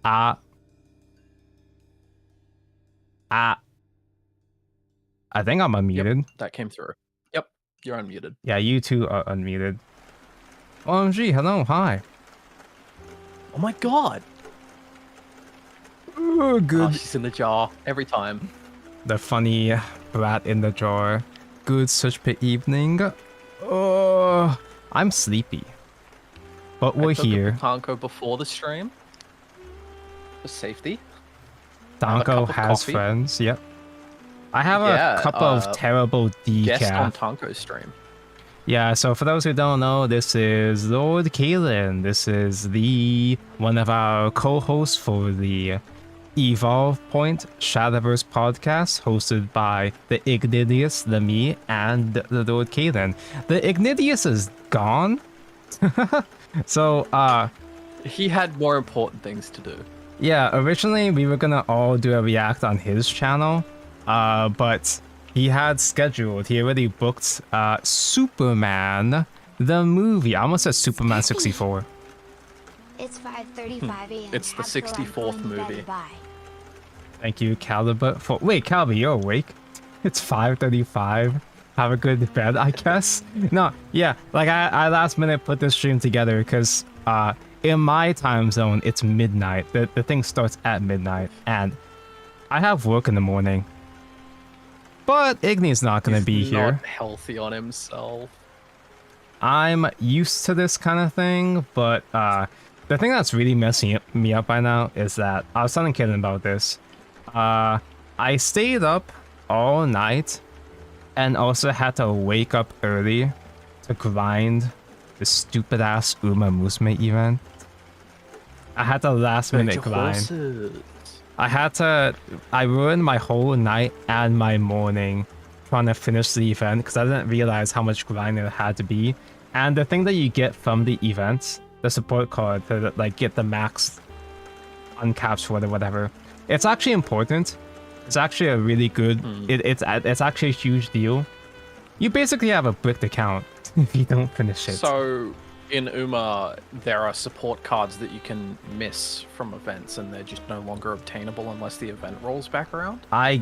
I think I'm unmuted. Yep, that came through. Yep, you're unmuted. Yeah, you two are unmuted. OMG, hello, hi. Oh my god! Oh, good. Oh, she's in the jar every time. The funny brat in the jar. Good such a evening. Oh, I'm sleepy. But we're here. Tonko before the stream. For safety. Tonko has friends, yep. I have a cup of terrible decaf. Guest on Tonko's stream. Yeah, so for those who don't know, this is Lord Kalen. This is one of our co-hosts for the Evolve Point Shadowverse podcast, hosted by the Ignidius, the me, and the Lord Kalen. The Ignidius is gone. So, he had more important things to do. Yeah, originally we were gonna all do a react on his channel, but he had scheduled, he already booked Superman, the movie. I almost said Superman 64. It's 5:35 a.m. It's the 64th movie. Thank you, Caliber. Wait, Caliber, you're awake? It's 5:35. Have a good bed, I guess. No, yeah, like I last minute put this stream together because in my time zone it's midnight. The thing starts at midnight, and I have work in the morning. But Igni's not gonna be here. Not healthy on himself. I'm used to this kind of thing, but the thing that's really messing me up by now is that I was telling Kaden about this. I stayed up all night and also had to wake up early to grind the stupid ass Uma Musume event. I had to last minute grind. I ruined my whole night and my morning trying to finish the event because I didn't realize how much grind it had to be. And the thing that you get from the events, the support card to like get the max uncaps for it or whatever, it's actually important. It's actually a really good. It's actually a huge deal. You basically have a bricked account if you don't finish it. So in Uma, there are support cards that you can miss from events, and they're just no longer obtainable unless the event rolls back around. I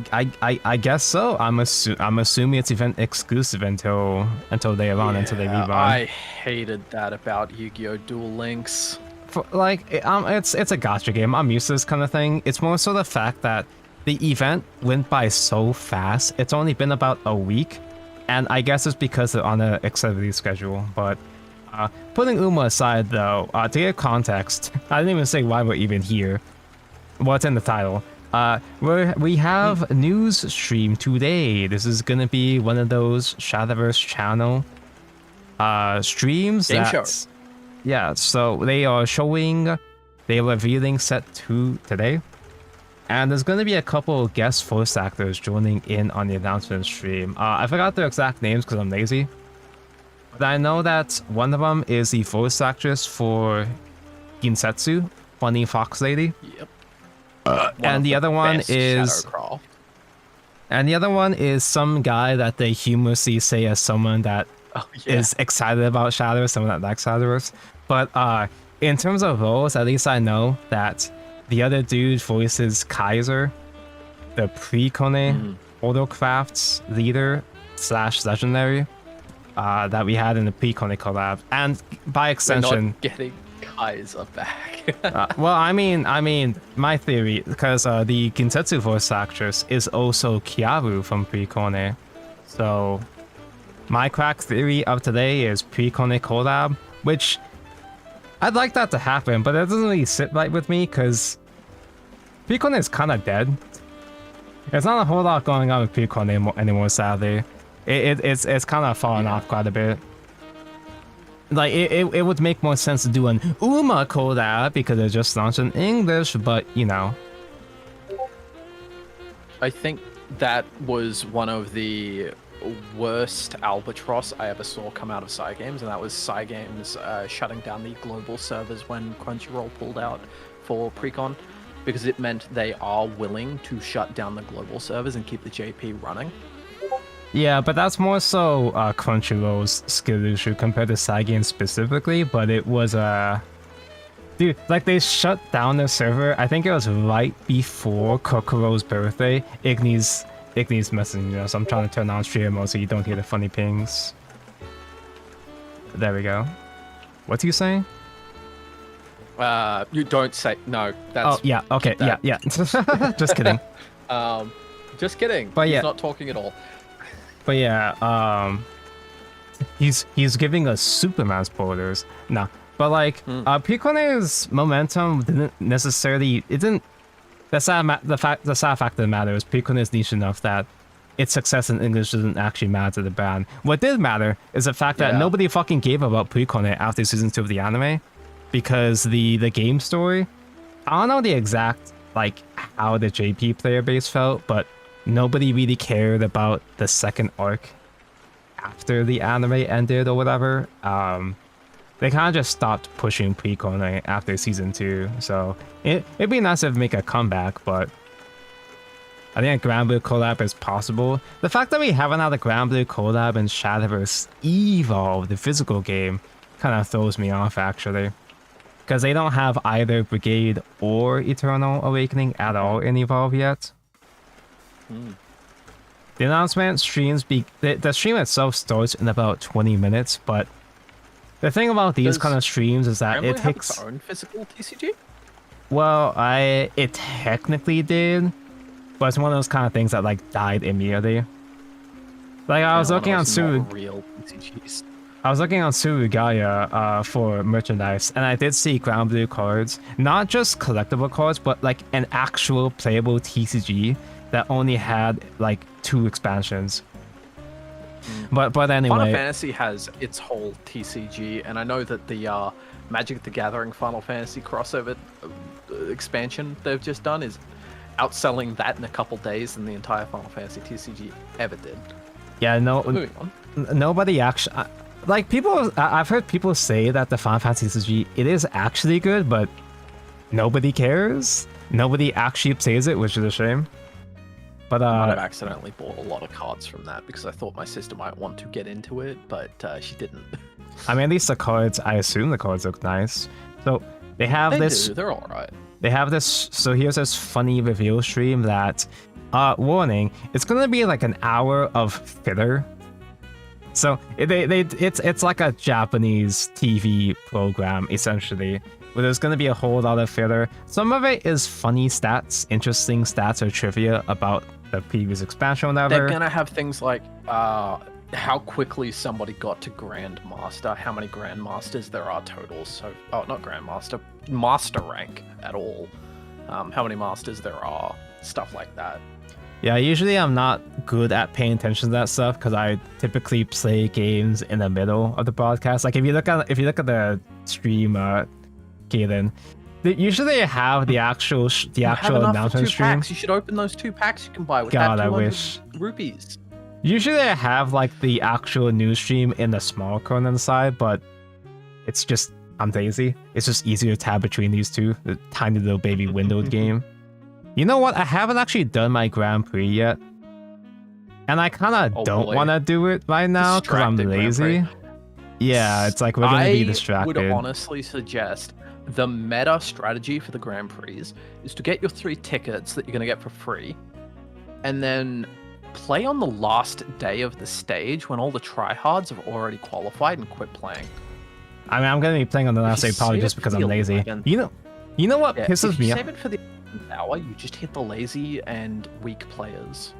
guess so. I'm assuming it's event exclusive until later on, until they rerun. I hated that about Yu-Gi-Oh! Duel Links. It's a gacha game. I'm used to this kind of thing. It's more so the fact that the event went by so fast. It's only been about a week, and I guess it's because they're on an accelerated schedule. But putting Uma aside, though, to get context, I didn't even say why we're even here. What's in the title? We have a news stream today. This is gonna be one of those Shadowverse Channel streams. Game show. Yeah, so they are revealing set 2 today. And there's going to be a couple guest voice actors joining in on the announcement stream. I forgot their exact names because I'm lazy. But I know that one of them is the voice actress for Ginsetsu, Funny Fox Lady. Yep. And the other one is... And the other one is some guy that they humorously say as someone that is excited about Shadowverse, someone that likes Shadowverse. But in terms of roles, at least I know that the other dude voices Kaiser, the Prix Autocrafts leader / legendary that we had in the Prix collab, and by extension, we're not getting Kaiser back. well, I mean, my theory, because the Ginsetsu voice actress is also Kiaru from Prix. So my crack theory of today is Prix collab, which I'd like that to happen, but it doesn't really sit right with me because Prix is kind of dead. There's not a whole lot going on with Prix anymore, sadly. It's kind of fallen off quite a bit. Like, it would make more sense to do an Uma collab because it just launched in English, but, you know. I think that was one of the worst albatross I ever saw come out of Cygames, and that was Cygames shutting down the global servers when Crunchyroll pulled out for Precon, because it meant they are willing to shut down the global servers and keep the JP running. Yeah, but that's more so Crunchyroll's skill issue compared to Cygames specifically, but it was Dude, like they shut down the server. I think it was right before Kokoro's birthday. Igni's messaging us. I'm trying to turn on stream mode so you don't hear the funny pings. There we go. What's he saying? You don't say no. That's Oh yeah. Okay. Yeah. Yeah. Just kidding. Just kidding. But yeah. He's not talking at all. But yeah. He's giving us Superman spoilers. Nah. But like, Pikone's momentum didn't necessarily. It didn't. The sad fact of the matter is Pikone is niche enough that its success in English doesn't actually matter to the band. What did matter is the fact that nobody fucking gave about Pikone after season 2 of the anime, because the game story. I don't know the exact like how the JP player base felt, but nobody really cared about the second arc after the anime ended or whatever. They kind of just stopped pushing Pikone after season 2, so it'd be nice if they make a comeback, but I think a Grand Blue collab is possible. The fact that we haven't had a Grand Blue collab in Shadowverse Evolve, the physical game, kind of throws me off actually, because they don't have either Brigade or Eternal Awakening at all in Evolve yet. The announcement streams the stream itself starts in about 20 minutes, but the thing about these kind of streams is that it takes its own physical TCG. Well, it technically did, but it's one of those kind of things that like died immediately. Like I was looking on real TCGs. I was looking on Surugaya for merchandise, and I did see Ground Blue cards, not just collectible cards, but like an actual playable TCG that only had like 2 expansions. But anyway, Final Fantasy has its whole TCG, and I know that the Magic the Gathering Final Fantasy crossover expansion they've just done is outselling that in a couple days than the entire Final Fantasy TCG ever did. Yeah, no, moving on. Nobody actually like people. I've heard people say that the Final Fantasy TCG it is actually good, but nobody cares. Nobody actually plays it, which is a shame. But I might have accidentally bought a lot of cards from that because I thought my sister might want to get into it, but she didn't. I mean, at least the cards. I assume the cards look nice. So they have this. They're all right. They have this. So here's this funny reveal stream that, warning, it's gonna be like an hour of filler. So it's like a Japanese TV program essentially, where there's gonna be a whole lot of filler. Some of it is funny stats, interesting stats or trivia about the previous expansion or whatever. They're gonna have things like how quickly somebody got to Grandmaster, how many Grandmasters there are total. So, not Grandmaster, Master rank at all. How many Masters there are, stuff like that. Yeah, usually I'm not good at paying attention to that stuff because I typically play games in the middle of the broadcast. Like if you look at the stream, Kaden, usually I have the actual announcement stream. Packs. You should open those 2 packs you can buy with God, that 200 I wish. rupees. Usually I have like the actual news stream in the small corner on the side, but it's just I'm lazy. It's just easier to tab between these two. The tiny little baby windowed game. You know what? I haven't actually done my Grand Prix yet, and I kind of don't want to do it right now because I'm lazy. Yeah, it's like we're gonna be distracted. I would honestly suggest the meta strategy for the Grand Prix is to get your 3 tickets that you're gonna get for free, and then play on the last day of the stage when all the tryhards have already qualified and quit playing. I mean, I'm gonna be playing on the last day probably just because I'm lazy. You know what pisses me off? Save it for the hour. You just hit the lazy and weak players.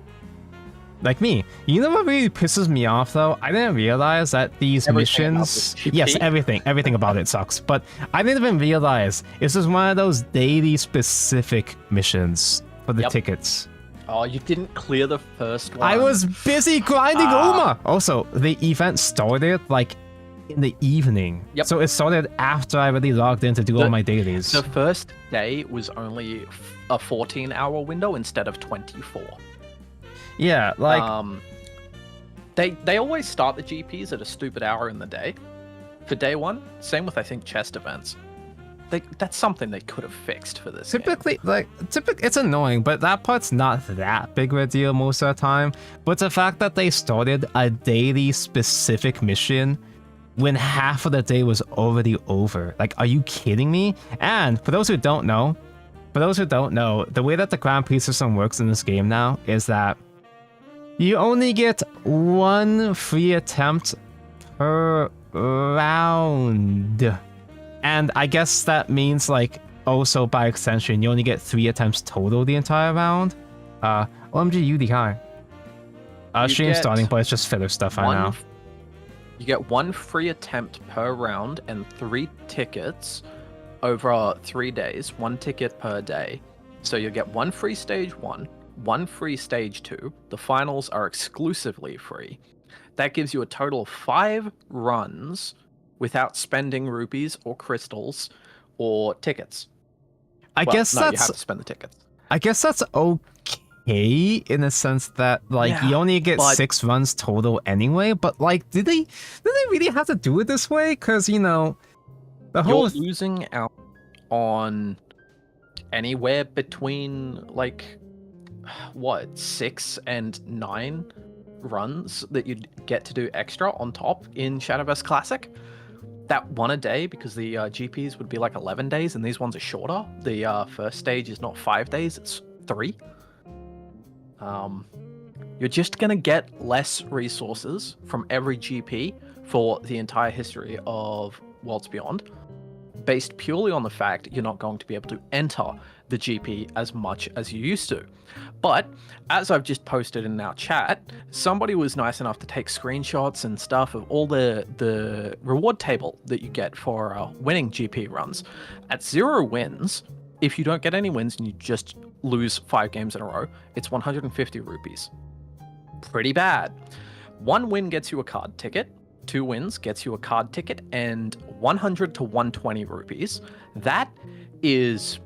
Like me. You know what really pisses me off though? I didn't realize that these missions. Yes, everything about it sucks. But I didn't even realize this is one of those daily specific missions for the tickets. Oh, you didn't clear the first one. I was busy grinding Uma. Also, the event started like in the evening. Yep. So it started after I already logged in to do all my dailies. The first day was only a 14-hour window instead of 24. Yeah, like they always start the GPs at a stupid hour in the day. For day 1, same with I think chest events. That's something they could have fixed for this typically game. It's annoying, but that part's not that big of a deal most of the time. But the fact that they started a daily specific mission when half of the day was already over. Like, are you kidding me? And for those who don't know, the way that the Grand Prix system works in this game now is that you only get one free attempt per round. And I guess that means, like, also by extension, you only get 3 attempts total the entire round. OMG, you decline. Stream starting, but it's just filler stuff I know. You get 1 free attempt per round and 3 tickets over 3 days, 1 ticket per day. So you get 1 free stage 1, 1 free stage 2. The finals are exclusively free. That gives you a total of 5 runs without spending rupees or crystals or tickets. I guess you that's have to spend the tickets. I guess that's okay in the sense that, like, you only get 6 runs total anyway. But, like, did they really have to do it this way? Because, you know, the whole You're losing out on anywhere between, like, what, 6 and 9 runs that you'd get to do extra on top in Shadowverse Classic. That 1 a day, because the GPs would be like 11 days, and these ones are shorter. The first stage is not 5 days, it's 3. You're just going to get less resources from every GP for the entire history of Worlds Beyond, based purely on the fact you're not going to be able to enter the GP as much as you used to. But as I've just posted in our chat, somebody was nice enough to take screenshots and stuff of all the reward table that you get for winning GP runs. At 0 wins, if you don't get any wins and you just lose 5 games in a row, it's 150 rupees. Pretty bad. 1 win gets you a card ticket, 2 wins gets you a card ticket, and 100 to 120 rupees. That is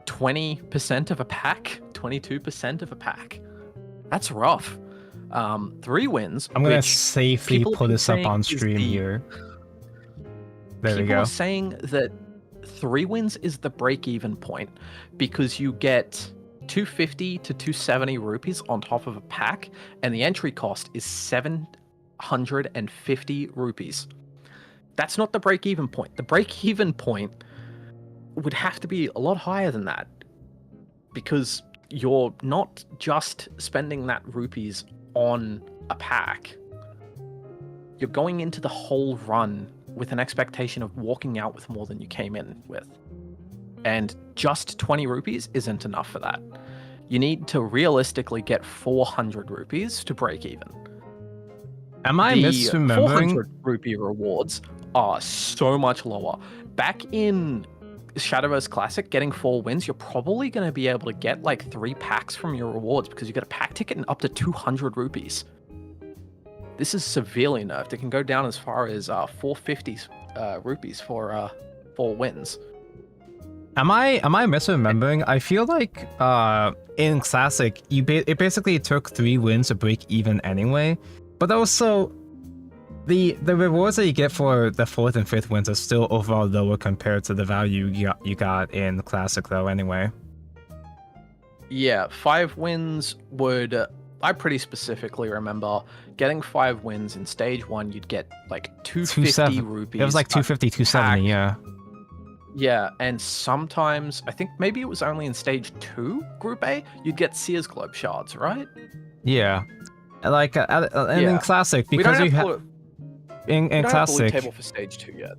20% of a pack, 22% of a pack. That's rough. 3 wins. I'm gonna safely put this up on stream here. There we go. People are saying that 3 wins is the break-even point because you get 250 to 270 rupees on top of a pack, and the entry cost is 750 rupees. That's not the break-even point. The break-even point would have to be a lot higher than that, because you're not just spending that rupees on a pack. You're going into the whole run with an expectation of walking out with more than you came in with. And just 20 rupees isn't enough for that. You need to realistically get 400 rupees to break even. Am I misremembering? 400 rupee rewards are so much lower. Back in Shadowverse Classic, getting 4 wins, you're probably going to be able to get like 3 packs from your rewards because you get a pack ticket and up to 200 rupees. This is severely nerfed. It can go down as far as 450 rupees for 4 wins. Am I misremembering? I feel like in Classic, it basically took 3 wins to break even anyway. But also, the rewards that you get for the 4th and 5th wins are still overall lower compared to the value you got in Classic, though. Anyway. Yeah, 5 wins would. I pretty specifically remember getting 5 wins in stage 1. You'd get like 250 rupees. It was like 250, 270, yeah. Yeah, and sometimes, I think maybe it was only in stage 2, Group A, you'd get Sears Globe shards, right? Yeah. Like, and in Classic, because we have... In Classic... table for stage 2 yet.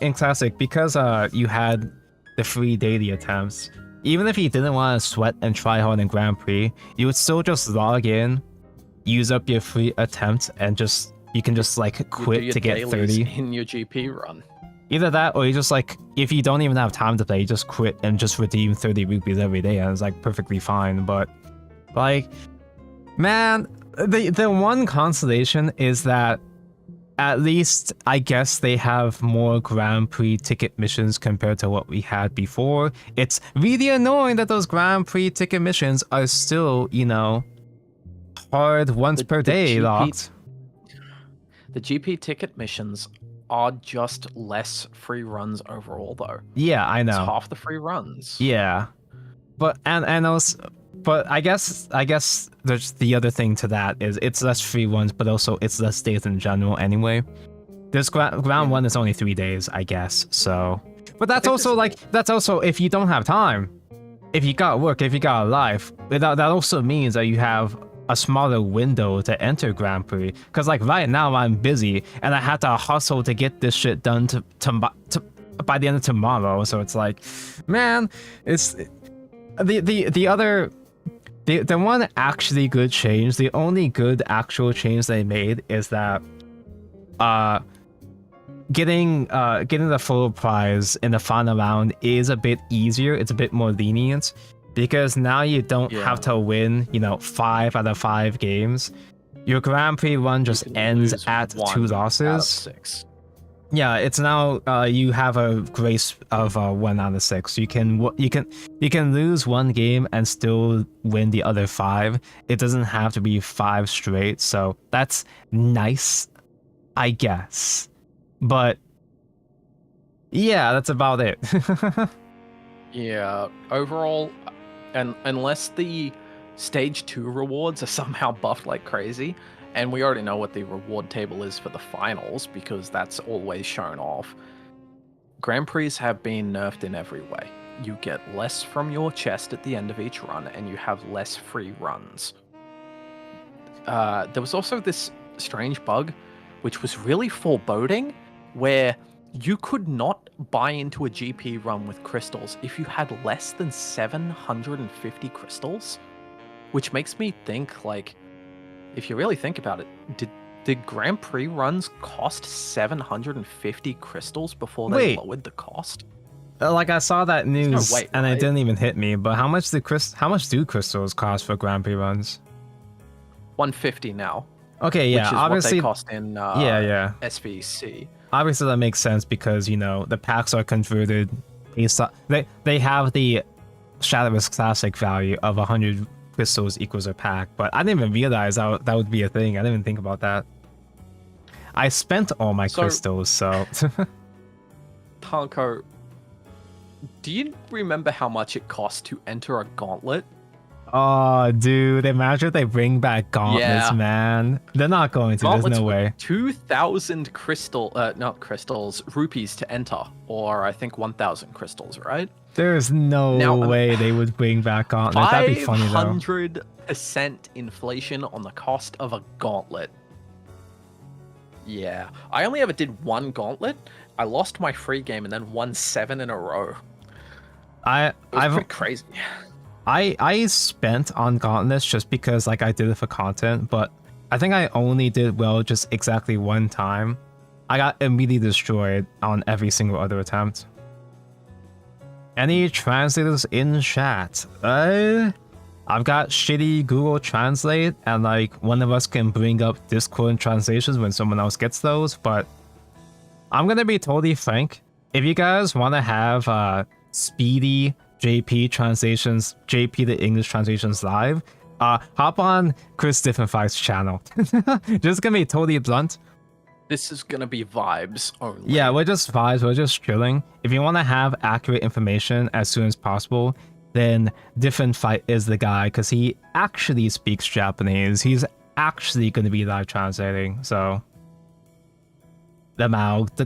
In Classic, because you had the free daily attempts, even if you didn't want to sweat and try hard in Grand Prix, you would still just log in, use up your free attempts, and you can just like quit to get 30 in your GP run. Either that, or you just like, if you don't even have time to play, you just quit and just redeem 30 rupees every day, and it's like perfectly fine. But like, man, the one consolation is that at least I guess they have more Grand Prix ticket missions compared to what we had before. It's really annoying that those Grand Prix ticket missions are still, you know, hard once per day locked. The GP ticket missions are just less free runs overall, though. Yeah, I know. It's half the free runs. Yeah, but I guess there's the other thing to that is it's less free ones, but also it's less days in general anyway. this round one is only 3 days, I guess. So, but that's think also this- like that's also if you don't have time, if you got work, if you got a life, that also means that you have a smaller window to enter Grand Prix. Because like right now I'm busy and I have to hustle to get this shit done to by the end of tomorrow. So it's like, man, it's the one actually good change, the only good actual change they made is that getting the full prize in the final round is a bit easier. It's a bit more lenient because now you don't have to win, 5 out of 5 games. Your Grand Prix run just ends at 2 losses. Out of 6. Yeah, it's now you have a grace of 1 out of 6. You can lose 1 game and still win the other 5. It doesn't have to be 5 straight, so that's nice, I guess. But yeah, that's about it. Yeah, overall, and unless the stage 2 rewards are somehow buffed like crazy, and we already know what the reward table is for the finals because that's always shown off. Grand Prix have been nerfed in every way. You get less from your chest at the end of each run, and you have less free runs. There was also this strange bug, which was really foreboding, where you could not buy into a GP run with crystals if you had less than 750 crystals, which makes me think, like, if you really think about it, did Grand Prix runs cost 750 crystals before they lowered the cost? Like I saw that news way, and right? it didn't even hit me. But how much do crystals cost for Grand Prix runs? 150 now. Okay, yeah, which is obviously what they cost in SVC. Obviously that makes sense because the packs are converted based on, they have the Shadowverse Classic value of 100 crystals equals a pack, but I didn't even realize that would be a thing. I didn't even think about that. I spent all my crystals, so Tonko, do you remember how much it cost to enter a gauntlet? Oh, dude, imagine if they bring back gauntlets, man. They're not going to. Gauntlets There's no way. 2,000 rupees to enter, or I think 1,000 crystals, right? There's no way they would bring back gauntlets. That'd be funny though. 500% inflation on the cost of a gauntlet. Yeah, I only ever did 1 gauntlet. I lost my free game and then won 7 in a row. It was pretty crazy. I spent on gauntlets just because like I did it for content, but I think I only did well just exactly 1 time. I got immediately destroyed on every single other attempt. Any translators in chat? I've got shitty Google Translate, and like one of us can bring up Discord translations when someone else gets those, but I'm gonna be totally frank. If you guys want to have speedy JP translations, JP to English translations live, hop on Chris Diffenfie's channel. Just gonna be totally blunt. This is gonna be vibes only. Yeah, we're just vibes, we're just chilling. If you want to have accurate information as soon as possible, then Diffenfie is the guy, because he actually speaks Japanese. He's actually going to be live translating, so... The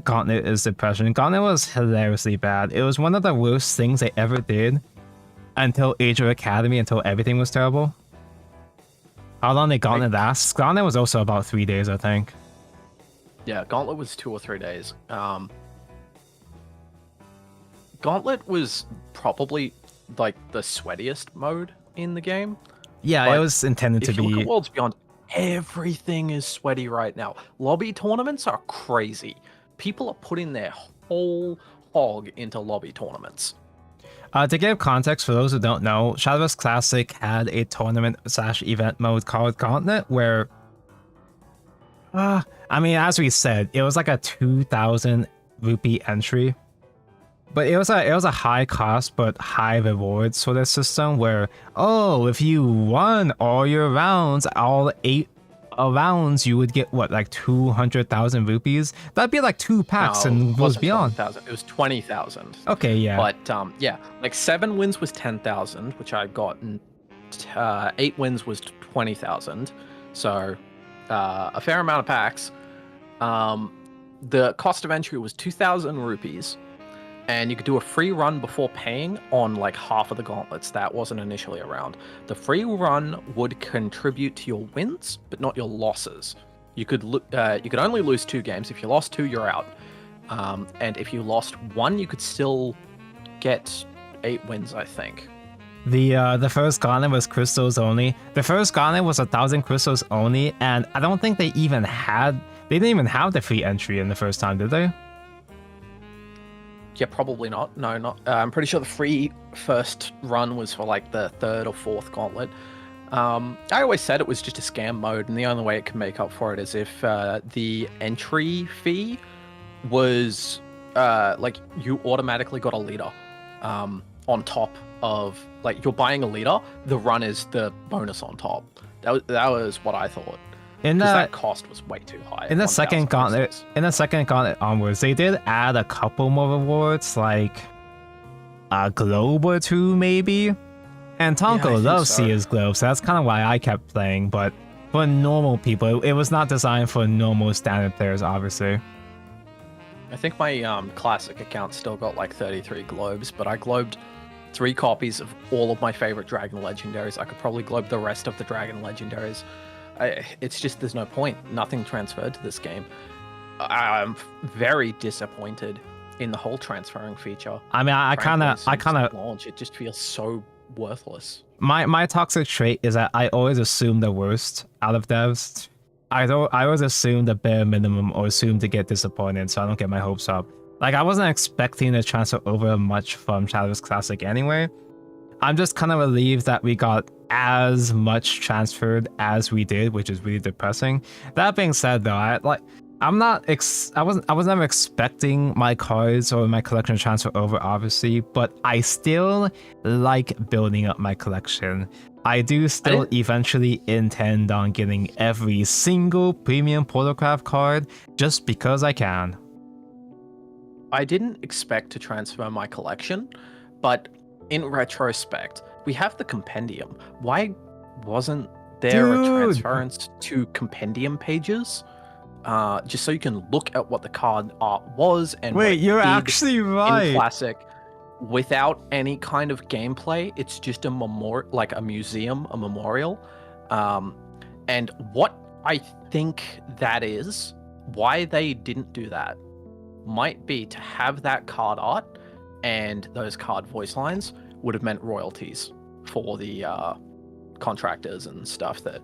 Gauntlet is depression. Gauntlet was hilariously bad. It was one of the worst things they ever did until Age of Academy, until everything was terrible. How long did Gauntlet last? Gauntlet was also about 3 days, I think. Yeah, Gauntlet was 2 or 3 days. Gauntlet was probably like the sweatiest mode in the game. Yeah, but it was intended to if you look be... at Worlds Beyond, everything is sweaty right now. Lobby tournaments are crazy. People are putting their whole hog into lobby tournaments. To give context for those who don't know, Shadowverse Classic had a tournament/event mode called Gauntlet, where... I mean, as we said, it was like a 2,000 rupee entry. But it was a high cost but high reward sort of system where, oh, if you won all your rounds, all 8 rounds, you would get what, like 200,000 rupees? That'd be like 2 packs and goes beyond. It was 20,000. Okay, yeah. But yeah, like 7 wins was 10,000, which I got, and 8 wins was 20,000. So a fair amount of packs. the cost of entry was 2,000 rupees, and you could do a free run before paying on like half of the gauntlets that wasn't initially around. The free run would contribute to your wins, but not your losses. You could only lose 2 games. If you lost 2, you're out. And if you lost 1, you could still get 8 wins, I think. The first gauntlet was crystals only. The first gauntlet was 1,000 crystals only, and I don't think they didn't even have the free entry in the first time, did they? Yeah, probably not. No, not. I'm pretty sure the free first run was for like the 3rd or 4th gauntlet. I always said it was just a scam mode, and the only way it can make up for it is if the entry fee was like you automatically got a leader on top of, like, you're buying a leader, the run is the bonus on top. That was what I thought. Because that cost was way too high. In the second gauntlet, onwards, they did add a couple more rewards, like a globe or 2 maybe. And Tonko loves CS globe, so that's kind of why I kept playing. But for normal people, it was not designed for normal standard players, obviously. I think my classic account still got like 33 globes, but I globed 3 copies of all of my favorite Dragon Legendaries. I could probably globe the rest of the Dragon Legendaries. It's just, there's no point. Nothing transferred to this game. I'm very disappointed in the whole transferring feature. I mean, I kind of launch. It just feels so worthless. My toxic trait is that I always assume the worst out of devs. I always assume the bare minimum or assume to get disappointed, so I don't get my hopes up. Like, I wasn't expecting to transfer over much from Shadowverse Classic anyway. I'm just kind of relieved that we got as much transferred as we did, which is really depressing. That being said, though, I was never expecting my cards or my collection to transfer over, obviously, but I still like building up my collection. I do still eventually intend on getting every single premium Portalcraft card just because I can. I didn't expect to transfer my collection, but in retrospect, we have the compendium. Why wasn't there a transference to compendium pages? Just so you can look at what the card art was and wait, you're actually right. In Classic, without any kind of gameplay, it's just a like a museum, a memorial. And what I think that is, why they didn't do that, might be to have that card art and those card voice lines would have meant royalties for the contractors and stuff that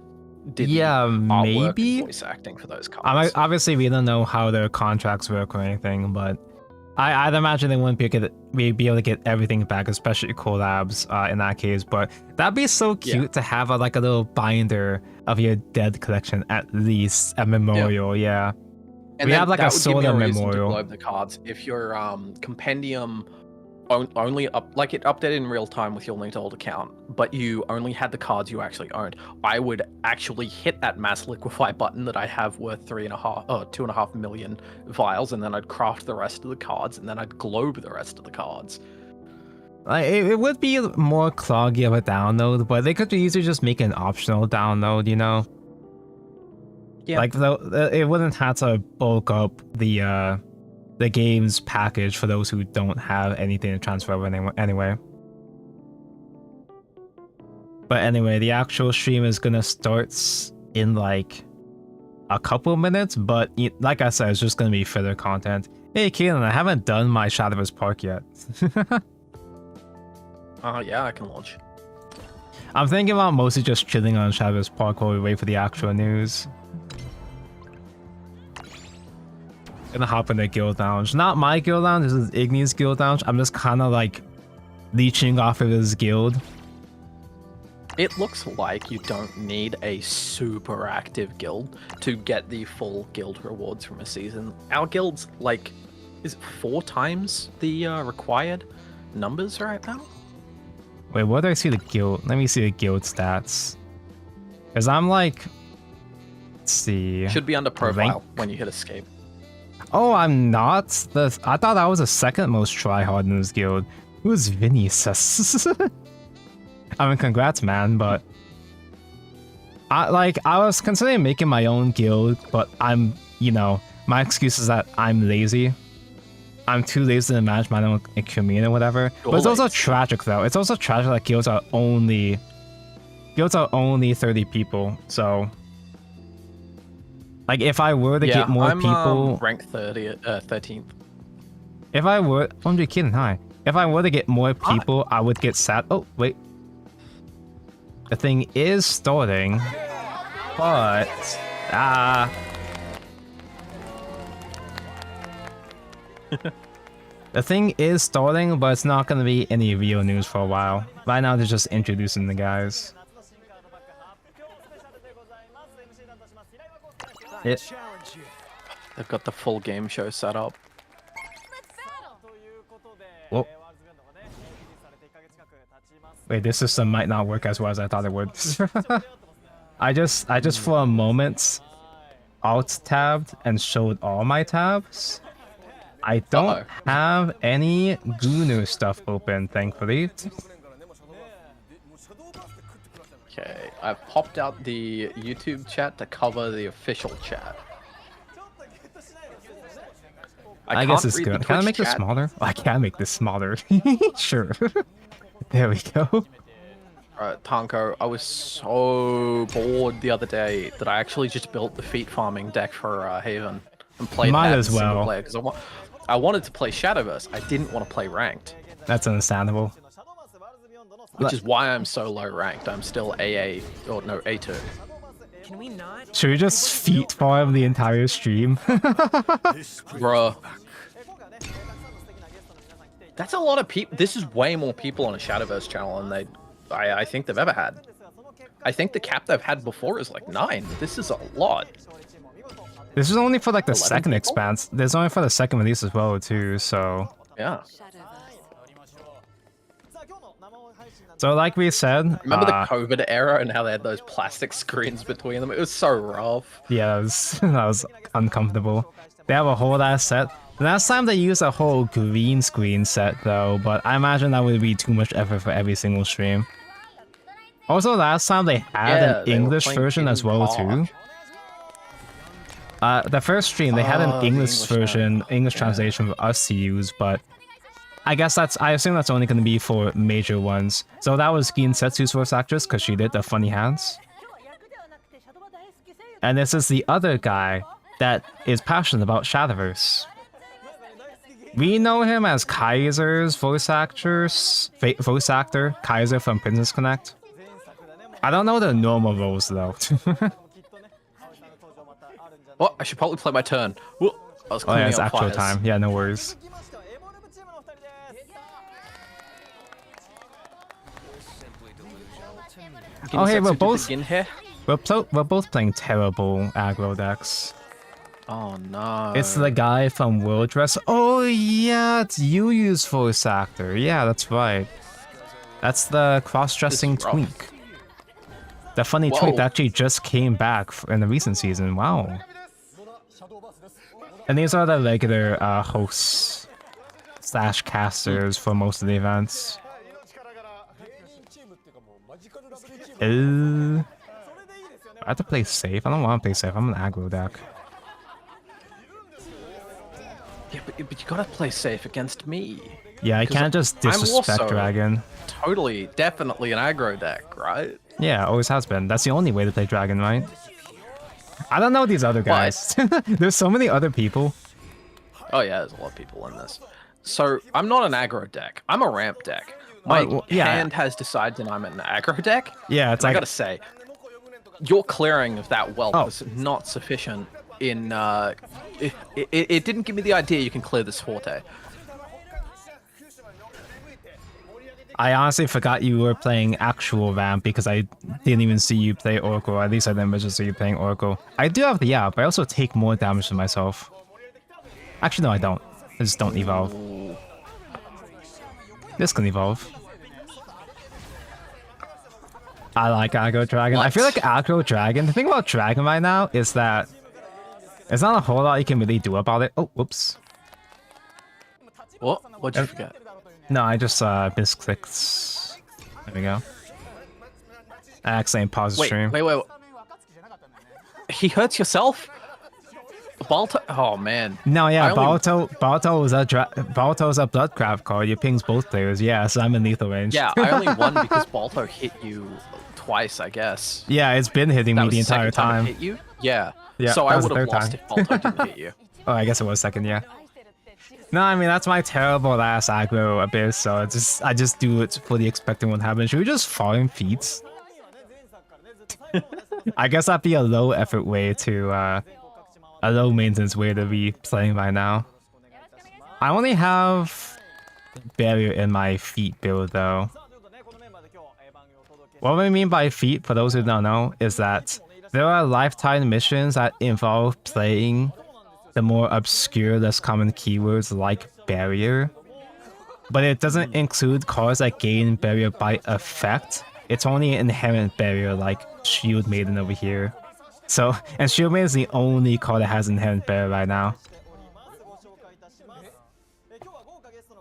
did maybe voice acting for those cards. Obviously, we don't know how their contracts work or anything, but I'd imagine they wouldn't be able to get everything back, especially collabs in that case. But that'd be so cute to have a little binder of your dead collection, at least a memorial. Yeah. And we have like a solar memorial. To globe the cards. If your compendium only it updated in real time with your linked old account, but you only had the cards you actually owned, I would actually hit that mass liquefy button that I have worth 2.5 million vials, and then I'd craft the rest of the cards, and then I'd globe the rest of the cards. It would be more cloggy of a download, but they could easily just make an optional download, you know? Yeah. Like, it wouldn't have to bulk up the game's package for those who don't have anything to transfer over anyway. But anyway, the actual stream is gonna start in like a couple minutes, but like I said, it's just gonna be filler content. Hey, Keelan, I haven't done my Shadowverse Park yet. Yeah, I can launch. I'm thinking about mostly just chilling on Shadowverse Park while we wait for the actual news. Gonna hop in the guild lounge. Not my guild lounge, this is Igni's guild lounge. I'm just kind of like leeching off of his guild. It looks like you don't need a super active guild to get the full guild rewards from a season. Our guild's like, is it 4 times the required numbers right now? Wait, what do I see the guild? Let me see the guild stats. Because I'm like, let's see. Should be under profile when you hit escape. Oh, I'm not. I thought I was the second most tryhard in this guild. Who's Vinicius? I mean, congrats, man, but I was considering making my own guild, but I'm, My excuse is that I'm lazy. I'm too lazy to manage my own commune or whatever. But it's also tragic though. It's also tragic that guilds are only 30 people. So like if I were to get more people, ranked 13th. If I were, hi. If I were to get more people, I would get sad. Oh wait, the thing is starting, but the thing is starting, but it's not gonna be any real news for a while. Right now, they're just introducing the guys. They've got the full game show set up. Whoa. Wait, this system might not work as well as I thought it would. I just for a moment alt tabbed and showed all my tabs. I don't have any Gunner stuff open, thankfully. Okay, I've popped out the YouTube chat to cover the official chat. I guess it's good. Can I make this smaller? Oh, I can make this smaller. Sure. There we go. Alright, Tonko, I was so bored the other day that I actually just built the feat farming deck for Haven and played that as well. Player, because I wanted to play Shadowverse. I didn't want to play ranked. That's understandable. Which is why I'm so low ranked. I'm still AA, or no, A2. Can we not? Should we just feat farm the entire stream? Bruh. That's a lot of people. This is way more people on a Shadowverse channel than I think they've ever had. I think the cap they've had before is like 9. This is a lot. This is only for like the second expanse. There's only for the second release as well too, so... Yeah. So like we said... Remember the COVID era and how they had those plastic screens between them? It was so rough. Yeah, that was uncomfortable. They have a whole ass set. Last time they used a whole green screen set though, but I imagine that would be too much effort for every single stream. Also, last time they had an English version as well too. The first stream they had an English version, English translation for us to use, but I guess I assume that's only going to be for major ones. So that was Gin Setsu's voice actress because she did the funny hands. And this is the other guy that is passionate about Shadowverse. We know him as Kaiser's voice actor, Kaiser from Princess Connect. I don't know the normal roles though. Oh, I should probably play my turn. Whoa, I was cleaning it's up actual fires. time. Yeah, no worries. Oh hey, we're both playing terrible aggro decks. Oh no. It's the guy from World Dress. Oh yeah, it's Yu's voice actor. Yeah, that's right. That's the cross-dressing twink. The funny twink that actually just came back in the recent season. Wow. And these are the regular hosts / casters for most of the events. I have to play safe. I don't want to play safe. I'm an aggro deck. Yeah, but you gotta play safe against me. Yeah, I can't just disrespect Dragon. Totally, definitely an aggro deck, right? Yeah, always has been. That's the only way to play Dragon, right? I don't know these other guys. There's so many other people. Oh yeah, there's a lot of people in this. So, I'm not an aggro deck. I'm a ramp deck. My hand has decided I'm an aggro deck. Yeah, it's like... I gotta say, your clearing of that wealth was not sufficient in... It didn't give me the idea you can clear this forte. I honestly forgot you were playing actual ramp because I didn't even see you play Oracle. At least I didn't register you playing Oracle. I do have the app. I also take more damage than myself. Actually, no, I don't. I just don't evolve. This can evolve. I like Aggro Dragon. I feel like Aggro Dragon... The thing about Dragon right now is that there's not a whole lot you can really do about it. Oh, whoops. What? What'd you forget? No, I just misclicked. There we go. I accidentally paused the stream. Wait. He hurts yourself? Balto. Oh man. No, yeah, I only- Balto's a blood grab card. You pings both players. Yeah, so I'm in lethal range. Yeah, I only won because Balto hit you twice, I guess. Yeah, it's been hitting That me was the the second entire time time. it hit you? Yeah. Yeah, So that I was the would have third lost time. if Balto didn't hit you. Oh, I guess it was second, yeah. No, I mean that's my terrible ass aggro abyss, so I just do it fully expecting what happens. Should we just farm feats? I guess that'd be a low effort way to a low maintenance way to be playing right now. I only have barrier in my feat build though. What we mean by feat, for those who don't know, is that there are lifetime missions that involve playing the more obscure, less common keywords like barrier. But it doesn't include cards that gain barrier by effect. It's only inherent barrier like Shield Maiden over here. So, and Shield Maiden is the only card that has inherent barrier right now.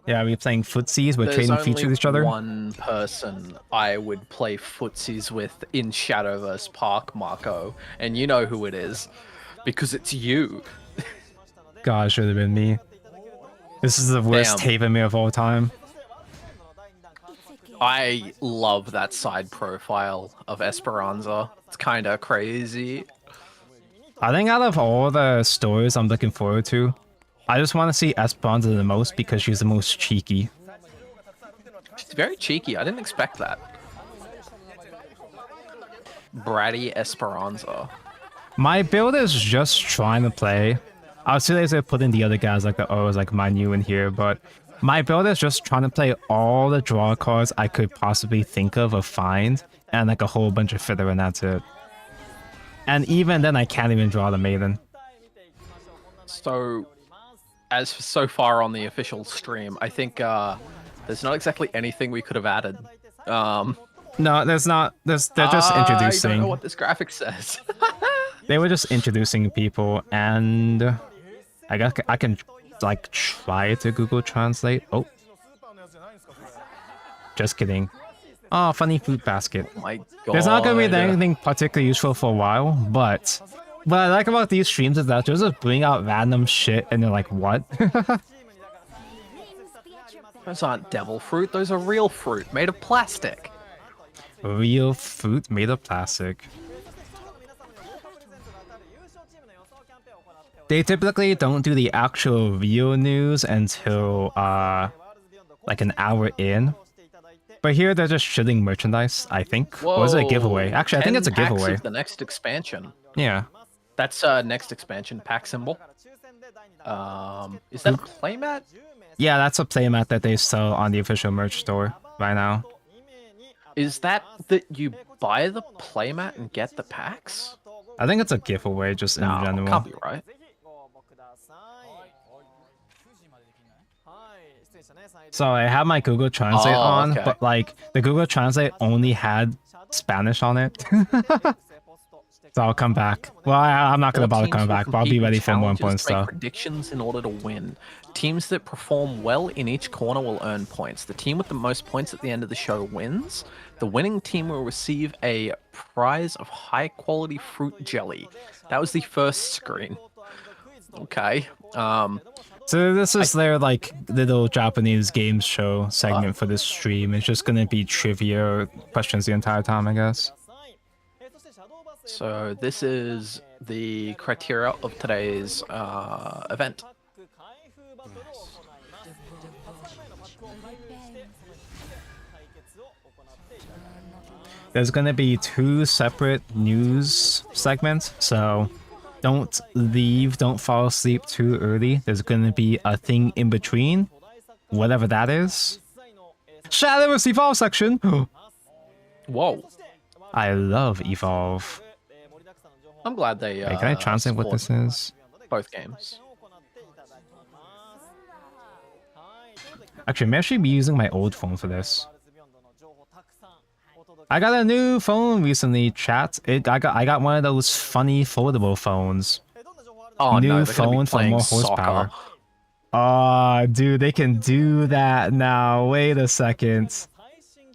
Yeah, we're playing footsies, we're trading feats with each other. There's only one person I would play footsies with in Shadowverse Park, Marco, and you know who it is, because it's you. God, it should have been me. This is the worst Haven of all time. I love that side profile of Esperanza. It's kind of crazy. I think out of all the stories I'm looking forward to, I just want to see Esperanza the most because she's the most cheeky. She's very cheeky. I didn't expect that. Bratty Esperanza. My build is just trying to play. I was too lazy to put in the other guys like the O's like Manu in here, but my build is just trying to play all the draw cards I could possibly think of or find, and like a whole bunch of filler, and that's it. And even then, I can't even draw the Maiden. So, as for so far on the official stream, I think there's not exactly anything we could have added. No, there's not. They're just introducing. I don't know what this graphic says. They were just introducing people, and I can like try to Google Translate. Oh, just kidding. Oh, funny fruit basket. Oh my God. There's not gonna be anything particularly useful for a while, but what I like about these streams is that they'll just bring out random shit, and they're like, "What?" Those aren't devil fruit. Those are real fruit made of plastic. Real fruit made of plastic. They typically don't do the actual real news until like an hour in. But here they're just shitting merchandise, I think. Whoa, Or is it a giveaway? Actually, I think it's a 10 packs giveaway. of the next expansion. Yeah. That's next expansion pack symbol. Is that a playmat? Yeah, that's a playmat that they sell on the official merch store right now. Is that you buy the playmat and get the packs? I think it's a giveaway just in No, general. can't be right. So I have my Google Translate on, okay. but like the Google Translate only had Spanish on it. So I'll come back. Well, I'm not gonna bother coming back, but I'll be ready for more important Challenges to make stuff. Predictions in order to win. Teams that perform well in each corner will earn points. The team with the most points at the end of the show wins. The winning team will receive a prize of high-quality fruit jelly. That was the first screen. Okay. So this is their like little Japanese games show segment for this stream. It's just gonna be trivia questions the entire time, I guess. So this is the criteria of today's event. There's gonna be 2 separate news segments, so don't leave, don't fall asleep too early. There's gonna be a thing in between, whatever that is. Shadowverse Evolve section! Whoa. I love Evolve. I'm glad they Wait, can I translate what this is? both games. Actually, I may actually be using my old phone for this. I got a new phone recently, chat. I got one of those funny foldable phones. Oh, New no, they're gonna be phone for playing more horsepower. soccer. Oh, dude, they can do that now. Wait a second.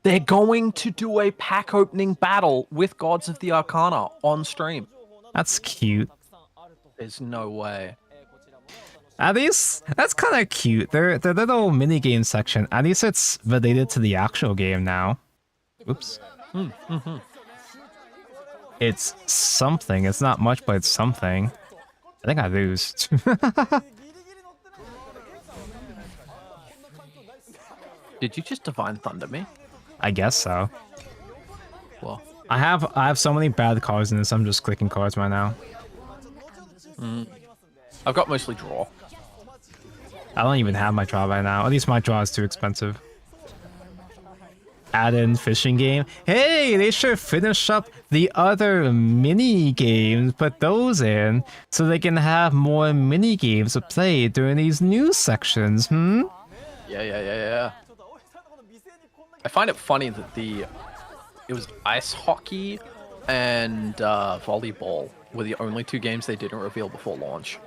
They're going to do a pack opening battle with Gods of the Arcana on stream. That's cute. There's no way. At least that's kind of cute. The little mini game section. At least it's related to the actual game now. Oops. It's something. It's not much, but it's something. I think I lose. Did you just Divine Thunder me? I guess so. Well, I have so many bad cards in this. I'm just clicking cards right now. I've got mostly draw. I don't even have my draw right now. At least my draw is too expensive. Add in fishing game. Hey, they should finish up the other mini games, put those in, so they can have more mini games to play during these news sections. Yeah. I find it funny that it was ice hockey and volleyball were the only two games they didn't reveal before launch.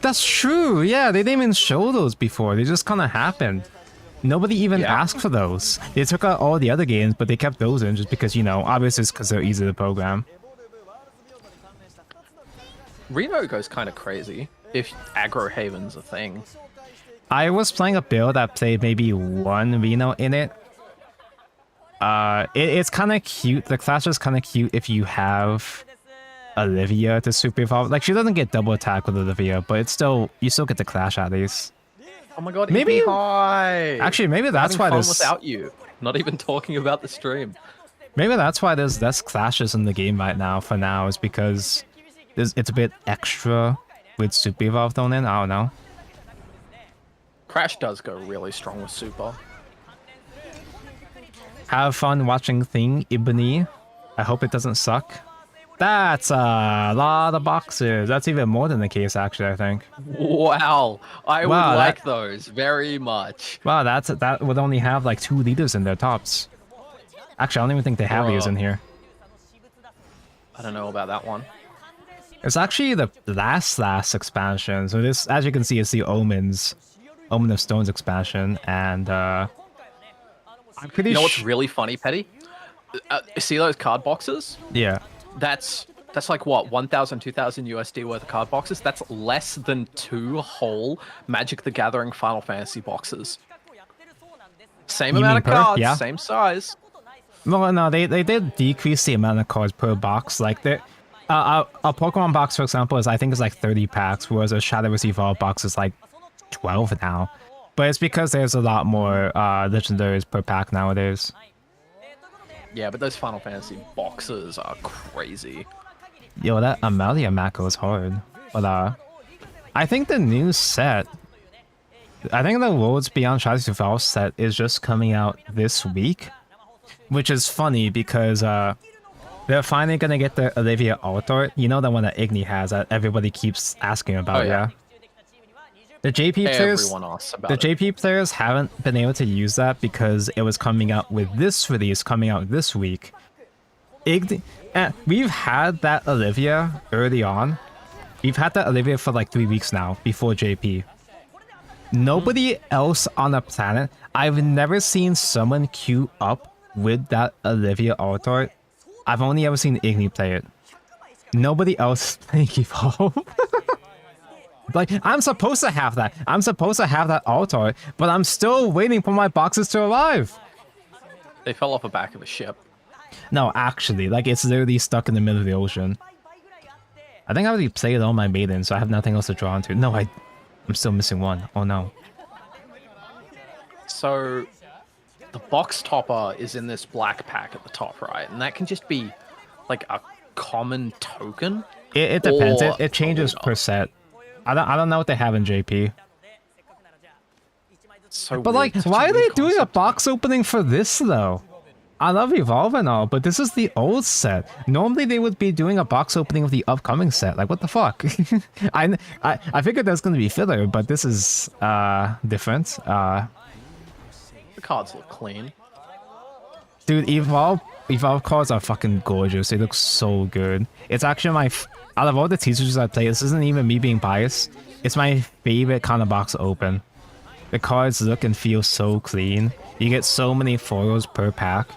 That's true. Yeah, they didn't even show those before. They just kind of happened. Nobody even asked for those. They took out all the other games, but they kept those in just because, you know, obviously it's because they're easy to program. Reno goes kind of crazy if aggro Haven's a thing. I was playing a build that played maybe one Reno in it. It's kind of cute. The class is kind of cute if you have Olivia to super evolve. Like, she doesn't get double attack with Olivia, but it's still, you still get the clash at least. Oh my god, maybe hi. Actually, maybe that's why there's there's without you. Not even talking about the stream. Maybe that's why there's less clashes in the game right now. For now, is because it's a bit extra with super evolve thrown in. I don't know. Crash does go really strong with super. Have fun watching Thing Ebony. I hope it doesn't suck. That's a lot of boxes. That's even more than the case, actually, I think. Wow. I would like those very much. Wow, that would only have like 2 leaders in their tops. Actually, I don't even think they have leaders in here. I don't know about that one. It's actually the last expansion. So this, as you can see, is the Omen of Stones expansion, and I'm pretty You know what's really funny, Petty? See those card boxes? Yeah. That's like what, 1,000, 2,000 USD worth of card boxes? That's less than 2 whole Magic the Gathering Final Fantasy boxes. Same amount of cards, same size. No, they did decrease the amount of cards per box. Like a Pokemon box, for example, I think is like 30 packs, whereas a Shadowverse Evolve box is like 12 now. But it's because there's a lot more legendaries per pack nowadays. Yeah, but those Final Fantasy boxes are crazy. Yo, that Amalia Mako is hard. But I think the new set, I think the Worlds Beyond Shadowverse Evolve set is just coming out this week. Which is funny because they're finally gonna get the Olivia Altart. You know, the one that Igni has that everybody keeps asking about, yeah? The JP players haven't been able to use that because it was coming out with this release coming out this week. We've had that Olivia early on. We've had that Olivia for like 3 weeks now before JP. Nobody else on the planet, I've never seen someone queue up with that Olivia Altart. I've only ever seen Igni play it. Nobody else is playing Evolve. Like, I'm supposed to have that. I'm supposed to have that Altart, but I'm still waiting for my boxes to arrive. They fell off the back of a ship. No, actually, like, it's literally stuck in the middle of the ocean. I think I already played all my maidens, so I have nothing else to draw into. No, I'm still missing one. Oh no. So, the box topper is in this black pack at the top, right? And that can just be, like, a common token? It depends. It changes per set. I don't know what they have in JP. So but like, why are they doing a box opening for this though? I love Evolve and all, but this is the old set. Normally they would be doing a box opening of the upcoming set. Like, what the fuck? I figured there's gonna be filler, but this is different. The cards look clean. Dude, Evolve cards are fucking gorgeous. They look so good. It's actually out of all the teasers I play, this isn't even me being biased. It's my favorite kind of box open. The cards look and feel so clean. You get so many foils per pack.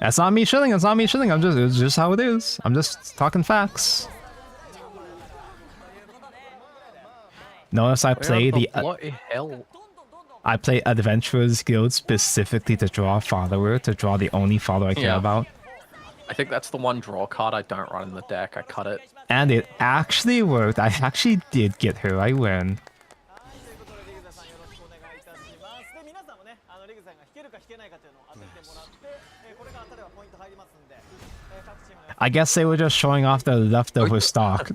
That's not me shilling. It's not me shilling. It's just how it is. I'm just talking facts. Notice I Where play the the bloody hell? I play Adventurers Guild specifically to draw a follower, to draw the only follower I care Yeah. about. I think that's the one draw card I don't run in the deck. I cut it. And it actually worked. I actually did get her. I win. I guess they were just showing off the leftover stock.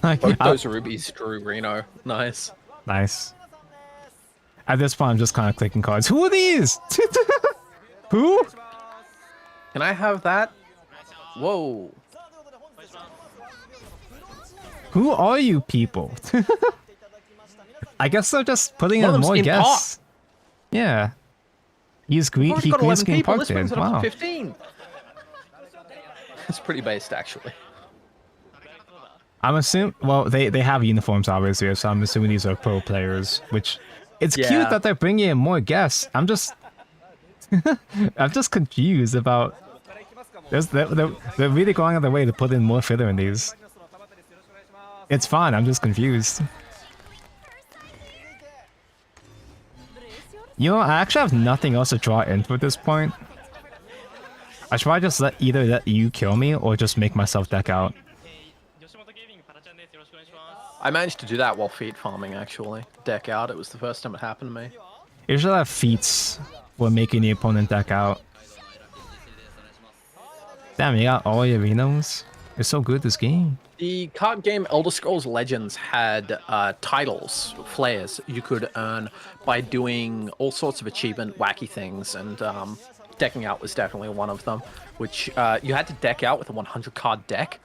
Like, Both those rubies drew Reno. Nice. nice. At this point, I'm just kind of clicking cards. Who are these? Who? Can I have that? Whoa. Who are you people? I guess they're just putting One in of them's more in guests. Yeah. He's green. We've He got green 11 screen people. parked This brings in. it up to Wow. 15. It's pretty based, actually. I'm assuming. Well, they have uniforms obviously, so I'm assuming these are pro players. Which it's Yeah. cute that they're bringing in more guests. I'm just confused about. They're really going out of their way to put in more filler in these. It's fine. I'm just confused. You know, I actually have nothing else to draw into at this point. I should probably just either let you kill me or just make myself deck out. I managed to do that while feet farming, actually. Deck out. It was the first time it happened to me. You should have feats for making the opponent deck out. Damn, you got all your Renos? It's so good, this game. The card game Elder Scrolls Legends had titles, flares you could earn by doing all sorts of achievement wacky things, and decking out was definitely one of them, which you had to deck out with a 100 card deck.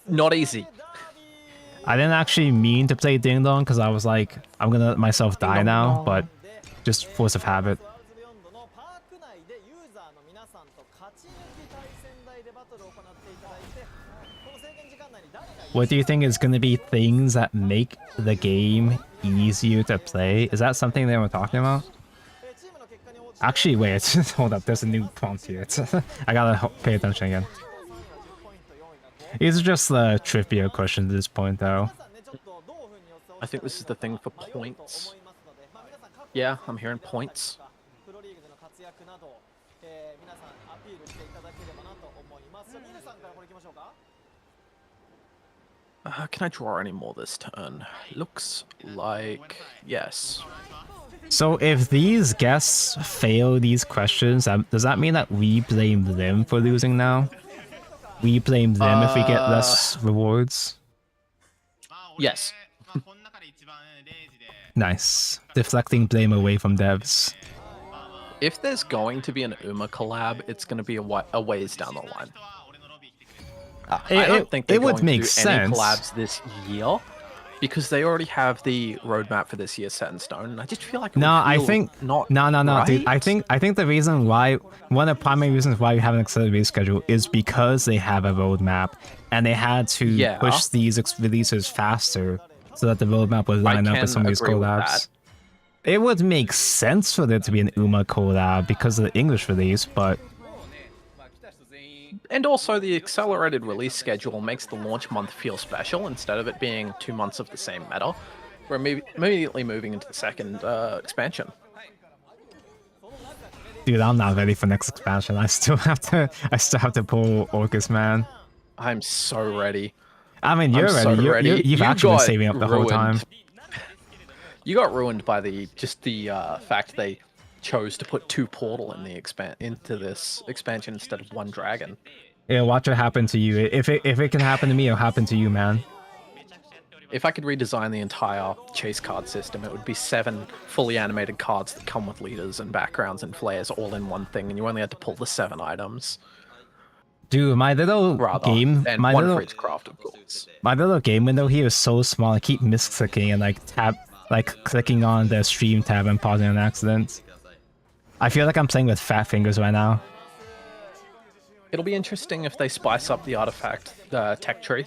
Not easy. I didn't actually mean to play Ding Dong because I was like, I'm gonna let myself die now, but just force of habit. What do you think is going to be things that make the game easier to play? Is that something they were talking about? Actually, wait, hold up, there's a new prompt here. I gotta pay attention again. These are just the trivia questions at this point, though. I think this is the thing for points. Yeah, I'm hearing points. Can I draw any more this turn? Looks like yes. So if these guests fail these questions, does that mean that we blame them for losing now? We blame them if we get less rewards? Yes. Nice. Deflecting blame away from devs. If there's going to be an Uma collab, it's going to be a ways down the line. I don't think they're going to do any collabs this year because they already have the roadmap for this year set in stone, and I just feel like No, I think not no, right? dude. I think the reason why, one of the primary reasons why we have an accelerated schedule is because they have a roadmap and they had to push these releases faster so that the roadmap would line up with some of these collabs. It would make sense for there to be an Uma collab because of the English release, but. And also, the accelerated release schedule makes the launch month feel special instead of it being 2 months of the same meta. We're immediately moving into the second expansion. Dude, I'm not ready for next expansion. I still have to pull Orcus, man. I'm so ready. I mean, you're ready. So ready. You've actually been saving up the whole time. You got ruined by the fact they chose to put 2 portal in the into this expansion instead of 1 dragon. Yeah, watch it happen to you. If it can happen to me, it'll happen to you, man. If I could redesign the entire chase card system, it would be 7 fully animated cards that come with leaders and backgrounds and flares all in one thing, and you only had to pull the 7 items. Dude, my little game, and my one little for each craft, of course. My little game window here is so small. I keep misclicking and clicking on the stream tab and pausing on accident. I feel like I'm playing with fat fingers right now. It'll be interesting if they spice up the artifact tech tree.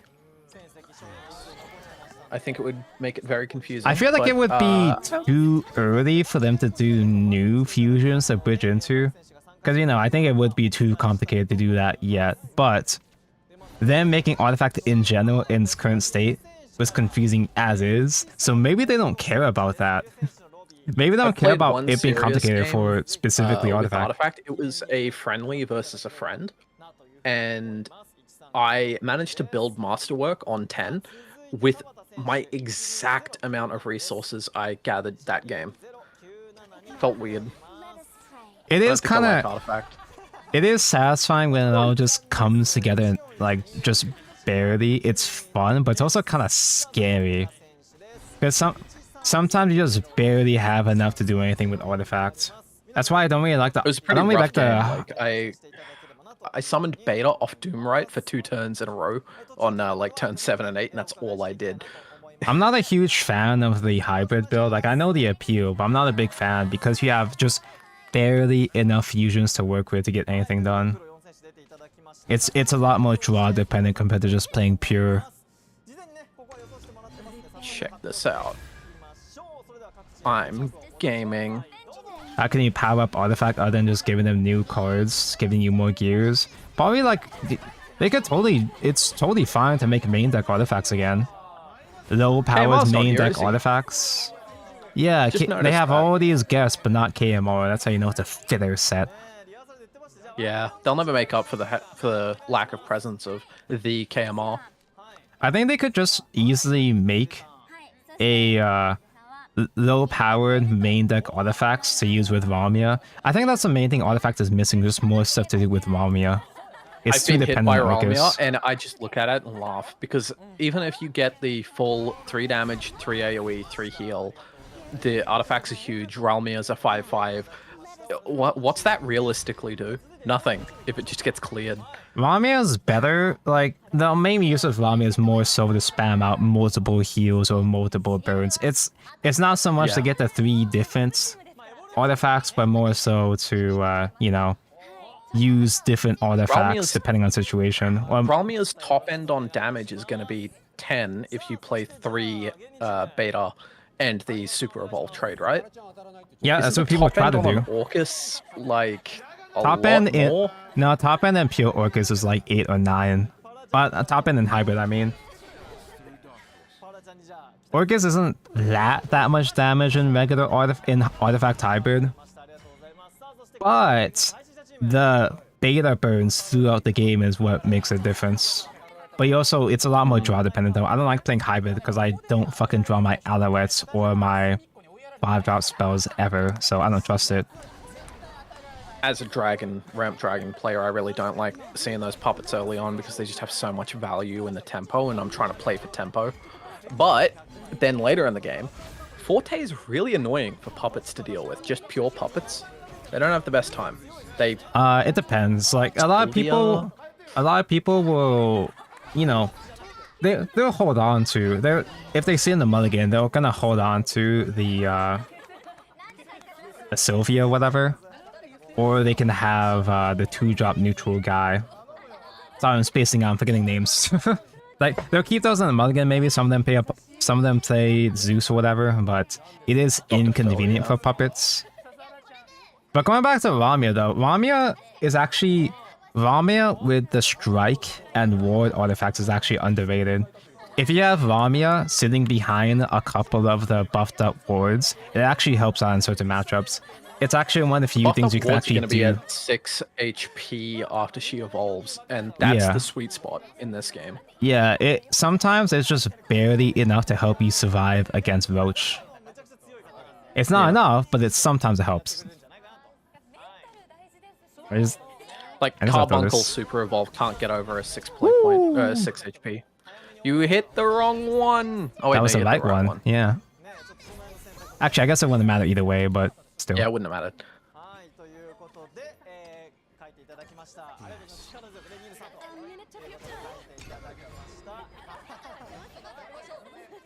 I think it would make it very confusing. I feel like it would be too early for them to do new fusions to bridge into. Because, you know, I think it would be too complicated to do that yet. But them making artifact in general in its current state was confusing as is. So maybe they don't care about that. Maybe they don't care about it being complicated for specifically Artifact. It was a friendly versus a friend, and I managed to build Masterwork on 10 with my exact amount of resources I gathered that game. Felt weird. It is kind like of... Artifact. It is satisfying when it all just comes together, like, just barely. It's fun, but it's also kind of scary. Because sometimes you just barely have enough to do anything with Artifact. That's why I don't really like the... It was a pretty rough game. Like, I summoned Beta off Doomright for 2 turns in a row on like turn 7 and 8, and that's all I did. I'm not a huge fan of the hybrid build. Like, I know the appeal, but I'm not a big fan because you have just barely enough fusions to work with to get anything done. It's a lot more draw dependent compared to just playing pure. Check this out. I'm gaming. How can you power up Artifact other than just giving them new cards, giving you more gears? Probably like they could it's totally fine to make main deck Artifacts again. Low powered main deck Artifacts. Yeah, they have all these guests, but not KMR. That's how you know it's a fitter set. Yeah, they'll never make up for the lack of presence of the KMR. I think they could just easily make a low-powered main deck Artifacts to use with Ramia. I think that's the main thing Artifact is missing, just more stuff to do with Ramia. It's too dependent on Ramia, and I just look at it and laugh, because even if you get the full 3 damage, 3 AoE, 3 heal, the artifacts are huge. Ralmia's a 5/5. What's that realistically do? Nothing. If it just gets cleared. Ramia's better. Like, the main use of Ramia is more so to spam out multiple heals or multiple burns. It's not so much to get the 3 different artifacts, but more so to you know, use different artifacts depending on situation. Ralmia's top end on damage is going to be 10 if you play 3 beta and the super evolve trade, right? Yeah, that's what people try to do. Orcus, like top end and pure Orcus is like 8 or 9. But top end and hybrid, I mean. Orcus isn't that much damage in regular artifact hybrid, but the beta burns throughout the game is what makes a difference. But it's a lot more draw dependent though. I don't like playing hybrid because I don't fucking draw my Alouettes or my 5-drop spells ever, so I don't trust it. As a ramp dragon player, I really don't like seeing those puppets early on because they just have so much value in the tempo, and I'm trying to play for tempo. But then later in the game, Forte is really annoying for puppets to deal with. Just pure puppets, they don't have the best time. It depends. Like a lot of people will, you know, they'll hold on to if they see in the mulligan, they're gonna hold on to the Sylvia, whatever, or they can have the 2-drop neutral guy. Sorry, I'm spacing out. I'm forgetting names. Like they'll keep those in the mulligan. Maybe some of them play Zeus or whatever, but it is inconvenient for puppets. But going back to Ramia though, Ramia with the strike and ward artifacts is actually underrated. If you have Ramia sitting behind a couple of the buffed up wards, it actually helps out in certain matchups. It's actually one of the few things you can actually do. Going to be at 6 HP after she evolves, and that's the sweet spot in this game. Yeah, sometimes it's just barely enough to help you survive against Roach. It's not enough, but sometimes it helps. Like Carbuncle Super Evolve can't get over a 6 HP. You hit the wrong one. Oh wait, that was the right one. Yeah. Actually, I guess it wouldn't matter either way, but still. Yeah, it wouldn't have mattered.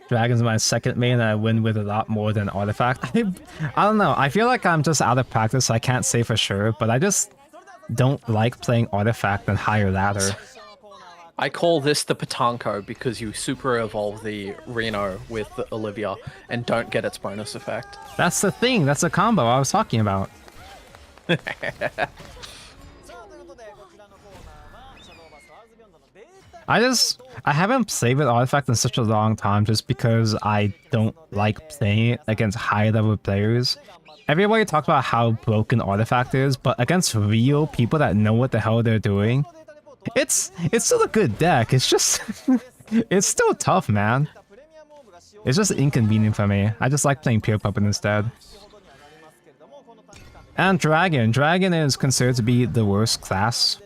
Dragon's my second main, and I win with a lot more than Artifact. I don't know. I feel like I'm just out of practice, so I can't say for sure, but I just don't like playing Artifact and higher ladder. I call this the Tonko because you super evolve the Reno with Olivia and don't get its bonus effect. That's the thing. That's the combo I was talking about. I haven't played with Artifact in such a long time just because I don't like playing it against high level players. Everybody talks about how broken Artifact is, but against real people that know what the hell they're doing, it's still a good deck. It's just it's still tough, man. It's just inconvenient for me. I just like playing Pure Puppet instead. And Dragon. Dragon is considered to be the worst class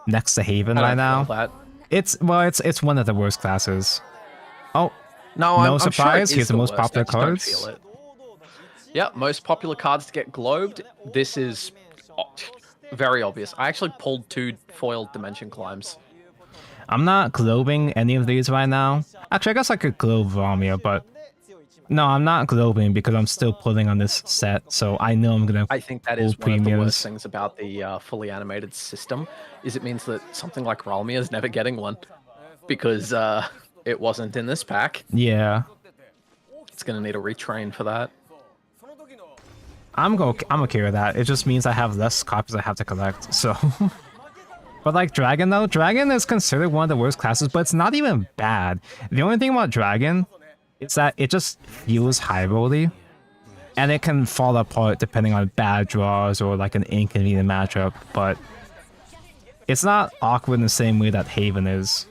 next to Haven right now. It's one of the worst classes. Oh, no, no I'm surprise. Sure Here's the most worst. popular I just don't cards. feel it. Yeah, most popular cards to get globed. This is very obvious. I actually pulled 2 foiled Dimension Climbs. I'm not globing any of these right now. Actually, I guess I could globe Ramia, but no, I'm not globing because I'm still pulling on this set, so I know I'm gonna. I think that is one of the worst things about the fully animated system, is it means that something like Ralmia is never getting one because it wasn't in this pack. Yeah, it's gonna need a retrain for that. I'm okay with that. It just means I have less copies I have to collect. So, but like Dragon though, Dragon is considered one of the worst classes, but it's not even bad. The only thing about Dragon is that it just feels high rolly, and it can fall apart depending on bad draws or like an inconvenient matchup. But it's not awkward in the same way that Haven is.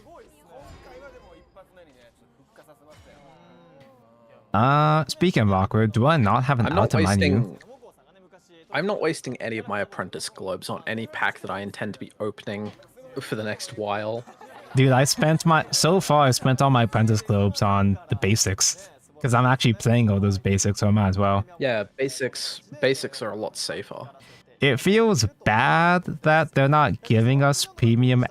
Speaking of awkward, do I not have an auto menu? I'm not wasting any of my apprentice globes on any pack that I intend to be opening for the next while. Dude, so far I spent all my apprentice globes on the basics. Because I'm actually playing all those basics, so I might as well. Yeah, basics are a lot safer. It feels bad that they're not giving us premiums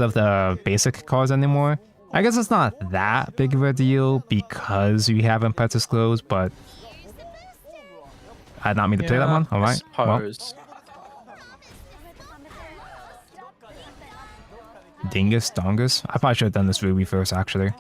of the basic cards anymore. I guess it's not that big of a deal because we have apprentice globes, but I did not mean to play that one. All right. Well. Dingus, Dongus. I probably should have done this Ruby first, actually.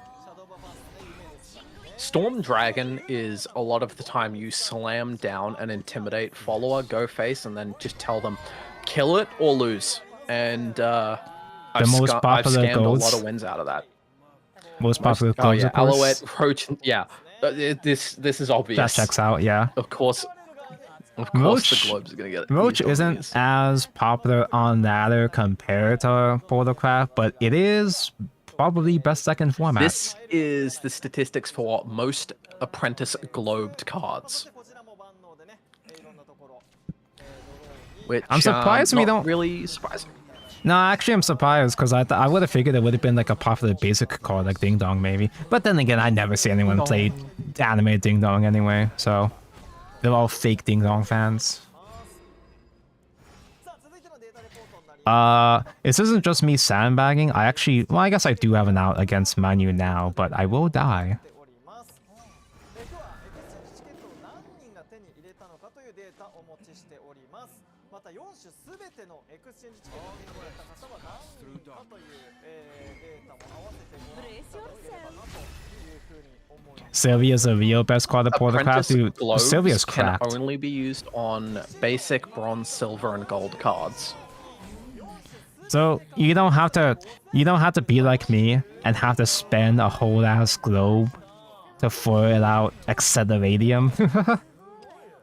Storm Dragon is a lot of the time you slam down an intimidate follower, go face, and then just tell them, kill it or lose. And I've scanned a lot of wins out of that. Most popular golds, of course. Alouette, Roach, yeah. This is obvious. That checks out, yeah. Of course the globes are going to get it. Roach isn't as popular on ladder compared to Portalcraft, but it is probably best second format. This is the statistics for most apprentice globed cards. Which, I'm surprised we don't really surprising. No, actually I'm surprised because I would have figured it would have been like a popular basic card like Ding Dong maybe. But then again, I never see anyone play anime Ding Dong anyway, so they're all fake Ding Dong fans. This isn't just me sandbagging. I guess I do have an out against Manu now, but I will die. Sylvia's a real best card of Portalcraft. Dude, Sylvia's cracked. Can only be used on basic bronze, silver, and gold cards. So you don't have to be like me and have to spend a whole ass globe to foil out Acceleradium.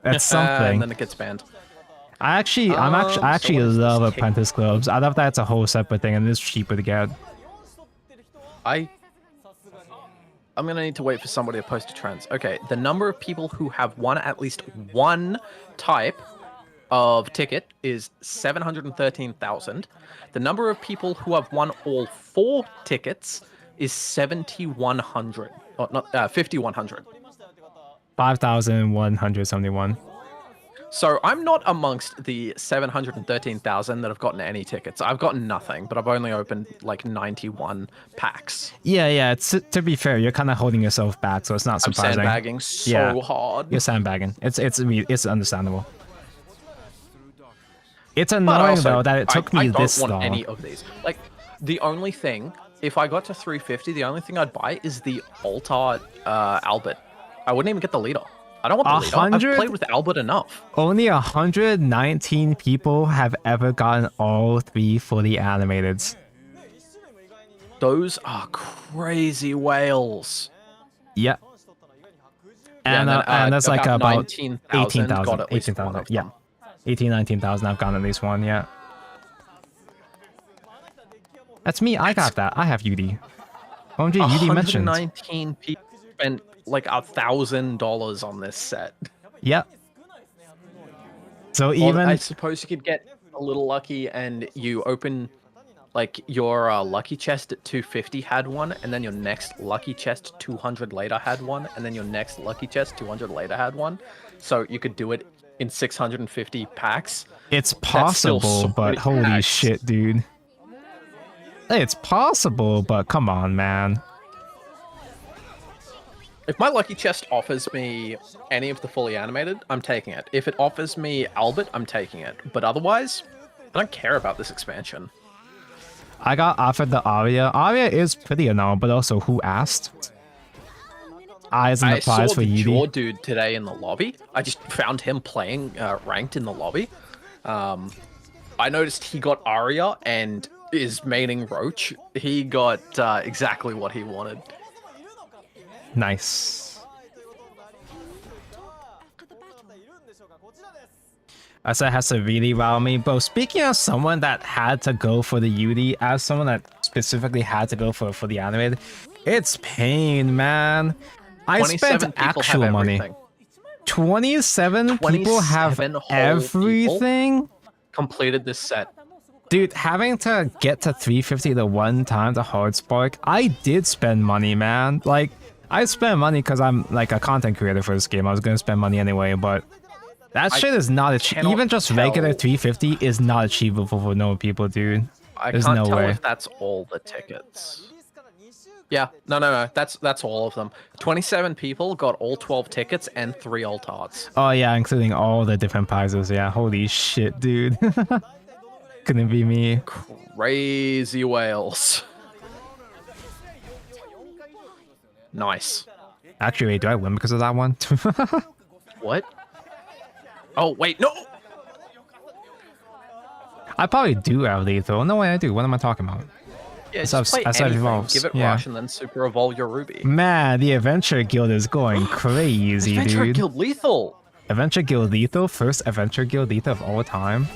That's something. And then it gets banned. I actually love apprentice globes. I love that it's a whole separate thing and it's cheaper to get. I'm gonna need to wait for somebody to post a trends. Okay, the number of people who have won at least one type of ticket is 713,000. The number of people who have won all 4 tickets is 7,100. Oh, not 5,100. 5,171. So I'm not amongst the 713,000 that have gotten any tickets. I've gotten nothing, but I've only opened like 91 packs. Yeah. To be fair, you're kind of holding yourself back, so it's not surprising. I'm sandbagging so hard. You're sandbagging. It's understandable. It's annoying though that it took me this long. I don't want any of these. Like the only thing, if I got to 350, the only thing I'd buy is the Altar Albert. I wouldn't even get the leader. I don't want the leader. I've played with Albert enough. Only 119 people have ever gotten all 3 fully animateds. Those are crazy whales. Yeah. Yeah, And that's like about 19,000 got at least 18,000. one of Yeah. them. 19,000 I've gotten at least one, yeah. That's me, I got that. I have UD. OMG, UD mentioned. 119 people spent like $1,000 on this set. Yep. So Or even I suppose you could get a little lucky and you open like your lucky chest at 250 had one, and then your next lucky chest 200 later had one, and then your next lucky chest 200 later had one. So you could do it in 650 packs. it's That's still possible, so but many holy packs. shit, dude. It's possible, but come on, man. If my lucky chest offers me any of the fully animated, I'm taking it. If it offers me Albert, I'm taking it. But otherwise, I don't care about this expansion. I got offered the Aria. Aria is pretty annoying, but also who asked? Eyes and I the prize saw for the Jaw Yudi. dude today in the lobby. I just found him playing ranked in the lobby. I noticed he got Aria and is maining Roach. He got exactly what he wanted. Nice. I said it has to really wow me. But speaking of someone that had to go for the UD, as someone that specifically had to go for the animated, it's pain, man. I spent 27 people actual have money. everything. 27 people have 27 whole everything? Completed this set. Dude, having to get to 350 the one time to hard spark, I did spend money, man. Like, I spent money because I'm like a content creator for this game. I was gonna spend money anyway, but that shit is not achievable. Even just regular 350 is not achievable for normal people, dude. I There's can't no tell way. if that's all the tickets. Yeah, no. That's all of them. 27 people got all 12 tickets and 3 alt arts. Oh yeah, including all the different prizes. Yeah, holy shit, dude. Couldn't be me. Crazy whales. Nice. Actually, wait, do I win because of that one? What? Oh, wait, no! I probably do have lethal. No way I do. What am I talking about? Yeah, That's how- just play that's how it anything. evolves. Give it Yeah. Rush and then super evolve your Ruby. Man, the Adventure Guild is going crazy, Adventure dude. Guild lethal! Adventure Guild lethal, first Adventure Guild lethal of all time.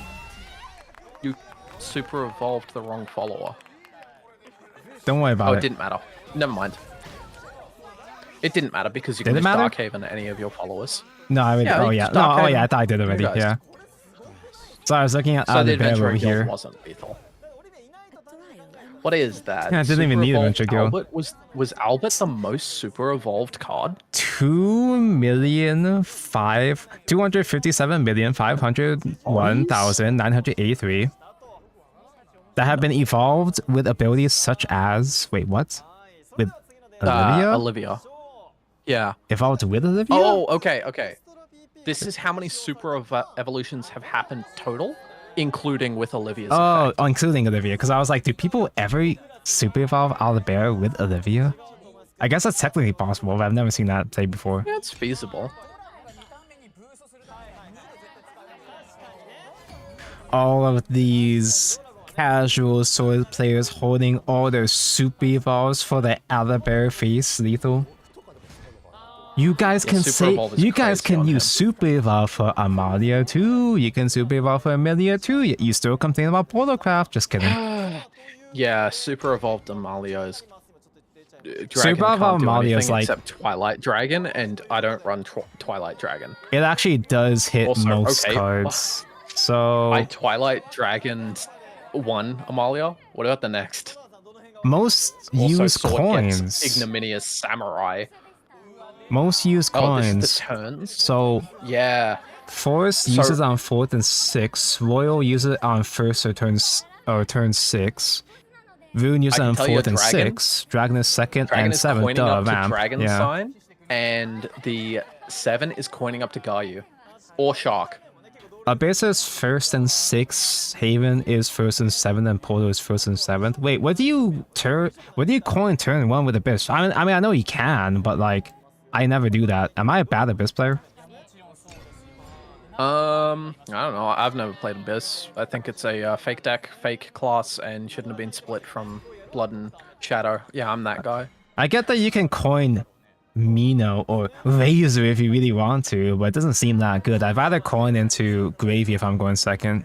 You super evolved the wrong follower. Don't worry Oh, about it it. didn't matter. Never mind. It didn't matter because you Did can it miss matter? Darkhaven any of your followers. No, I already. Yeah, Oh it's yeah. just No. Oh Darkhaven. yeah. I thought I did already. guys. Yeah. So I was looking at So the the bear Adventure over Guild here. wasn't lethal. What is that? Yeah, I didn't even Super need evolved Adventure Guild. Albert was Albert the most super evolved card? 2,557,501,983 that have been evolved with abilities such as what? With Olivia? Olivia. Yeah. Evolved with Olivia? Oh, okay. This is how many super evolutions have happened total, including with Olivia's Oh, effect. including Olivia, because I was like, do people ever super evolve Oliver with Olivia? I guess that's technically possible, but I've never seen that play before. Yeah, it's feasible. All of these casual sword players holding all their super evolves for the Oliver face lethal. You guys can Super say Evolve is you guys crazy can on use him. super evolve for Amalia too. You can super evolve for Amelia too. You still complain about Portalcraft. Just kidding. Yeah, super evolved Amalia is. Dragon Super can't evolved do Amalia is anything like- except Twilight Dragon, and I don't run Twilight Dragon. It actually does hit Also, most okay, cards. So I Twilight Dragon won Amalia. What about the next? most Also, use Sword gets coins. Ignominious Samurai. Most use Oh, this coins. is the turns. So Yeah. Forest So- uses it on 4th and 6th. Royal uses it on 1st or turn 6. Rune uses it I on can tell you 4th and Dragon- 6th. Dragon is 2nd Dragon and is 7th. coining up to Vamp. Dragon Yeah. Sign, and the 7 is coining up to Gayu. Or Shark. Abyss is 1st and 6th. Haven is 1st and 7th, and Portal is 1st and 7th. Wait, what do you coin turn 1 with Abyss? I mean, I know you can, but like, I never do that. Am I a bad Abyss player? I don't know. I've never played Abyss. I think it's a fake deck, fake class, and shouldn't have been split from Blood and Shadow. Yeah, I'm that guy. I get that you can coin Mino or Razor if you really want to, but it doesn't seem that good. I'd rather coin into Gravy if I'm going second.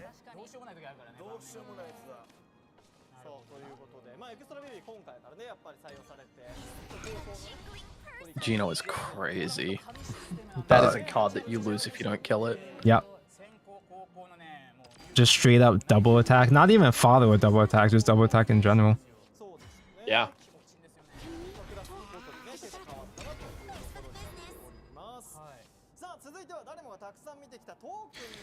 Gino is crazy. That is a card that you lose if you don't kill it. Yep. Just straight up double attack. Not even follow a double attack, just double attack in general. Yeah.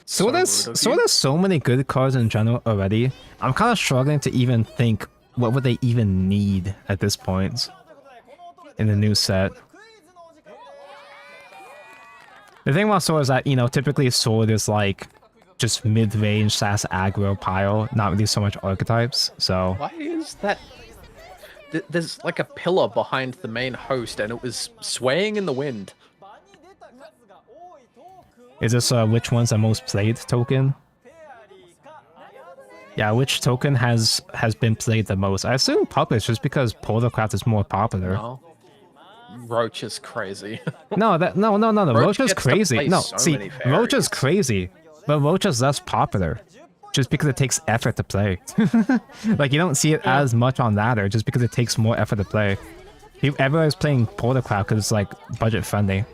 So there's so many good cards in general already. I'm kind of struggling to even think what would they even need at this point in the new set. The thing about Sword is that, you know, typically Sword is like just mid-range / aggro pile, not really so much archetypes, so... Why is that? There's like a pillar behind the main host and it was swaying in the wind. Is this which one's the most played token? Yeah, which token has been played the most? I assume Puppets, just because Polarcraft is more popular. No. Roach is crazy. No, Roach is gets to crazy. play No, so see, many Roach is fairies. crazy, but Roach is less popular, just because it takes effort to play. Like, you don't see it as much on ladder, just because it takes more effort to play. Everyone's playing Polarcraft because it's like budget friendly.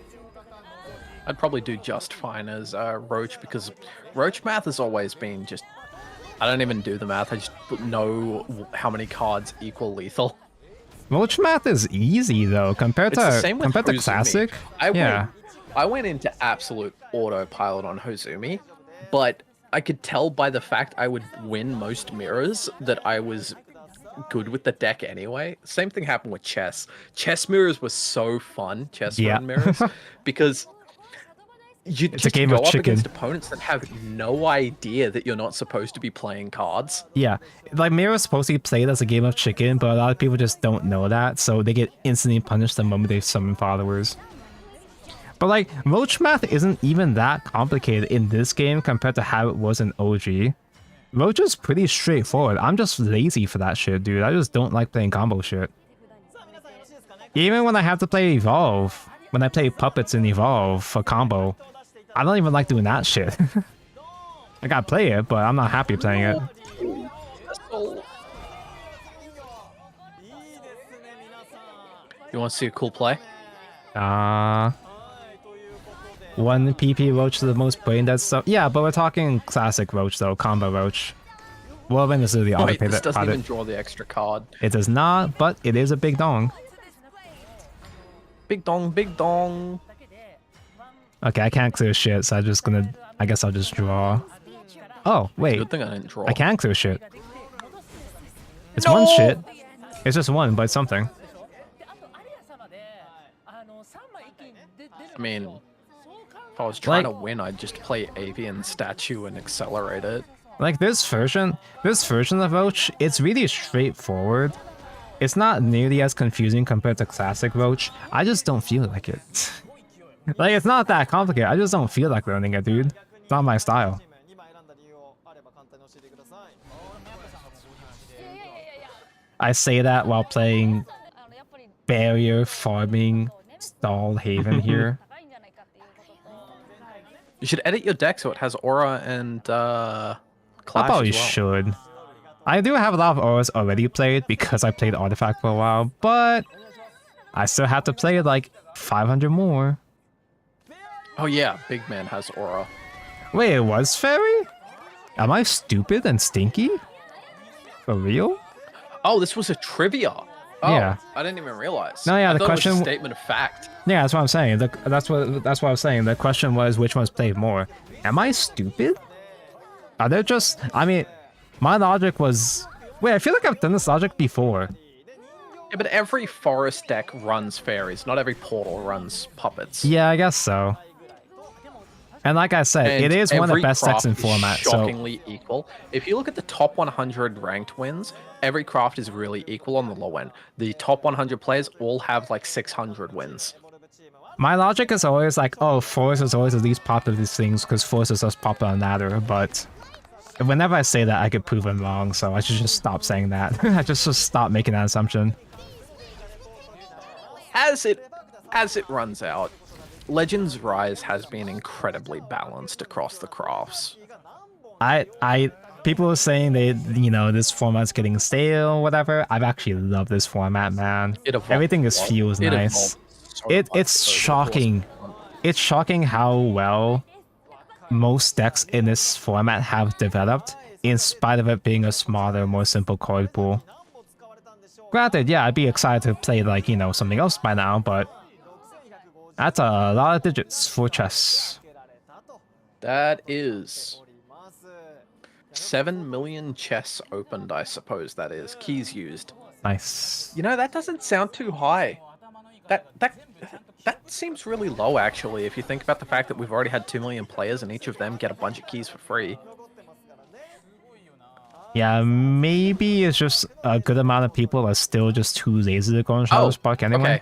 I'd probably do just fine as Roach because Roach math has always been just... I don't even do the math, I just know how many cards equal lethal. Roach math is easy though, compared It's the to same with Hozumi. Classic. I went into absolute autopilot on Hozumi, but I could tell by the fact I would win most mirrors that I was good with the deck anyway. Same thing happened with chess. Chess mirrors were so fun, chess run mirrors, because you It's just a game go of up chicken. against opponents that have no idea that you're not supposed to be playing cards. Yeah, like Mirror is supposed to be played as a game of chicken, but a lot of people just don't know that, so they get instantly punished the moment they summon followers. But like, Roach math isn't even that complicated in this game compared to how it was in OG. Roach is pretty straightforward. I'm just lazy for that shit, dude. I just don't like playing combo shit. Even when I have to play Evolve, when I play Puppets in Evolve for combo, I don't even like doing that shit. I gotta play it, but I'm not happy playing it. You want to see a cool play? One PP Roach to the most brain dead stuff. Yeah, but we're talking classic Roach though, combo Roach. Well, then this is the auto Wait, pay this that doesn't even draw the extra card. It does not, but it is a big dong. Big dong, big dong. Okay, I can't clear shit, so I'm just gonna... I guess I'll just draw. Oh, wait. Good thing I didn't draw. I can clear shit. It's one shit. It's just one, but it's something. I mean, if I was trying to win, I'd just play Avian Statue and accelerate it. Like this version of Roach, it's really straightforward. It's not nearly as confusing compared to classic Roach. I just don't feel like it. Like, it's not that complicated. I just don't feel like learning it, dude. It's not my style. I say that while playing Barrier Farming Stall Haven here. You should edit your deck so it has Aura and Clash I probably as well. should. I do have a lot of auras already played because I played Artifact for a while, but I still have to play like 500 more. Oh yeah, Big Man has Aura. Wait, it was Fairy? Am I stupid and stinky? For real? Oh, this was a trivia. Oh, Yeah. I didn't even realize. No, yeah, I the thought question- it was a statement of fact. Yeah, that's what I'm saying. That's what I was saying. The question was which one's played more. Am I stupid? Are there just... I mean, my logic was... Wait, I feel like I've done this logic before. Yeah, but every forest deck runs fairies. Not every portal runs puppets. Yeah, I guess so. And like I said, And it is one of the every best decks in craft is format, so... shockingly equal. If you look at the top 100 ranked wins, every craft is really equal on the low end. The top 100 players all have like 600 wins. My logic is always like, oh, Force is always the least popular of these things because Force is less popular on ladder, but whenever I say that, I could prove I'm wrong, so I should just stop saying that. I just stop making that assumption. As it runs out, Legends Rise has been incredibly balanced across the crafts. People are saying this format's getting stale, whatever. I've actually loved this format, man. Everything just feels nice. It's shocking. It's shocking how well most decks in this format have developed, in spite of it being a smaller, more simple card pool. Granted, yeah, I'd be excited to play something else by now, but that's a lot of digits for chess. That is 7 million chests opened, I suppose that is. Keys used. Nice. That doesn't sound too high. That seems really low, actually, if you think about the fact that we've already had 2 million players and each of them get a bunch of keys for free. Yeah, maybe it's just a good amount of people are still just too lazy to go on Shadowverse Park anyway. Okay.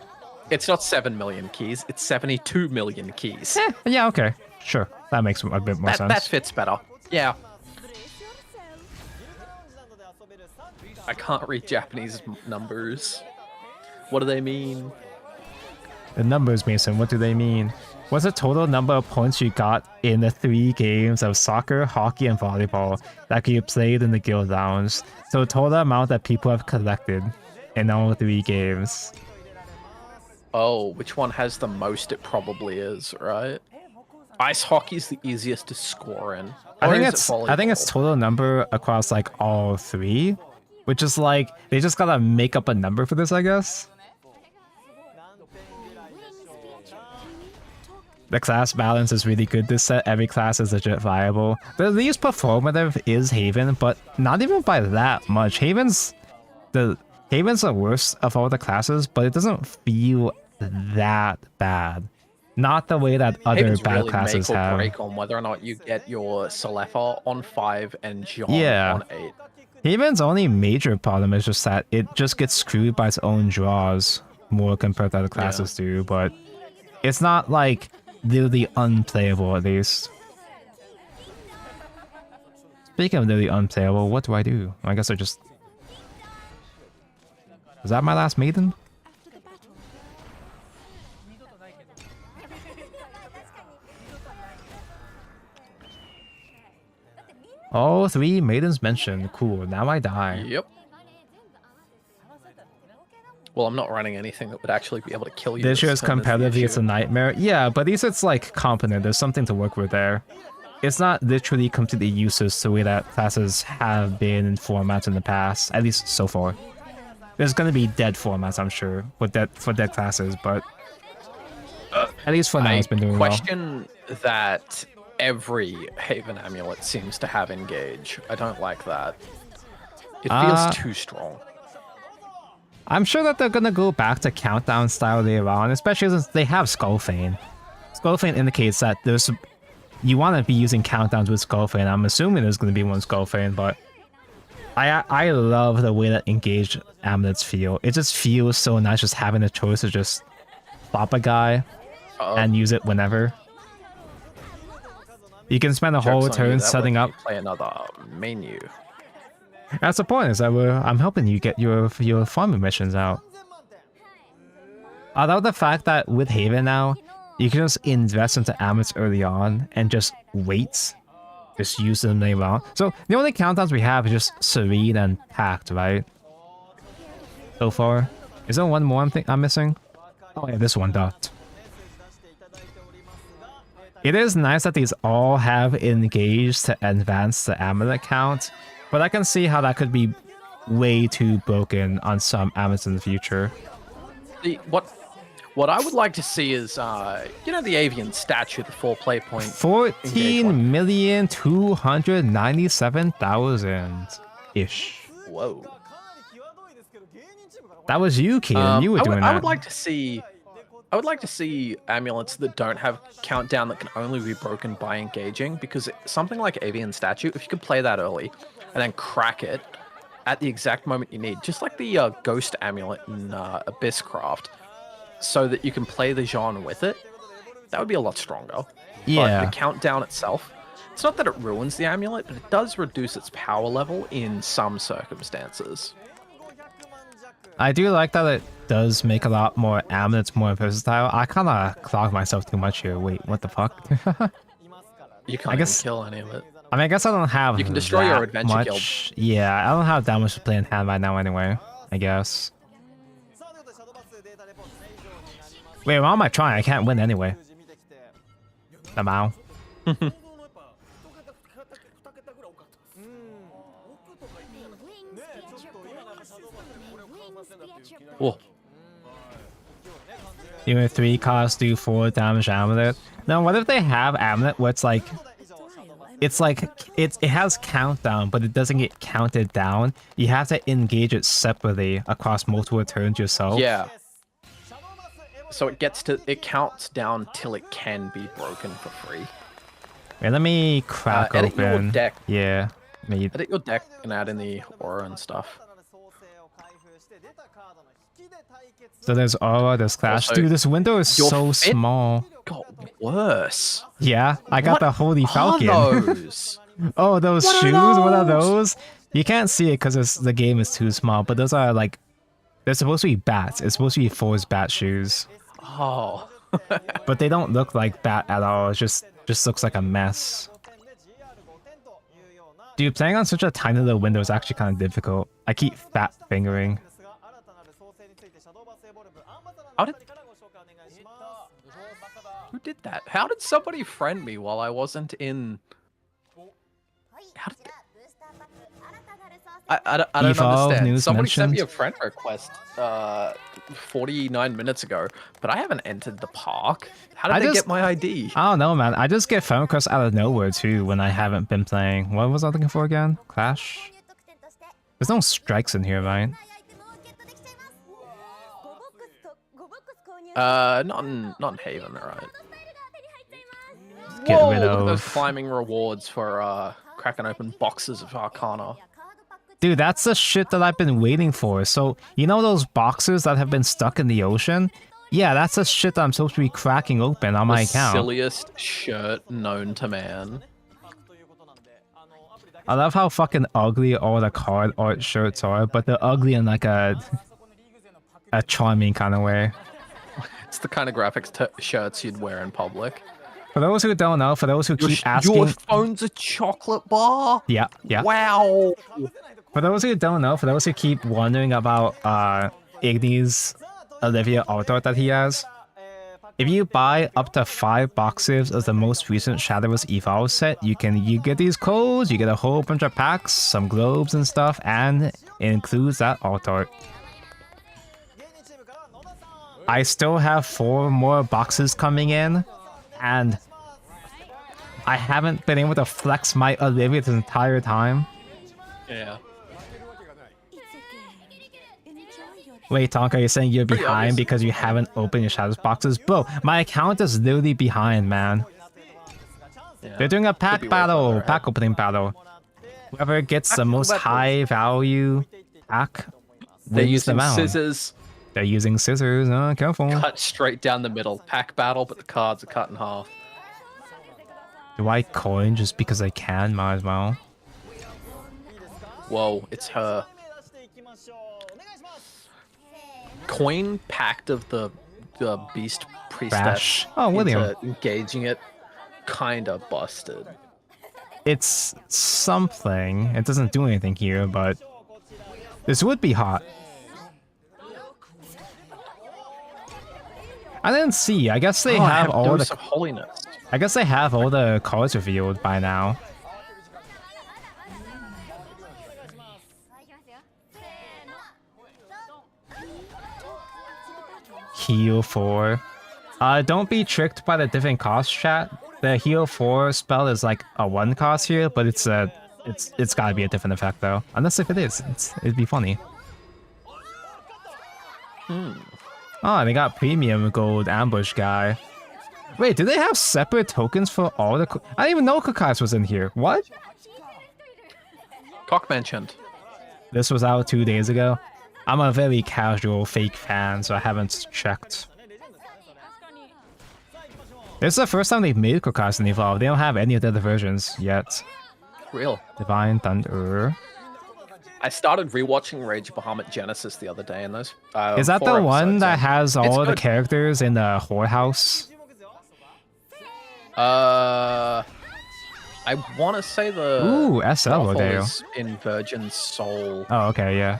It's not 7 million keys, it's 72 million keys. Yeah, okay. Sure. That makes a bit more sense. That fits better. Yeah. I can't read Japanese numbers. What do they mean? The numbers, Mason, what do they mean? What's the total number of points you got in the 3 games of soccer, hockey, and volleyball that you played in the guild lounge? So the total amount that people have collected in all 3 games. Oh, which one has the most? It probably is, right? Ice hockey's the easiest to score in. I think it's total number across all 3, which is they just gotta make up a number for this, I guess. The class balance is really good this set. Every class is legit viable. The least performative is Haven, but not even by that much. Haven's the worst of all the classes, but it doesn't feel that bad. Not the way that other Haven's bad really classes make or have. break on whether or not you get your Salefa on 5 and John on 8. Haven's only major problem is just that it just gets screwed by its own draws more compared to other classes do, but it's not literally unplayable, at least. Speaking of literally unplayable, what do I do? I guess I just... Was that my last maiden? All 3 maidens mentioned. Cool, now I die. Yep. Well, I'm not running anything that would actually be able to kill you. This year's competitively, it's a nightmare. Yeah, but at least it's competent. There's something to work with there. It's not literally completely useless the way that classes have been in formats in the past, at least so far. There's gonna be dead formats, I'm sure, for dead classes, but at least for now, it's been doing well. I question that every Haven amulet seems to have engage. I don't like that. It feels too strong. I'm sure that they're gonna go back to countdown style later on, especially since they have Skullfane. Skullfane indicates that you want to be using countdowns with Skullfane. I'm assuming there's gonna be one Skullfane, but I love the way that engaged amulets feel. It just feels so nice just having a choice to just flop a guy and use it whenever. You can spend a whole turn setting up. Play another menu. That's the point, is that I'm helping you get your farming missions out. I love the fact that with Haven now, you can just invest into amulets early on and just wait. Just use them later on. So the only countdowns we have is just Serene and Pact, right? So far. Is there one more I'm missing? Oh yeah, this one, Dot. It is nice that these all have engaged to advance the amulet count, but I can see how that could be way too broken on some amulets in the future. What I would like to see is, the avian statue, the 4 play point. 14,297,000-ish. Whoa. That was you, Keaton. You were doing that. I would like to see amulets that don't have countdown that can only be broken by engaging, because something like Avian Statue, if you could play that early and then crack it at the exact moment you need, just like the Ghost Amulet in Abysscraft, so that you can play the Jean with it, that would be a lot stronger. Yeah. But the countdown itself, It's not that it ruins the amulet, but it does reduce its power level in some circumstances. I do like that it does make a lot more amulets more versatile. I kind of clog myself too much here. Wait, what the fuck? You can't even kill any of it. I mean, I guess I don't have You can destroy your adventure much. guild. Yeah, I don't have that much to play in hand right now anyway, I guess. Wait, why am I trying? I can't win anyway. Somehow. Whoa. Even 3 costs do 4 damage amulet. Now, what if they have amulet where it's like it has countdown, but it doesn't get counted down. You have to engage it separately across multiple turns yourself. Yeah. So it counts down till it can be broken for free. Wait, let me crack edit your open. deck. Yeah. Edit your deck and add in the aura and stuff. So there's aura, there's clash. Also, Dude, this window is so small. Got worse. Yeah, I got the Holy Falcon. Those? Oh, those shoes? What are those? You can't see it because the game is too small, but those are like, they're supposed to be bats. It's supposed to be Thor's bat shoes. Oh. But they don't look like bat at all. It just looks like a mess. Dude, playing on such a tiny little window is actually kind of difficult. I keep fat fingering. Who did that? How did somebody friend me while I wasn't in? How did I don't understand. Somebody sent me a friend request 49 minutes ago, but I haven't entered the park. How did they get my ID? I don't know, man. I just get phone calls out of nowhere too when I haven't been playing. What was I looking for again? Clash? There's no strikes in here, right? Not in Haven, right? Get rid Look at of those climbing rewards for cracking open boxes of Arcana. Dude, that's the shit that I've been waiting for. So, you know those boxes that have been stuck in the ocean? Yeah, that's the shit that I'm supposed to be cracking open on my account. Silliest shirt known to man. I love how fucking ugly all the card art shirts are, but they're ugly in like a charming kind of way. It's the kind of graphics shirts you'd wear in public. For those who don't know, for those who keep asking... Your phone's a chocolate bar? Yeah, yeah. Wow! For those who don't know, for those who keep wondering about Igni's Olivia art that he has, if you buy up to 5 boxes of the most recent Shadowverse Evolve set, you get these codes, you get a whole bunch of packs, some globes and stuff, and it includes that art. I still have 4 more boxes coming in, and I haven't been able to flex my Olivia this entire time. Yeah. Wait, Tonko, you're saying you're behind because you haven't opened your Shadows boxes? Bro, my account is literally behind, man. Yeah. They're doing a pack battle, pack opening battle. Whoever gets the most high value pack They're wins the using round. scissors. They're using scissors, careful. Cut straight down the middle. Pack battle, but the cards are cut in half. Do I coin just because I can? Might as well. Whoa, it's her. Coin Pact of the Beast Priestess. Oh, William. Engaging it. Kinda busted. It's something. It doesn't do anything here, but this would be hot. I didn't see. I guess they have all the holiness. I guess they have all the cards revealed by now. Heal 4. Don't be tricked by the different cost, chat. The heal 4 spell is like a 1 cost here, but it's gotta be a different effect though. Unless if it is, it'd be funny. Oh, they got premium gold ambush guy. Wait, do they have separate tokens for all the... I didn't even know Kakais was in here. What? Cock mentioned. This was out 2 days ago. I'm a very casual fake fan, so I haven't checked. This is the first time they've made Crocus in Evolve. They don't have any of the other versions yet. Real. Divine Thunder. I started rewatching Rage of Bahamut Genesis the other day, and those. Is that 4 the one episodes that in. has all the good. characters in the whorehouse? I want to say the. Ooh, SL brothel Rodeo. is in Virgin Soul. Oh, okay, yeah.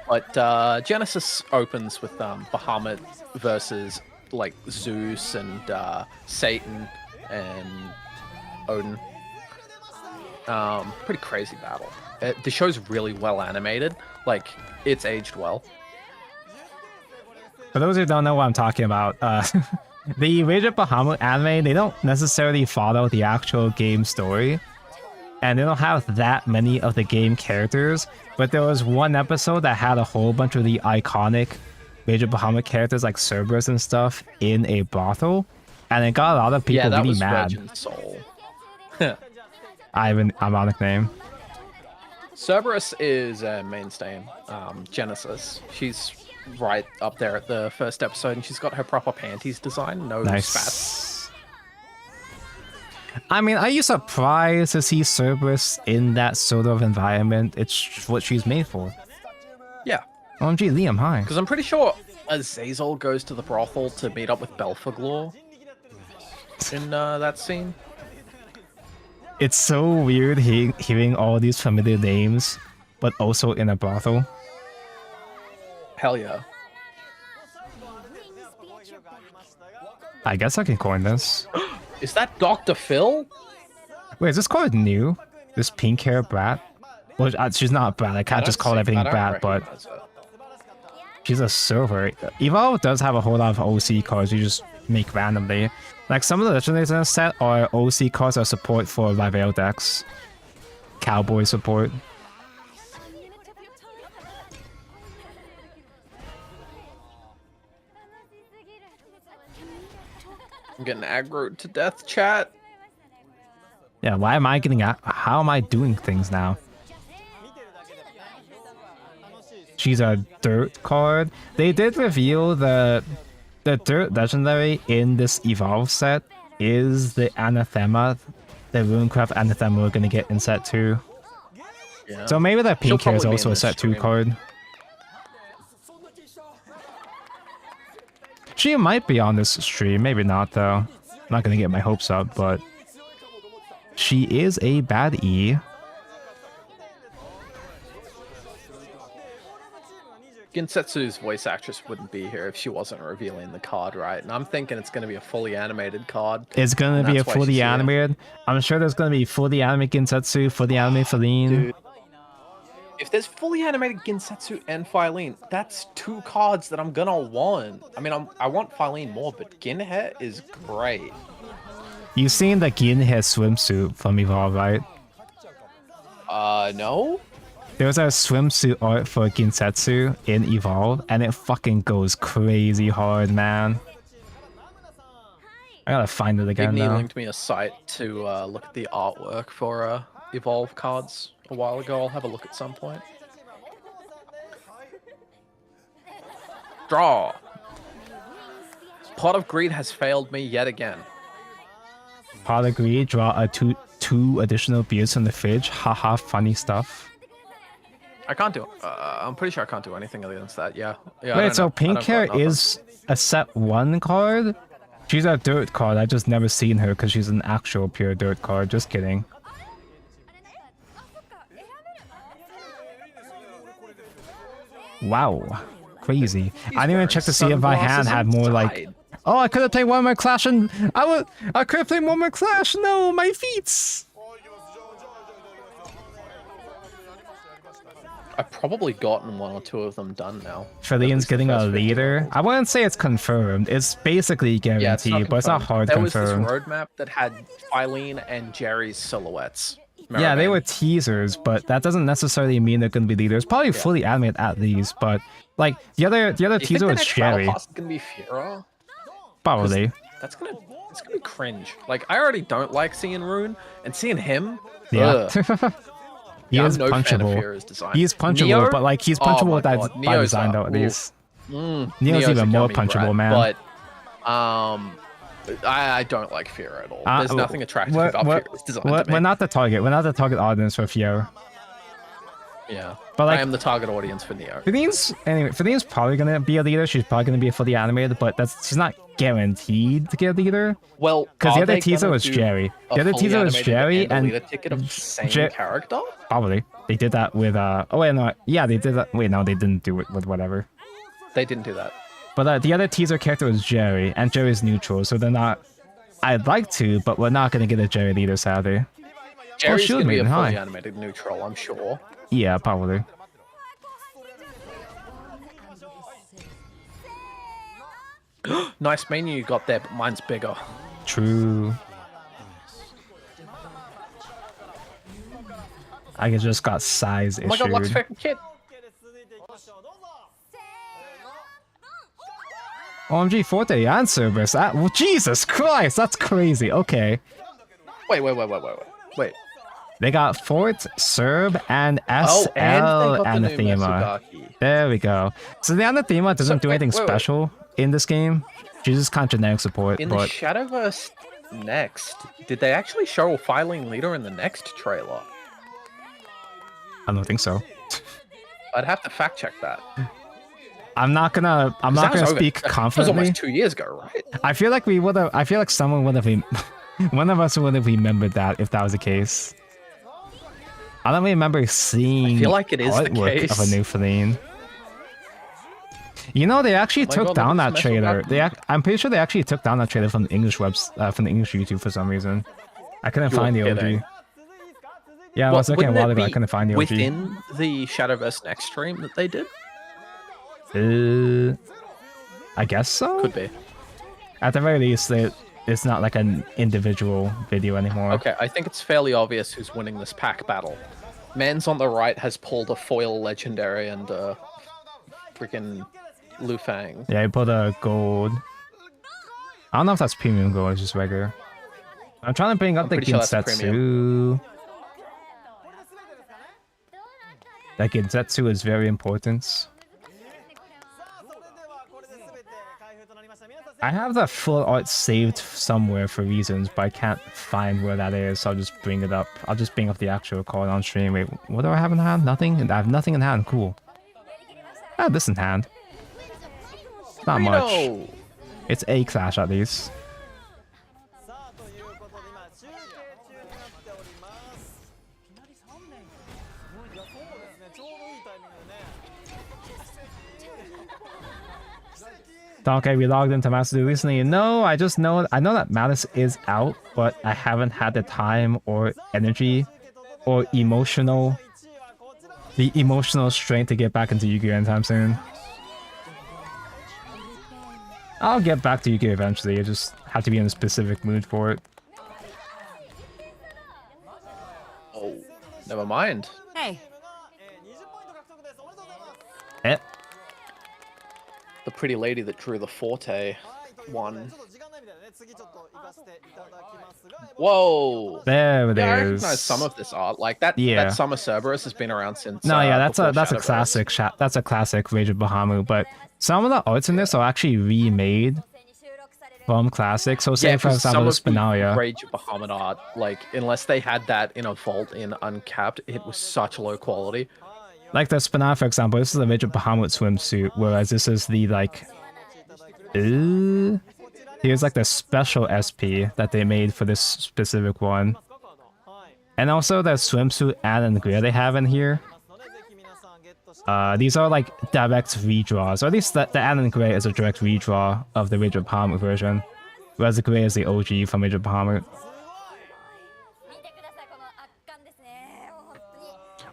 But Genesis opens with Bahamut versus like Zeus and Satan and Odin. Pretty crazy battle. The show's really well animated. Like, it's aged well. For those who don't know what I'm talking about, the Rage of Bahamut anime, they don't necessarily follow the actual game story. And they don't have that many of the game characters. But there was one episode that had a whole bunch of the iconic Rage of Bahamut characters like Cerberus and stuff in a brothel. And it got a lot of people Yeah, that really was mad. Virgin Soul. I have an ironic name. Cerberus is a mainstay in Genesis. She's right up there at the first episode, and she's got her proper panties design. No spats. Nice. I mean, are you surprised to see Cerberus in that sort of environment? It's what she's made for. Yeah, OMG, Liam, hi. because I'm pretty sure Azazel goes to the brothel to meet up with Belphegor in that scene. It's so weird hearing all these familiar names, but also in a brothel. Hell yeah. I guess I can coin this. Is that Dr. Phil? Wait, is this called new? This pink hair brat? Well, she's not a brat. I can't just call everything brat, but she's a server. Evolve does have a whole lot of OC cards you just make randomly. Like some of the legendaries in the set are OC cards that support for Rival decks. Cowboy support. I'm getting aggroed to death, chat. Yeah, why am I getting out? How am I doing things now? She's a dirt card. They did reveal the dirt legendary in this Evolve set is the Anathema, the Runecraft Anathema we're gonna get in set 2. Yeah. So maybe that pink hair is probably be also in a this set 2 stream. card. She might be on this stream, maybe not though. I'm not gonna get my hopes up, but she is a bad E. Ginsetsu's voice actress wouldn't be here if she wasn't revealing the card, right? And I'm thinking it's going to be a fully animated card. It's gonna And be a that's why she's fully here. animated. I'm sure there's gonna be fully animated Ginsetsu, fully animated Feline. Dude. If there's fully animated Ginsetsu and Phylene, that's 2 cards that I'm gonna want. I mean, I want Phylene more, but Ginhe is great. You've seen the Ginhe swimsuit from Evolve, right? No? There's a swimsuit art for Ginsetsu in Evolve, and it fucking goes crazy hard, man. I gotta find it again Igni now. linked me a site to look at the artwork for Evolve cards a while ago. I'll have a look at some point. Draw! Pot of Greed has failed me yet again. Pot of Greed, draw a two additional beers from the fridge. Haha, funny stuff. I can't do. I'm pretty sure I can't do anything against that. Yeah. Yeah. I Wait, don't so know. I pink don't got hair nothing. is a set 1 card? She's a dirt card. I just never seen her because she's an actual pure dirt card. Just kidding. Wow. Crazy. I didn't even check to see if my hand had more like... Oh, I could have played one more Clash and... I could have played one more Clash! No, my feet! I've probably gotten 1 or 2 of them done now. Feline's least the getting a first 50. leader. I wouldn't say it's confirmed. It's basically Yeah, it's guaranteed, not but it's not confirmed. hard There was confirmed. this roadmap that had Phylene and Jerry's silhouettes. Yeah, they Maribane. were teasers, but that doesn't necessarily mean they're going to be leaders. Probably fully animated at least, but like the other Do you think teaser the was next battle Jerry. pass is gonna be Fira? Probably. It's gonna be cringe. Like, I already don't like seeing Rune, and seeing him. Yeah. ugh. He Yeah, I'm is no fan of punchable. Fira's design. He is punchable, Neo? but like he's Oh punchable my by God, by Neo's design though a- at least. Neo's even a more gummy punchable, brat, man. But I don't like Fear at all. There's nothing attractive about Fear's design to me. We're not the target. We're not the target audience for Fear. Yeah, but like, I am the target audience for Neo. Fidene's probably gonna be a leader. She's probably gonna be fully animated, but she's not guaranteed to get a leader. Well, because the other teaser was Jerry. The other teaser was Jerry and leader ticket of the same character. Probably they did that with oh wait no yeah they did that. Wait no they didn't do it with whatever. They didn't do that. But the other teaser character was Jerry, and Jerry's neutral, so they're not. I'd like to, but we're not gonna get a Jerry leader sadly. Jerry's gonna be a fully animated neutral, I'm sure. Yeah, probably. Nice menu you got there, but mine's bigger. True. I just got size issued. Oh my god, Lux fucking kid. OMG Forte and Cerberus. Well, Jesus Christ, that's crazy. Okay. Wait. They got Fort, Serb, and SL Anathema. There we go. So the Anathema doesn't do anything special in this game. She's just kind of generic support. In the Shadowverse Next, did they actually show a filing leader in the next trailer? I don't think so. I'd have to fact check that. I'm not gonna speak confidently. That was almost 2 years ago, right? I feel like we would have. I feel like someone would have. One of us would have remembered that if that was the case. I don't remember seeing. I feel like it is the case of a new Feline. You know, they actually took down that trailer. I'm pretty sure they actually took down that trailer from the English from the English YouTube for some reason. I couldn't find the OG. Yeah, I was looking a while ago. I couldn't find the OG. Within the Shadowverse Next stream that they did. I guess so. Could be. At the very least, it's not like an individual video anymore. Okay, I think it's fairly obvious who's winning this pack battle. Man's on the right has pulled a foil legendary and freaking Lu Fang. Yeah, he pulled a gold. I don't know if that's premium gold, it's just regular. I'm trying to bring up the Ginsetsu. That Ginsetsu is very important. I have the full art saved somewhere for reasons, but I can't find where that is, so I'll just bring it up. I'll just bring up the actual card on stream. Wait, what do I have in hand? Nothing? I have nothing in hand. Cool. I have this in hand. Not much. It's A clash at least. Okay, we logged into Master recently. No, I know that Malice is out, but I haven't had the time or energy or the emotional strength to get back into Yu-Gi-Oh anytime soon. I'll get back to Yu-Gi-Oh eventually. I just have to be in a specific mood for it. Oh, never mind. Hey. The pretty lady that drew the Forte won. Whoa! There it is. I recognize some of this art. Like that. Yeah. That Summer Cerberus has been around since. No, yeah, that's a Shadowverse. classic. That's a classic Rage of Bahamut. But some of the arts in this are actually remade from classic. So say for example, the Spinalia. Rage of Bahamut art, like unless they had that in a vault in Uncapped, it was such low quality. Like the Spinalia, for example, this is the Rage of Bahamut swimsuit, whereas this is the like. Here's like the special SP that they made for this specific one. And also the swimsuit and gear they have in here. These are like direct redraws, or at least the Alan Gray is a direct redraw of the Rage of Bahamut version, whereas the Gray is the OG from Rage of Bahamut.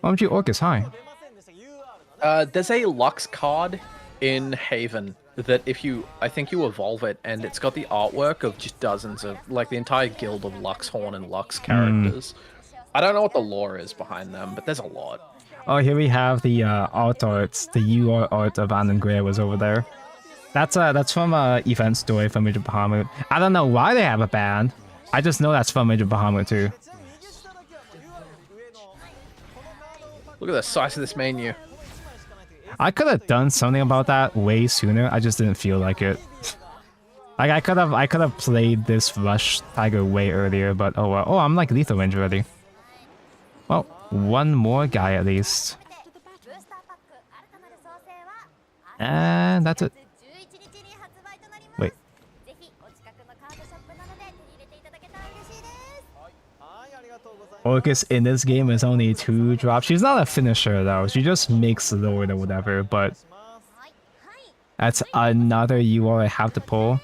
OMG Orcus, hi. There's a Lux card in Haven that I think you evolve it, and it's got the artwork of just dozens of, like the entire guild of Lux Horn and Lux characters. I don't know what the lore is behind them, but there's a lot. Oh, here we have the arts. The UR art of Alan Gray was over there. That's from event story from Rage of Bahamut. I don't know why they have a band. I just know that's from Rage of Bahamut too. Look at the size of this menu. I could have done something about that way sooner. I just didn't feel like it. Like I could have played this Rush Tiger way earlier, but oh well. Oh, I'm like lethal range already. Well, one more guy at least. And that's it. Wait. Orcus in this game is only 2 drops. She's not a finisher though. She just makes Lord or whatever, but that's another UR I have to pull.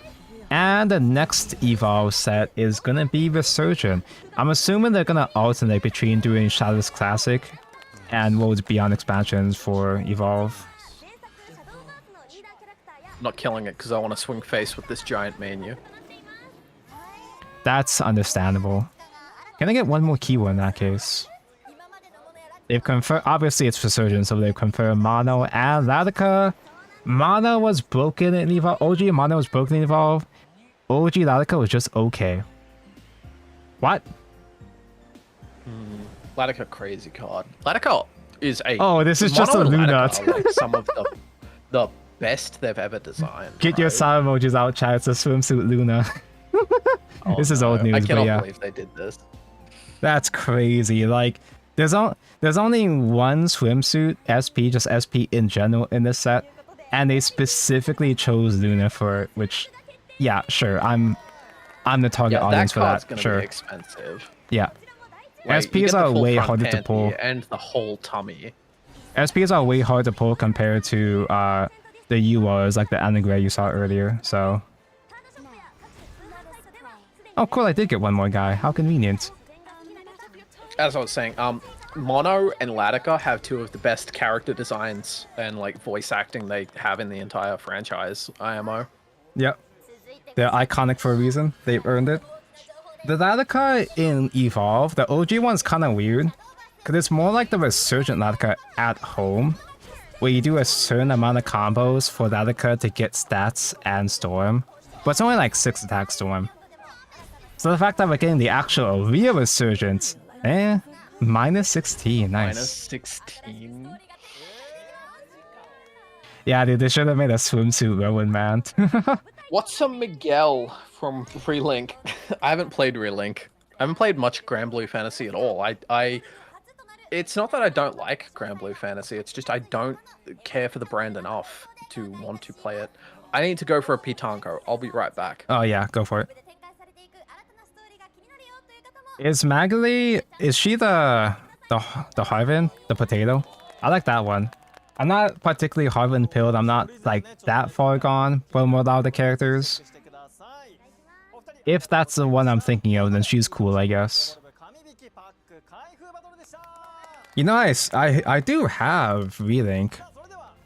And the next Evolve set is gonna be Resurgent. I'm assuming they're gonna alternate between doing Shadowverse Classic and Worlds Beyond expansions for Evolve. Not killing it because I want to swing face with this giant menu. That's understandable. Can I get one more keyword in that case? They've confirmed, obviously it's Resurgent, so they've confirmed Mono and Radica. Mono was broken in Evolve. OG Mono was broken in Evolve. OG Radica was just okay. What? Latica crazy card. Latica is a... Oh, this is just a Mono and Luna. Latica are, like, some of the best they've ever designed. Get your side emojis out, chat. It's a swimsuit Luna. Oh, This is old news, I but cannot yeah. believe they did this. That's crazy. Like, there's only one swimsuit SP, just SP in general in this set, and they specifically chose Luna for it, which, yeah, sure, I'm the target audience for card's that. gonna Sure, be expensive. yeah. Like, you SPs get the are full way front harder to panty pull. and the whole tummy. SPs are way hard to pull compared to the URs like the Anagray you saw earlier. So, oh cool, I did get one more guy. How convenient. As I was saying, Mono and Latica have 2 of the best character designs and like voice acting they have in the entire franchise. IMO. Yep. They're iconic for a reason. They've earned it. The Radica in Evolve, the OG one's kind of weird. Because it's more like the Resurgent Radica at home. Where you do a certain amount of combos for Radica to get stats and Storm. But it's only like 6 attack Storm. So the fact that we're getting the actual real Resurgent, minus 16, nice. Minus 16. Yeah, dude, they should have made a swimsuit Rowan, man. What's a Miguel from Relink? I haven't played Relink. I haven't played much Grand Blue Fantasy at all. It's not that I don't like Grand Blue Fantasy, it's just I don't care for the brand enough to want to play it. I need to go for a Tonko. I'll be right back. Oh yeah, go for it. Is Magali, is she the Harvin? The potato? I like that one. I'm not particularly Harvin pilled, I'm not like that far gone from a lot of the characters. If that's the one I'm thinking of, then she's cool, I guess. You know, I do have Relink.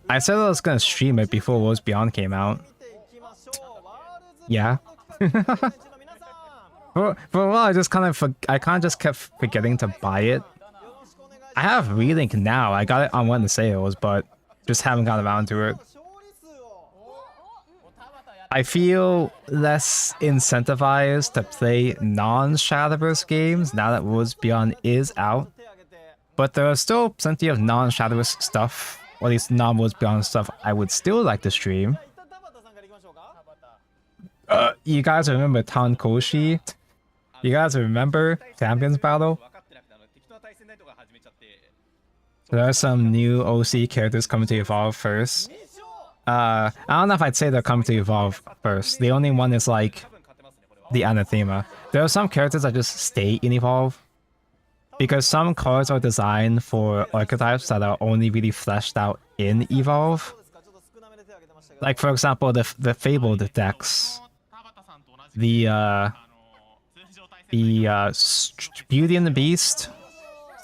I said I was gonna stream it before Worlds Beyond came out. Yeah. for a while, I just kind of just kept forgetting to buy it. I have Relink now. I got it on one of the sales, but just haven't got around to it. I feel less incentivized to play non-Shadowverse games now that Worlds Beyond is out. But there are still plenty of non-Shadowverse stuff, or at least non-Worlds Beyond stuff I would still like to stream. You guys remember Tonko? You guys remember Champions Battle? There are some new OC characters coming to Evolve first. I don't know if I'd say they're coming to Evolve first. The only one is like the Anathema. There are some characters that just stay in Evolve. Because some cards are designed for archetypes that are only really fleshed out in Evolve. Like for example, the Fabled decks. The Beauty and the Beast,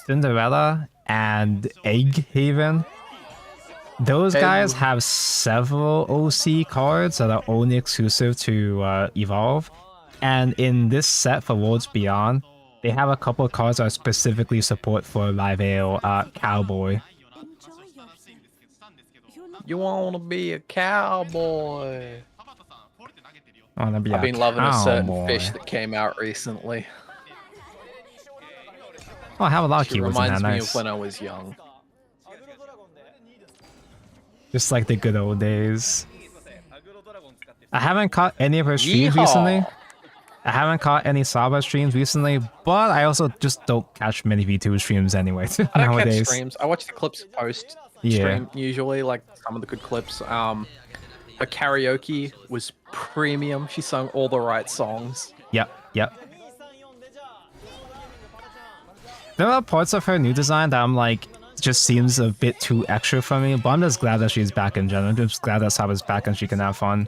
Cinderella, and Egg Haven. Those guys have several OC cards that are only exclusive to Evolve. And in this set for Worlds Beyond, they have a couple of cards that specifically support for Live Ale Cowboy. You want to be a cowboy? I've been loving a certain fish that came out recently. Oh, I have a lot of She keywords in reminds that, me nice. of when I was young. Just like the good old days. I haven't caught any of her streams recently. I haven't caught any Saba streams recently, but I also just don't catch many VTuber streams anyway I don't nowadays. catch streams. I watch the clips post stream usually, like some of the good clips. Her karaoke was premium. She sung all the right songs. Yep. There are parts of her new design that I'm like, just seems a bit too extra for me, but I'm just glad that she's back in general. I'm just glad that Saba's back and she can have fun.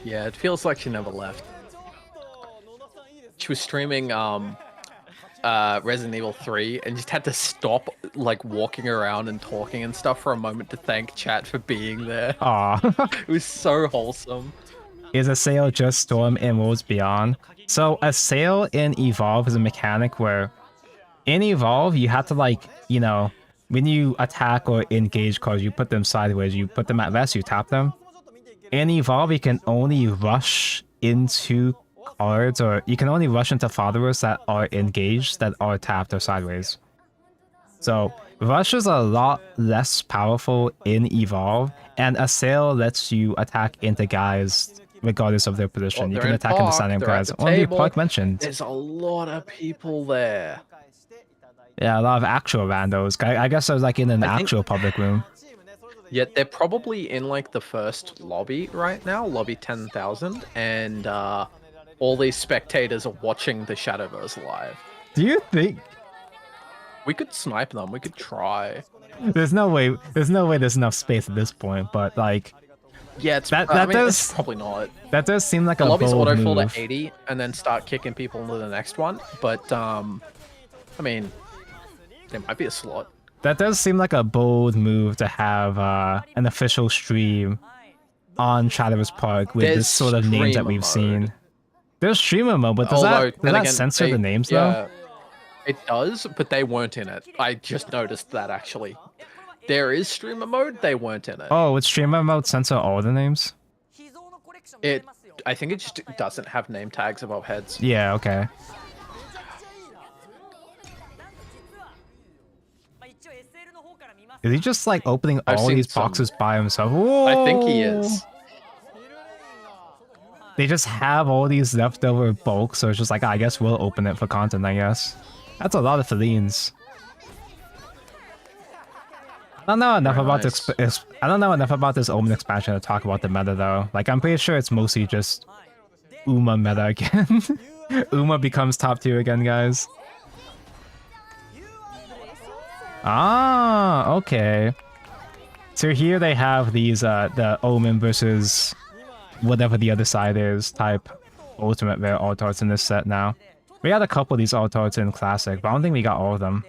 Yeah, it feels like she never left. She was streaming Resident Evil 3 and just had to stop like walking around and talking and stuff for a moment to thank chat for being there. Aw. It was so wholesome. Is a sail just Storm in Worlds Beyond? So a sail in Evolve is a mechanic where in Evolve you have to like, you know, when you attack or engage cards, you put them sideways, you put them at rest, you tap them. In Evolve, you can only rush into cards, or you can only rush into followers that are engaged, that are tapped or sideways. So rush is a lot less powerful in Evolve, and Assail lets you attack into guys regardless of their position. Well, you can attack into standing guys. Only Park mentioned. There's a lot of people there. Yeah, a lot of actual randos. I guess I was like in an actual public room. Yeah, they're probably in like the first lobby right now, lobby 10,000, and all these spectators are watching the Shadowverse live. Do you think we could snipe them? We could try. There's no way there's enough space at this point, but like yeah, it's it's probably not. That does seem like the a lobby's bold autofill move. at 80 and then start kicking people into the next one, but I mean, there might be a slot. That does seem like a bold move to have an official stream on Shadowverse Park with this sort of names that we've seen. There's streamer mode, but does that censor the names though? It does, but they weren't in it. I just noticed that actually. There is streamer mode, they weren't in it. Oh, would streamer mode censor all the names? I think it just doesn't have name tags above heads. Yeah, okay. Is he just like opening all these boxes by himself? Whoa! I think he is. They just have all these leftover bulk, so it's just like, I guess we'll open it for content, I guess. That's a lot of Felines. I don't know enough about this. I don't know enough about this Omen expansion to talk about the meta though. Like, I'm pretty sure it's mostly just Uma meta again. Uma becomes top tier again, guys. Ah, okay. So here they have these the Omen versus whatever the other side is type ultimate rare alt arts in this set now. We had a couple of these alt arts in classic, but I don't think we got all of them.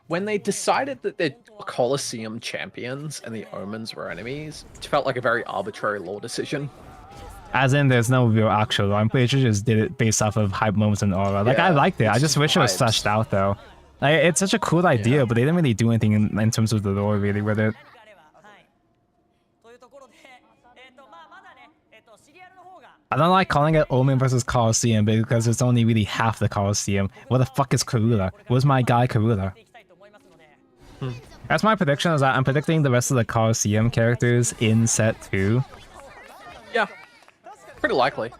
When they decided that the Colosseum champions and the Omens were enemies, it felt like a very arbitrary law decision. As in, there's no real actual law. I'm pretty sure just did it based off of hype moments and aura. Like, yeah, I liked it. I just wish it was fleshed out though. Like, it's such a cool idea, but they didn't really do anything in terms of the lore really with it. I don't like calling it Omen versus Colosseum because it's only really half the Colosseum. What the fuck is Karula? Where's my guy Karula? That's my prediction, is that I'm predicting the rest of the Colosseum characters in set 2. Yeah, pretty likely.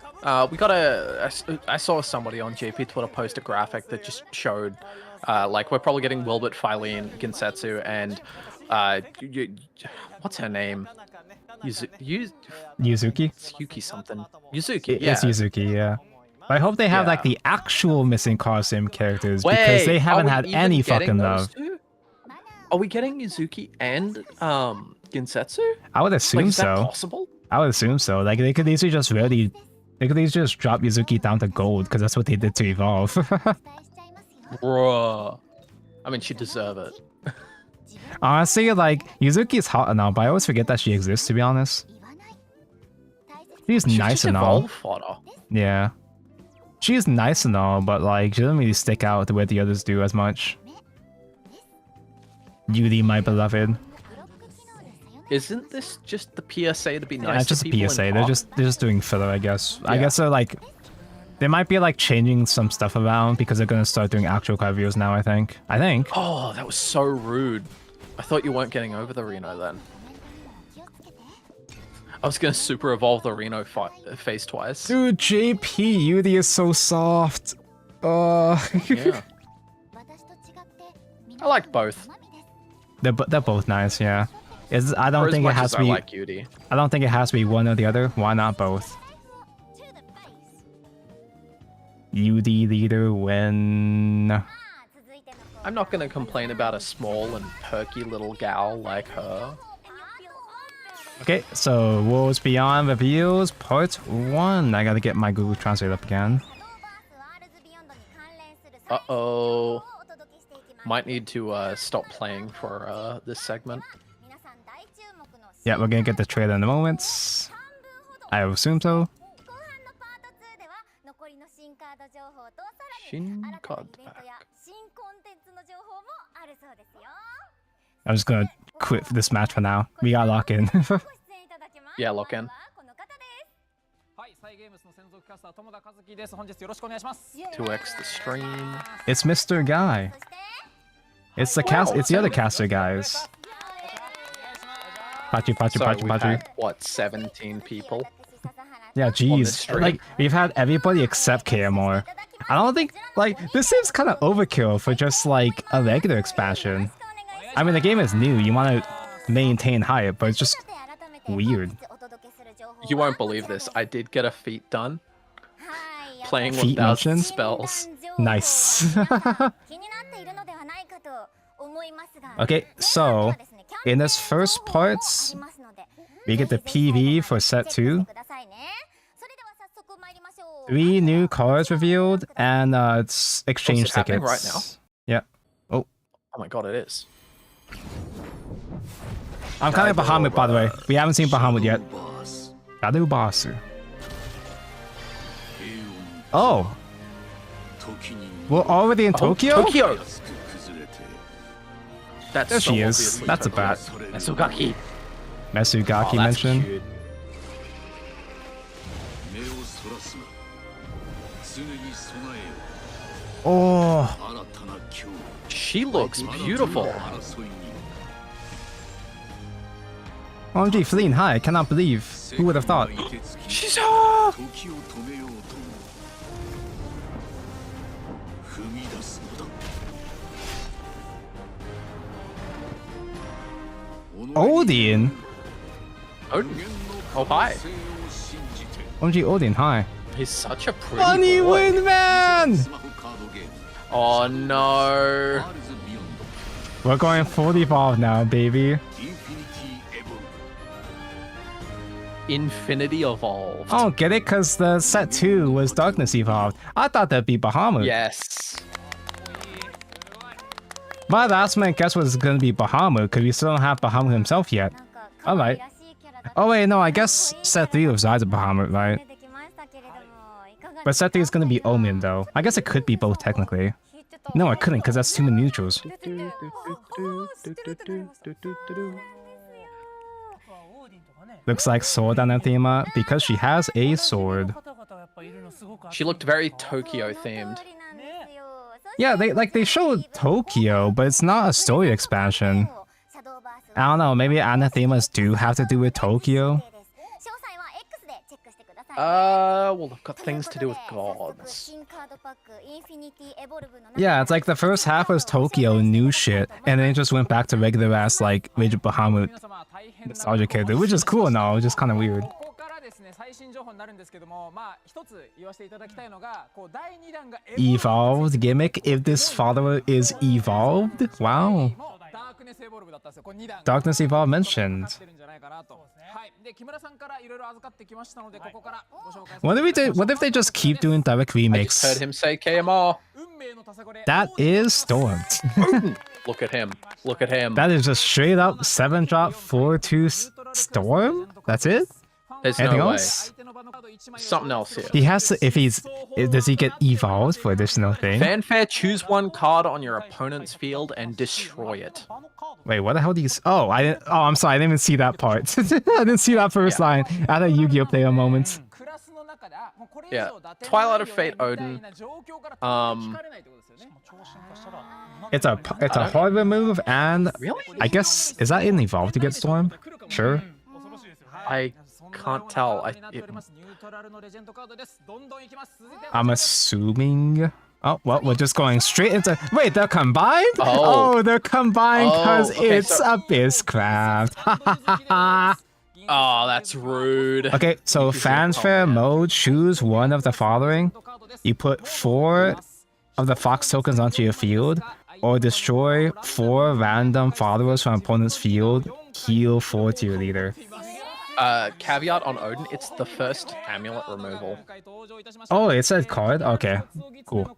We got I saw somebody on GP Twitter post a graphic that just showed, like, we're probably getting Wilbert, Filene, Ginsetsu, and what's her name? Yuzuki? It's Yuki something. Yuzuki, yeah. It's Yuzuki, yeah. But I hope they have like the actual missing Colosseum characters because they haven't had any fucking love. Are we getting Yuzuki and Ginsetsu? I would assume is that so. Possible? I would assume so. Like, they could easily just drop Yuzuki down to gold because that's what they did to Evolve. Bruh. I mean, she deserve it. Honestly, like, Yuzuki's hot and all, but I always forget that she exists, to be honest. She's nice and all. Yeah. She's nice and all, but like, she doesn't really stick out the way the others do as much. Yuri, my beloved. Isn't this just the PSA to be nice yeah, just to people? A PSA. They're just doing filler, I guess. Yeah. I guess they're like, they might be like changing some stuff around because they're gonna start doing actual card reviews now. I think. Oh, that was so rude. I thought you weren't getting over the Reno then. I was gonna super evolve the Reno face twice. Dude, JP Yudi is so soft. Yeah. I like both. they're both nice, yeah. I don't For as think it much has as to I be. like Yudi. I don't think it has to be one or the other. Why not both? UD leader when. I'm not gonna complain about a small and perky little gal like her. Okay, so Worlds Beyond Reveals Part 1. I gotta get my Google Translate up again. Uh-oh. Might need to stop playing for this segment. Yeah, we're gonna get the trailer in a moment. I assume so. Shin card pack. I'm just gonna quit this match for now. We gotta lock in. Yeah, lock in. 2x the stream. It's Mr. Guy. It's the cast. It's the other caster guys. Pachi, Pachi, So Pachi, we've Pachi. had, what, 17 people? Yeah, geez. stream. Like, we've had everybody except KMR. I don't think, like, this seems kind of overkill for just, like, a regular expansion. I mean, the game is new. You want to maintain hype, but it's just weird. You won't believe this. I did get a feat done. Playing Feat 1,000 motion? spells. Nice. Okay, so, in this first part, we get the PV for set 2. 3 new cards revealed, and it's exchange it happening tickets. right now? Yeah. Oh, Oh my god, it is. I'm kind of Bahamut, by the way. We haven't seen Bahamut yet. Shadowverse. Oh. We're already in Tokyo? Tokyo! That's There so she is. obviously That's a Tokyo. bat. Mesugaki. Mesugaki Oh, that's mentioned. cute. Oh, She looks beautiful. OMG, fleeing high. I cannot believe. Who would have thought? She's hot! Odin? Odin. Oh, hi. OMG, Odin, hi. He's such a pretty Bunny boy. Windman! Oh no. We're going full evolve now, baby. Infinity evolved. I don't get it, because the set 2 was Darkness evolved. I thought that'd be Bahamut. Yes. My last minute guess was gonna be Bahamut, because we still don't have Bahamut himself yet. Alright. Oh wait, no, I guess set 3 was either Bahamut, right? But set 3 is gonna be Omen, though. I guess it could be both, technically. No, I couldn't, because that's too many neutrals. Looks like sword anathema, because she has a sword. She looked very Tokyo themed. Yeah, they showed Tokyo, but it's not a story expansion. I don't know, maybe anathemas do have to do with Tokyo? Well, they've got things to do with gods. Yeah, it's like the first half was Tokyo new shit, and then it just went back to regular ass like Rigid Bahamut nostalgia character, which is cool and all, just kind of weird. Evolved gimmick. If this follower is evolved, wow. Darkness evolved mentioned. What if they just keep doing direct I just remakes? heard him say KMR. That is Storm. Look at him. Look at him. That is just straight up 7-drop 4-2 Storm? That's it? There's Anything no else? way. Something else here. He has to, does he get evolved for additional thing? Fanfare, choose one card on your opponent's field and destroy it. Wait, what the hell do you, I'm sorry, I didn't even see that part. I didn't see that first line. I had a Yu-Gi-Oh player moment. Yeah. Twilight of Fate Odin. It's a hardware move, and Really? I guess, is that in evolve to get Storm? Sure. I can't tell. I'm assuming. Oh, well, we're just going straight into. Wait, they're combined? Oh. They're combined because okay, it's Abysscraft. Oh, that's rude. Okay, so fanfare mode, choose one of the following. You put 4 of the fox tokens onto your field, or destroy 4 random followers from opponent's field, heal 4 to your leader. Caveat on Odin, it's the first amulet removal. Oh, it's a card? Okay, cool.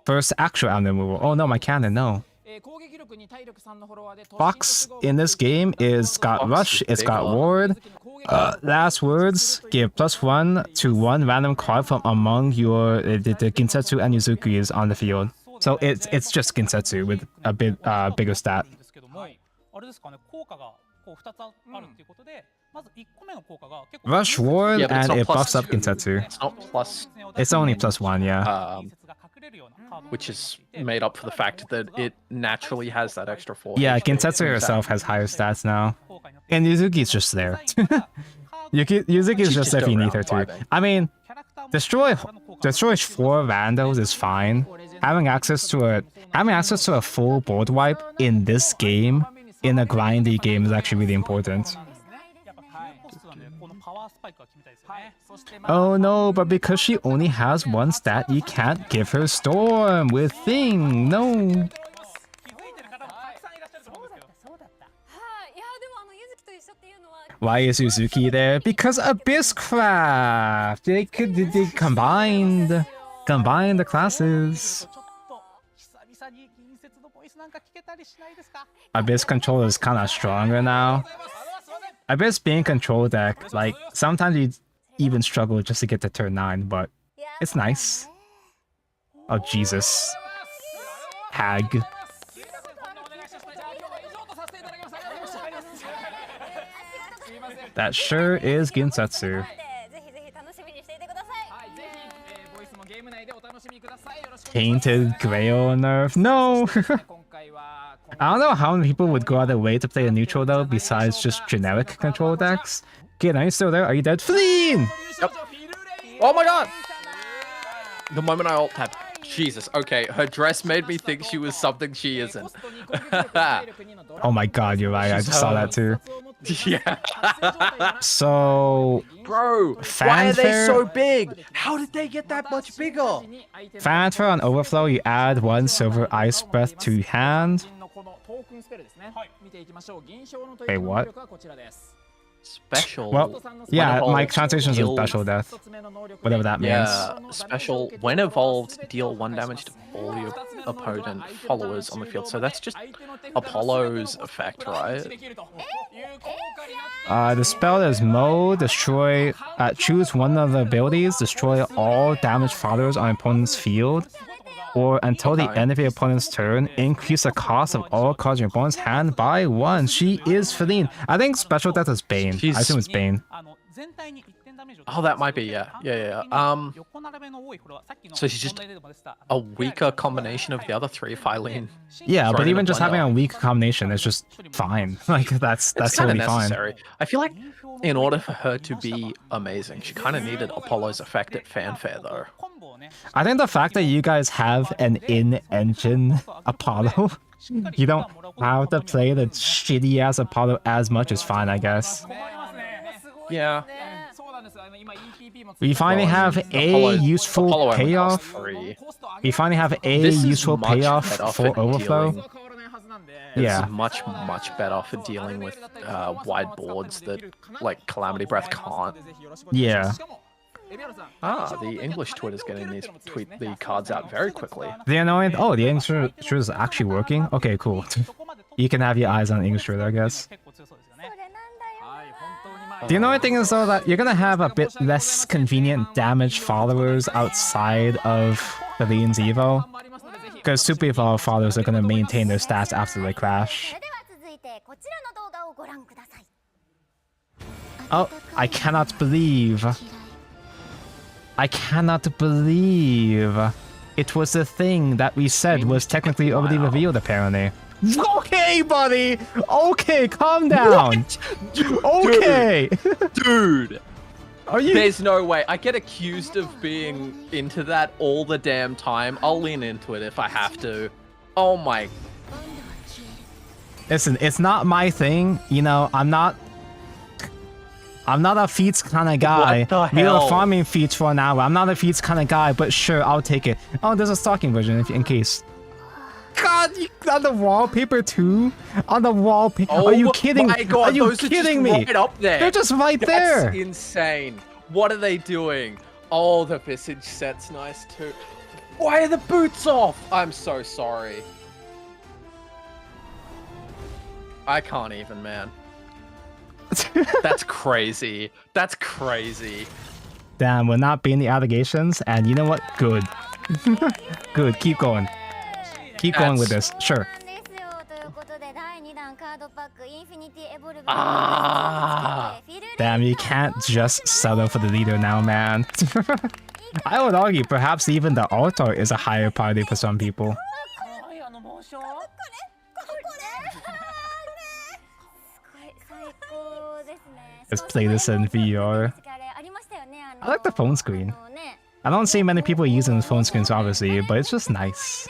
First actual amulet removal. Oh no, my cannon, no. Fox in this game is got Fox rush, is it's got big. ward. Last words, give +1 to 1 random card from among your the Ginsetsu and Yuzukis on the field. So it's just Ginsetsu with a bit bigger stat. Rush ward Yeah, but it's and not it buffs plus up 2. Ginsetsu. It's not plus, It's only +1, yeah. which is made up for the fact that it naturally has that extra 4. Yeah, HP. Ginsetsu herself has higher stats now. And Yuzuki's just there. Yuzuki's just if you need her to. I mean, destroy 4 randos is fine. Having access to a full board wipe in this game, in a grindy game, is actually really important. Oh no, but because she only has 1 stat, you can't give her Storm with Thing. No. Why is Uzuki there? Because Abysscraft! They combined the classes. Abyss control is kind of stronger now. Abyss being control deck, like, sometimes you even struggle just to get to turn 9, but it's nice. Oh, Jesus. Hag. That sure is Ginsetsu. Painted Grail nerf? No! I don't know how many people would go out of their way to play a neutral though, besides just generic control decks. Kid, are you still there? Are you dead? Fleen! Yep. Oh my god! The moment I alt tapped. Jesus, okay, her dress made me think she was something she isn't. Oh my god, you're right, I just saw that too. Yeah. So... Bro, why are fanfare? they so big? How did they get that much bigger? Fanfare on Overflow, you add 1 Silver Ice Breath to hand. Wait, what? Special. Well, yeah, When my evolved, translation is deal- Special Death. Whatever that means. Yeah, special. When evolved, deal 1 damage to all your opponent followers on the field. So that's just Apollo's effect, right? The spell is mode, destroy, choose one of the abilities, destroy all damaged followers on opponent's field, or until the end of your opponent's turn, increase the cost of all cards in your opponent's hand by 1. She is Feline. I think Special Death is Bane. I assume it's Bane. Oh, that might be, yeah. So she's just a weaker combination of the other 3, Phylene. Yeah, but Throwing even in a just having blender. a weak combination is just fine. Like, that's It's kind of totally fine. necessary. I feel like in order for her to be amazing, she kind of needed Apollo's effect at fanfare, though. I think the fact that you guys have an in-engine Apollo, you don't have to play the shitty-ass Apollo as much is fine, I guess. Yeah. We finally have a Apollo useful only costs payoff. 3. We finally have a This is useful much payoff better for for Overflow. dealing. Yeah. It's much better for dealing with wide boards that, like, Calamity Breath can't. Yeah. Ah, the English Twitter's getting the cards out very quickly. The annoying... Oh, the English Twitter is actually working? Okay, cool. You can have your eyes on English Twitter, I guess. The annoying thing is though that you're gonna have a bit less convenient damage followers outside of Feline's Evo. Because Super Evolve followers are gonna maintain their stats after they crash. Oh, I cannot believe it was the thing that we said was technically already revealed apparently. Okay, buddy. Okay, calm down. Okay. Dude, Are you? there's no way. I get accused of being into that all the damn time. I'll lean into it if I have to. Oh my. Listen, it's not my thing. You know, I'm not a feats kind of guy. What the We were hell? farming feats for an hour. I'm not a feats kind of guy, but sure, I'll take it. Oh, there's a stocking version in case. God, you, on the wallpaper too? On the wallpaper? Oh Are you kidding? my God, Are you those kidding are me? just right up there. They're just right there. That's insane. What are they doing? Oh, the visage set's nice too. Why are the boots off? I'm so sorry. I can't even, man. That's crazy. That's crazy. Damn, we're not being the allegations, and you know what? Good. Good, keep going. Keep going with this, sure. Ah. Damn, you can't just settle for the leader now, man. I would argue perhaps even the altar is a higher priority for some people. Let's play this in VR. I like the phone screen. I don't see many people using the phone screens, obviously, but it's just nice.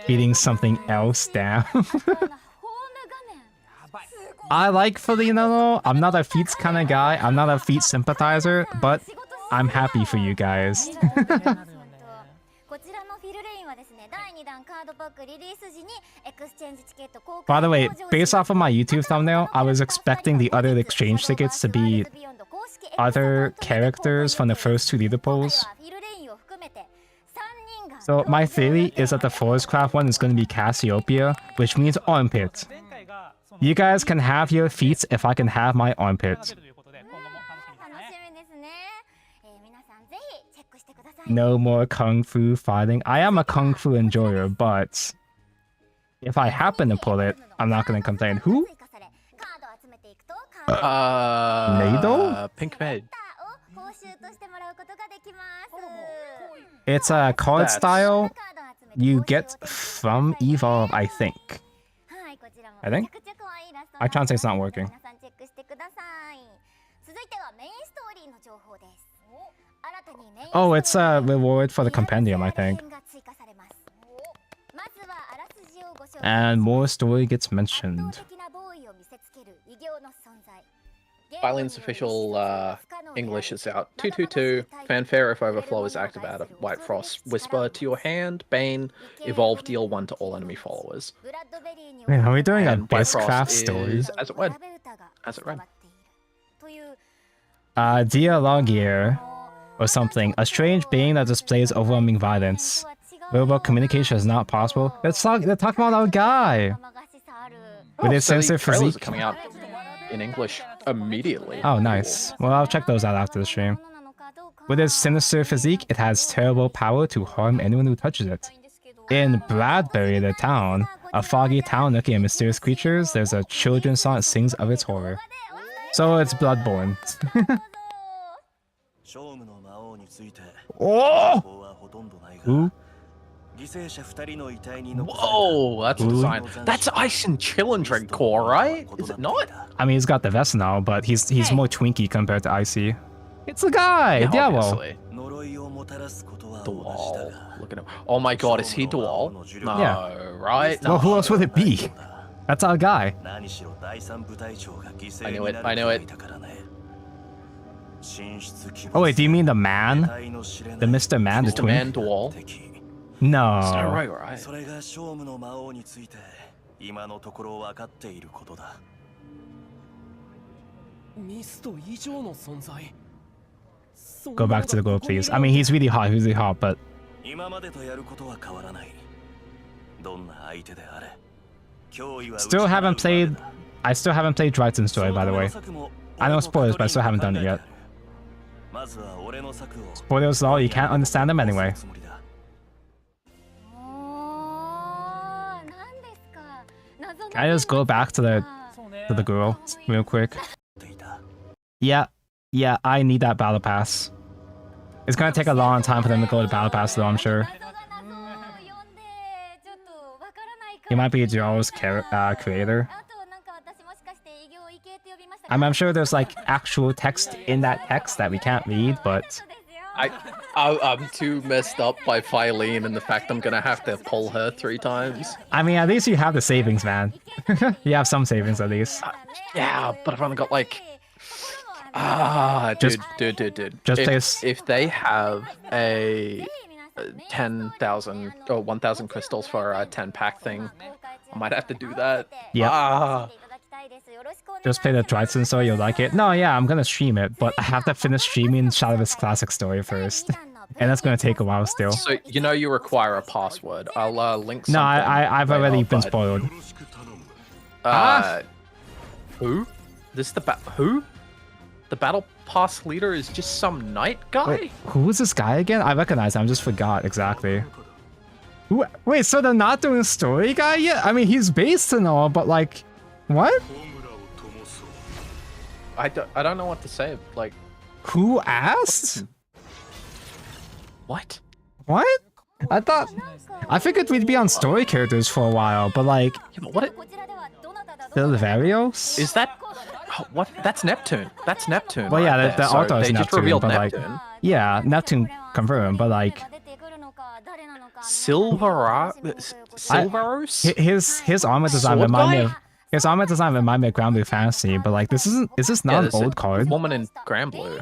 Beating something else down. I like Felino. I'm not a feats kind of guy. I'm not a feats sympathizer, but I'm happy for you guys. By the way, based off of my YouTube thumbnail, I was expecting the other exchange tickets to be other characters from the first two leader polls. So my theory is that the Forest Craft one is going to be Cassiopeia, which means armpit. You guys can have your feats if I can have my armpit. No more kung fu fighting. I am a kung fu enjoyer, but if I happen to pull it, I'm not going to complain. Who? Nado? Pink Maid. It's a card That's- style you get from Evolve, I think. My translate's not working. Oh, it's a reward for the compendium, I think. And more story gets mentioned. Eileen's official English is out. 222. Fanfare if overflow is active out of White Frost. Whisper to your hand. Bane. Evolve deal 1 to all enemy followers. Man, are we doing a And White Frost Westcraft story? is as it went. As it read. Dialogier or something. A strange being that displays overwhelming violence. Verbal communication is not possible. They're talking about our guy. With his so the sensitive trailers are physique. coming out in English immediately. Oh, nice. Well, I'll check those out after the stream. With its sinister physique, it has terrible power to harm anyone who touches it. In Bradbury, the town, a foggy town looking at mysterious creatures, there's a children's song that sings of its horror. So it's Bloodborne. Oh! Who? Whoa, that's a design. That's Ice and Chillin core, right? Is it not? I mean, he's got the vest now, but he's more twinky compared to Icy. It's a guy, Diablo. Obviously. Dual. Look at him. Oh my god, is he Dual? No, Yeah. right? Well, who else would it be? That's our guy. I knew it. I knew it. Oh wait, do you mean the man? The Mr. Man, the Mr. twin? Man Dual. No. Is that right, right? Go back to the goal, please. I mean, he's really hot, but... Still haven't played... I still haven't played Dryton's Story, by the way. I know spoilers, but I still haven't done it yet. Spoilers all, you can't understand them anyway. Can I just go back to the girl real quick? Yeah, I need that battle pass. It's gonna take a long time for them to go to battle pass though, I'm sure. He might be Joel's creator. I'm sure there's like actual text in that text that we can't read, but I'm too messed up by Philene and the fact I'm gonna have to pull her 3 times. I mean, at least you have the savings, man. You have some savings at least. Yeah, but I've only got like... dude. Just if they have a 10,000 or 1,000 crystals for a 10-pack thing, I might have to do that. Yeah. Just play the Dryson story, you'll like it. No, yeah, I'm gonna stream it, but I have to finish streaming Shadowverse Classic story first. And that's gonna take a while still. So, you know you require a password. I'll link something. No, I've already been spoiled. Who? Who? The battle pass leader is just some knight guy? Wait, who is this guy again? I recognize him, I just forgot exactly. Wait, so they're not doing story guy yet? I mean, he's based and all, but like, what? I don't know what to say. Like, who asked? What? What? I figured we'd be on story characters for a while, but like, yeah, but what? Silverios? Is that? What? That's Neptune. That's Neptune. Well, yeah, the auto is they Neptune, just revealed but Neptune. like, yeah, Neptune confirmed, but like, Silveros? His armor design remind me of Grand Blue Fantasy, but like, is this not an old card? Woman in Grand Blue.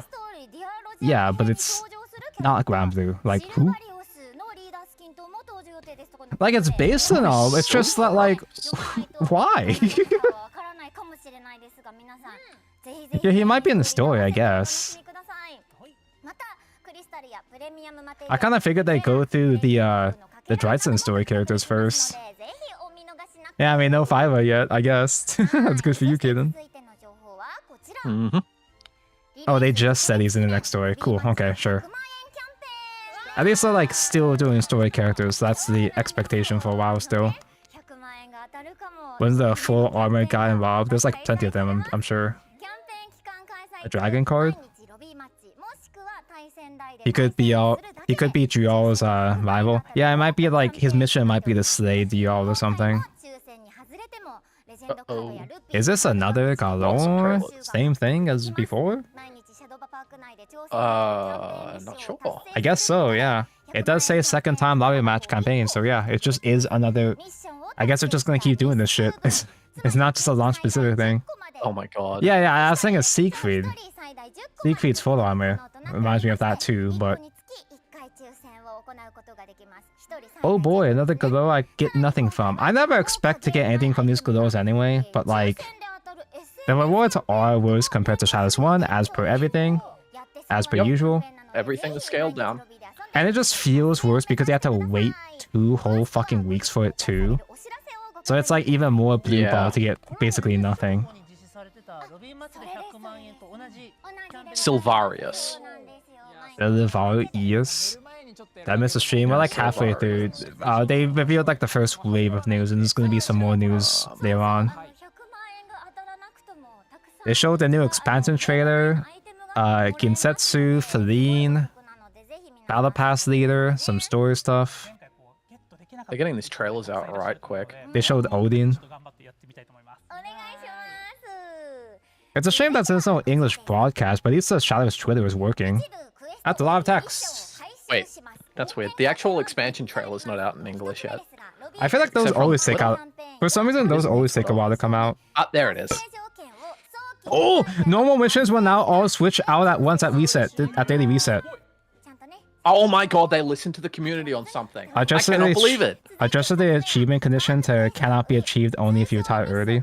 Yeah, but it's not Grand Blue. Like, who? Like, it's based on all. It's just that, like, why? Yeah, he might be in the story, I guess. I kind of figured they'd go through the Dryson story characters first. Yeah, I mean, no Fiverr yet, I guess. That's good for you, Kaden. Oh, they just said he's in the next story. Cool, okay, sure. At least they're like still doing story characters. That's the expectation for a while still. When's the full armored guy involved? There's like plenty of them, I'm sure. A dragon card? He could be Driol's rival. Yeah, it might be like his mission might be to slay Driol or something. Uh-oh. Is this another Galore? Same thing as before? Not sure. I guess so, yeah. It does say second time lobby match campaign, so yeah, it just is another... I guess they're just gonna keep doing this shit. It's not just a launch specific thing. Oh my god. Yeah, I was thinking Siegfried. Siegfried's full armor. Reminds me of that too, but... Oh boy, another Galore I get nothing from. I never expect to get anything from these Galores anyway, but like... The rewards are worse compared to Shadowverse 1, as per everything. As per usual. Everything is scaled down. And it just feels worse because you have to wait 2 whole fucking weeks for it too. So it's like even more blue ball to get basically nothing. Silvarius. Silvarius? Did I miss a stream? We're like halfway through. They revealed like the first wave of news and there's gonna be some more news later on. They showed the new expansion trailer. Ginsetsu, Feline, Battle Pass Leader, some story stuff. They're getting these trailers out right quick. They showed Odin. It's a shame that there's no English broadcast, but at least the Shadowverse Twitter is working. That's a lot of text. Wait, that's weird. The actual expansion trailer's not out in English yet. I feel like those always take out... For some reason, those always take a while to come out. There it is. Oh! Normal missions will now all switch out at once at reset, at daily reset. Oh my god, they listened to the community on something. I cannot believe it. Adjusted the achievement condition to cannot be achieved only if you retire early.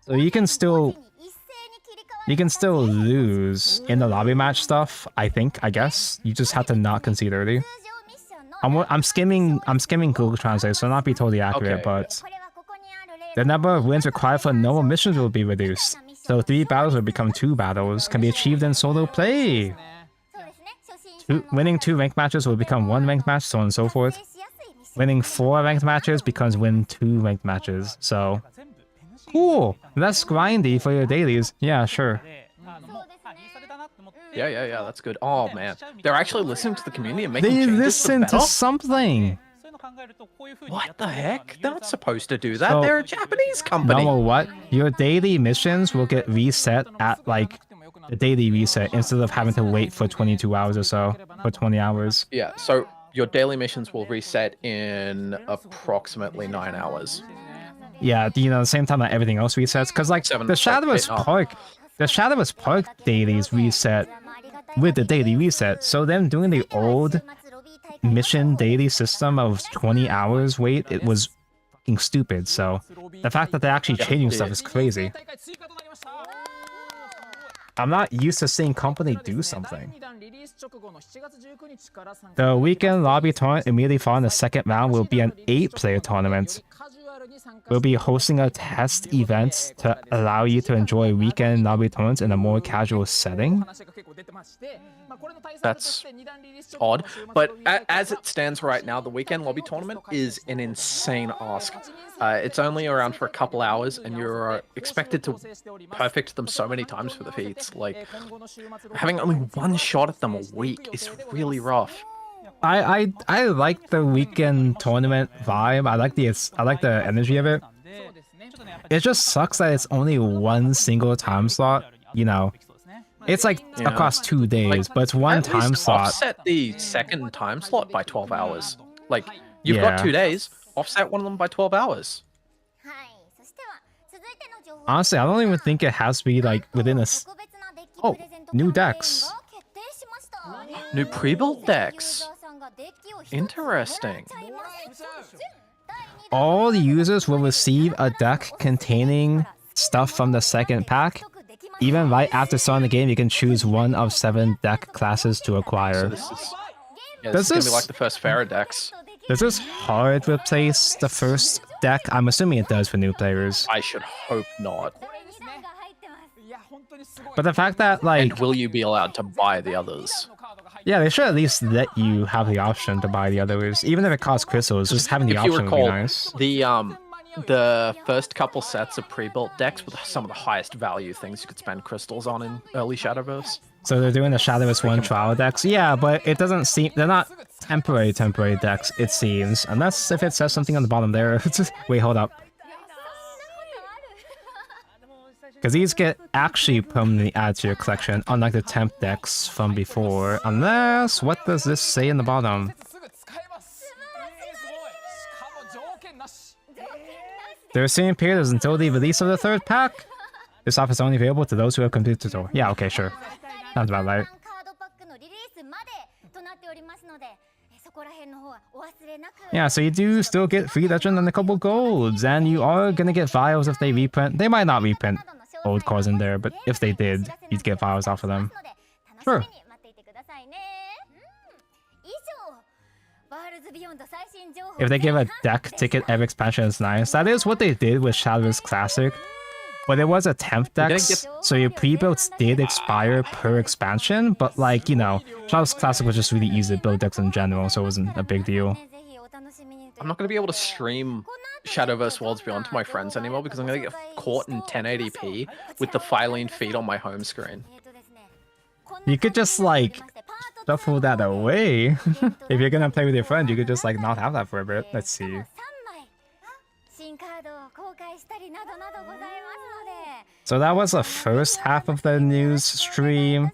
So you can still lose in the lobby match stuff, I guess. You just have to not concede early. I'm skimming Google Translate, so not be totally accurate, but the number of wins required for normal missions will be reduced. So 3 battles will become 2 battles, can be achieved in solo play. Winning 2 ranked matches will become 1 ranked match, so on and so forth. Winning 4 ranked matches becomes win 2 ranked matches, so... Cool! Less grindy for your dailies. Yeah, sure. Yeah, that's good. Oh man, they're actually listening to the community and making changes. They listen to something! What the heck? They're not supposed to do that. So- They're a Japanese company. No, what? Your daily missions will get reset at like the daily reset instead of having to wait for 22 hours or so, for 20 hours. Yeah, so your daily missions will reset in approximately 9 hours. Yeah, you know, the same time that everything else resets. Because like Seven- the Shadowverse oh. Park, the Shadowverse Park dailies reset with the daily reset. So them doing the old mission daily system of 20 hours wait, it was fucking stupid. So the fact that they're actually changing stuff is crazy. I'm not used to seeing company do something. The weekend lobby tournament immediately following the second round will be an 8-player tournament. We'll be hosting a test event to allow you to enjoy weekend lobby tournaments in a more casual setting. That's odd. But as it stands right now, the weekend lobby tournament is an insane ask. It's only around for a couple hours, and you're expected to perfect them so many times for the feats. Like, having only one shot at them a week is really rough. I like the weekend tournament vibe. I like the energy of it. It just sucks that it's only one single time slot. You know, it's like Yeah. across 2 days, but it's one At time least slot. offset the second time slot by 12 hours. Like, you've Yeah. got 2 days, offset one of them by 12 hours. Honestly, I don't even think it has to be like within Oh, new decks. New pre-built decks. Interesting. All users will receive a deck containing stuff from the second pack. Even right after starting the game, you can choose one of 7 deck classes to So acquire. this is, yeah, Does this is gonna this- be like the first Farah decks. Does this hard replace the first deck? I'm assuming it does for new players. I should hope not. But the fact that, like, And will you be allowed to buy the others? yeah, they should at least let you have the option to buy the others. Even if it costs crystals, just having the If you option would be recall, nice. the first couple sets of pre-built decks were some of the highest value things you could spend crystals on in early Shadowverse. So they're doing the Shadowverse 1 trial decks. Yeah, but it doesn't seem... They're not temporary decks, it seems. Unless if it says something on the bottom there. Wait, hold up. Because these get actually permanently added to your collection, unlike the temp decks from before. Unless... What does this say in the bottom? The receiving period is until the release of the 3rd pack. This offer is only available to those who have completed the tutorial. Yeah, okay, sure. Sounds about right. Yeah, so you do still get free legend and a couple golds, and you are gonna get vials if they reprint. They might not reprint old cards in there, but if they did, you'd get vials off of them. Sure. If they give a deck ticket every expansion, it's nice. That is what they did with Shadowverse Classic. But it was a temp dex, so your pre-builds did expire per expansion, but like, you know, Shadowverse Classic was just really easy to build decks in general, so it wasn't a big deal. I'm not going to be able to stream Shadowverse Worlds Beyond to my friends anymore because I'm going to get caught in 1080p with the Phylene feed on my home screen. You could just like shuffle that away. If you're gonna play with your friend, you could just like not have that for a bit. Let's see. So that was the first half of the news stream.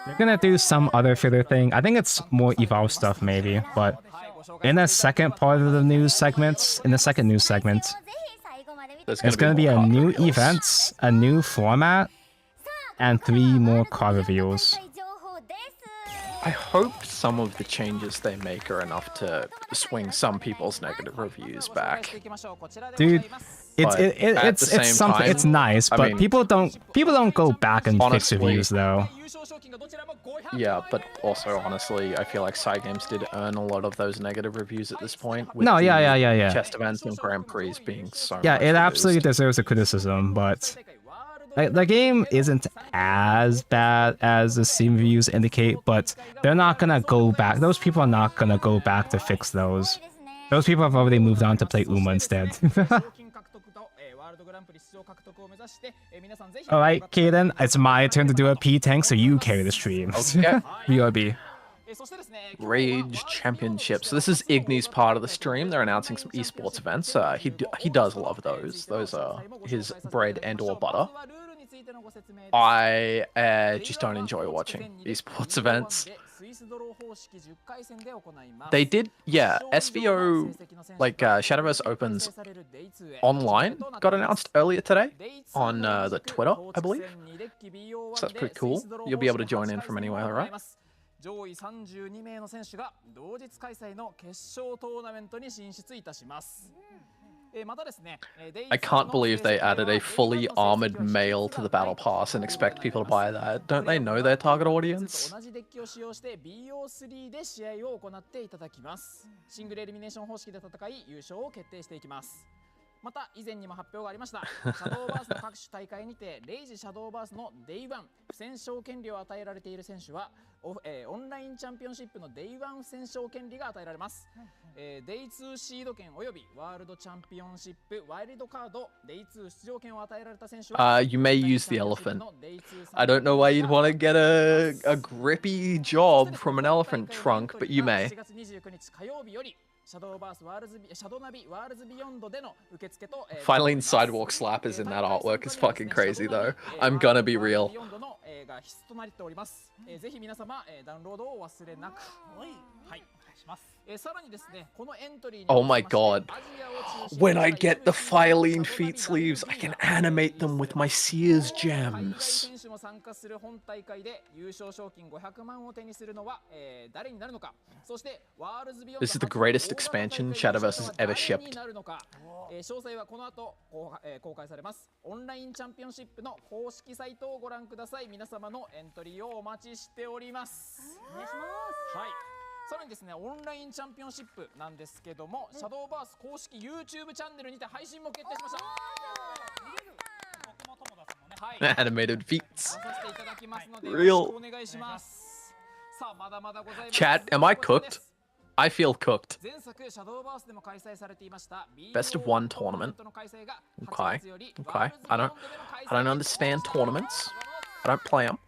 They're gonna do some other filler thing. I think it's more Evolve stuff maybe, but in the second part of the news segments, in the second news segment, there's gonna be a more new card reveals. event, a new format, and 3 more card reveals. I hope some of the changes they make are enough to swing some people's negative reviews back. Dude, But at the it's same something. time, It's nice, I but mean, people don't go back and fix honestly, reviews though. Yeah, but also honestly, I feel like Cygames did earn a lot of those negative reviews at this point. With No, the yeah. chest events and Grand Prix being so Yeah, much it absolutely abused. deserves a criticism, but like, the game isn't as bad as the Steam reviews indicate, but they're not gonna go back. Those people are not gonna go back to fix those. Those people have already moved on to play Uma instead. Alright, Kaden, it's my turn to do a P-Tank, so you carry the stream. Okay. BRB. Rage Championship. So this is Igny's part of the stream. They're announcing some esports events. He does love those. Those are his bread and or butter. I just don't enjoy watching esports events. They did, yeah, SVO, like Shadowverse Opens online got announced earlier today on the Twitter, I believe. So that's pretty cool. You'll be able to join in from anywhere, right? I can't believe they added a fully armored male to the battle pass and expect people to buy that. Don't they know their target audience? You may use the elephant. I don't know why you'd want to get a grippy job from an elephant trunk, but you may. Finally, Sidewalk Slappers in that artwork is fucking crazy though. I'm gonna be real. Oh my god. When I get the Filene feet sleeves, I can animate them with my Sears gems. This is the greatest expansion Shadowverse has ever shipped. Animated feats. Real. Chat, am I cooked? I feel cooked. Best of one tournament. Okay. Okay. I don't understand tournaments. I don't play them.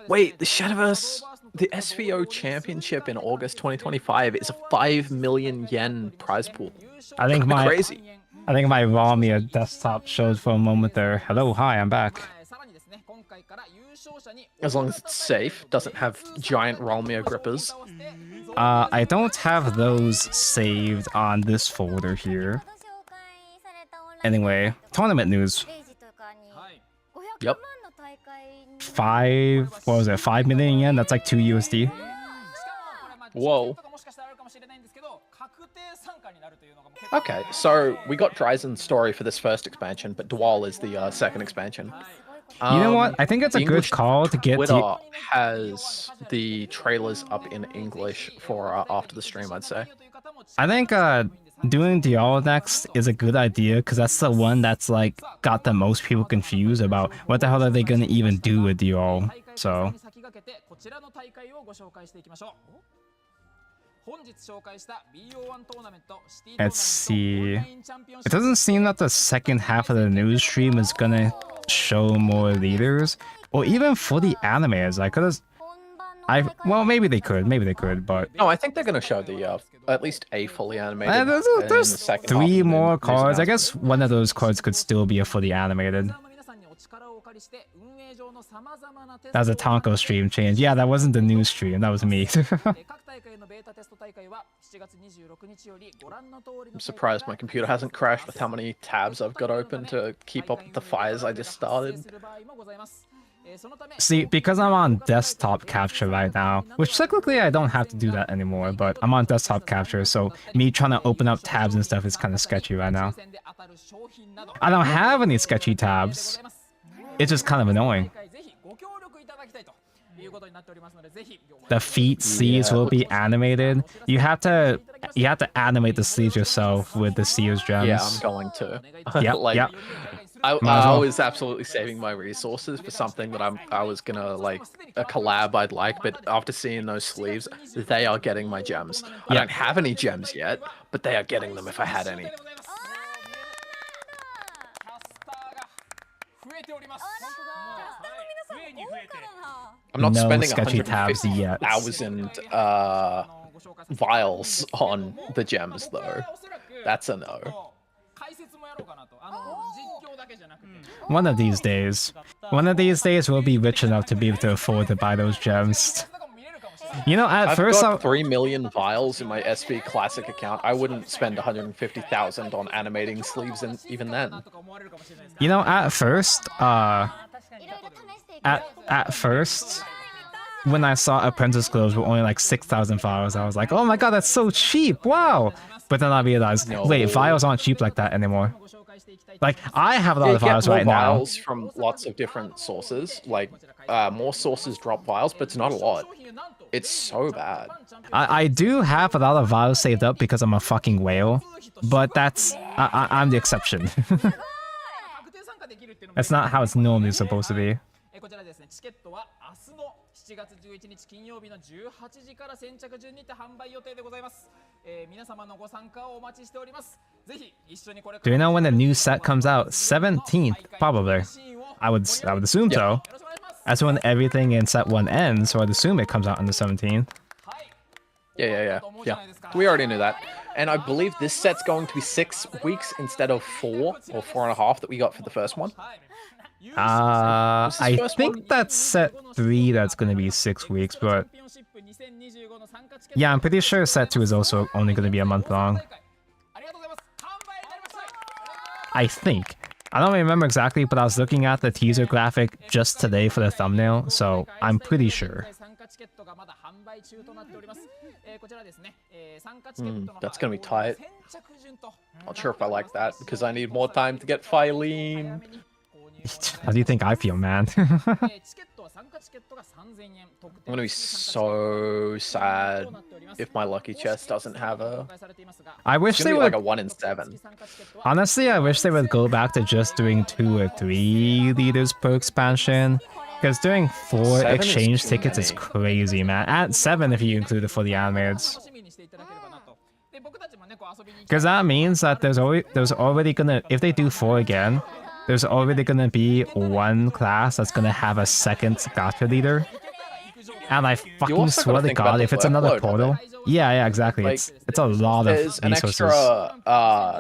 Wait, the Shadowverse, the SVO Championship in August 2025 is a 5 million yen prize pool. I think my crazy. I think my Romia desktop showed for a moment there. Hello, hi, I'm back. As long as it's safe, doesn't have giant Romia grippers. I don't have those saved on this folder here. Anyway, tournament news. Yep. 5 million yen? That's like 2 USD. Whoa. Okay, so we got Dryzen's story for this first expansion, but Dual is the second expansion. You know what? I think it's a good call to get Twitter has the trailers up in English for after the stream, I'd say. I think doing Dial next is a good idea because that's the one that's like got the most people confused about what the hell are they gonna even do with Dial. So let's see. It doesn't seem that the second half of the news stream is gonna show more leaders, or even for the animes. Well, maybe they could, but no, I think they're gonna show the at least a fully animated. There's 3 more cards. I guess one of those cards could still be a fully animated. That's a Tonko stream change. Yeah, that wasn't the news stream. That was me. I'm surprised my computer hasn't crashed with how many tabs I've got open to keep up with the fires I just started. See, because I'm on desktop capture right now, which technically I don't have to do that anymore, but I'm on desktop capture, so me trying to open up tabs and stuff is kind of sketchy right now. I don't have any sketchy tabs. It's just kind of annoying. The feet sleeves will be animated. You have to animate the sleeves yourself with the Sears gems. Yeah, I'm going to. Yep, like, yep. I was absolutely saving my resources for something that I was gonna like a collab I'd like, but after seeing those sleeves, they are getting my gems. I don't have any gems yet, but they are getting them if I had any. I'm not no spending sketchy tabs yet. 150,000 vials on the gems though. That's a no. One of these days. One of these days we'll be rich enough to be able to afford to buy those gems. You know, at I've first got 3 million vials in my SV Classic account. I wouldn't spend 150,000 on animating sleeves, and even then. You know, at first, when I saw Apprentice Clothes were only like 6,000 vials, I was like, oh my god, that's so cheap, wow! But then I realized, wait, vials aren't cheap like that anymore. Like, I have a lot of vials right now. Vials from lots of different sources, like, more sources drop vials, but it's not a lot. It's so bad. I do have a lot of vials saved up because I'm a fucking whale, but I'm the exception. That's not how it's normally supposed to be. 7月11日金曜日の18時から先着順にて販売予定でございます。皆様のご参加をお待ちしております。ぜひ一緒にこれ Do you know when the new set comes out? 17th, probably. I would assume so. That's when everything in set 1 ends, so I'd assume it comes out on the 17th. Yeah. We already knew that. And I believe this set's going to be 6 weeks instead of 4 or 4.5 that we got for the first one. I think that's set 3 that's going to be 6 weeks, but yeah, I'm pretty sure set 2 is also only going to be a month long. I think. I don't remember exactly, but I was looking at the teaser graphic just today for the thumbnail, so I'm pretty sure. That's gonna be tight. Not sure if I like that, because I need more time to get Phylene. How do you think I feel, man? I'm gonna be so sad if my lucky chest doesn't have a... I wish they would... like a 1 in 7. Honestly, I wish they would go back to just doing 2 or 3 leaders per expansion. Because doing 4 exchange tickets is crazy, man. At 7 if you include it for the animateds. Because that means that there's already gonna... If they do 4 again, there's already gonna be 1 class that's gonna have a second gacha leader. And I fucking swear to god, if it's another portal... Yeah, exactly. Like, it's a lot of resources.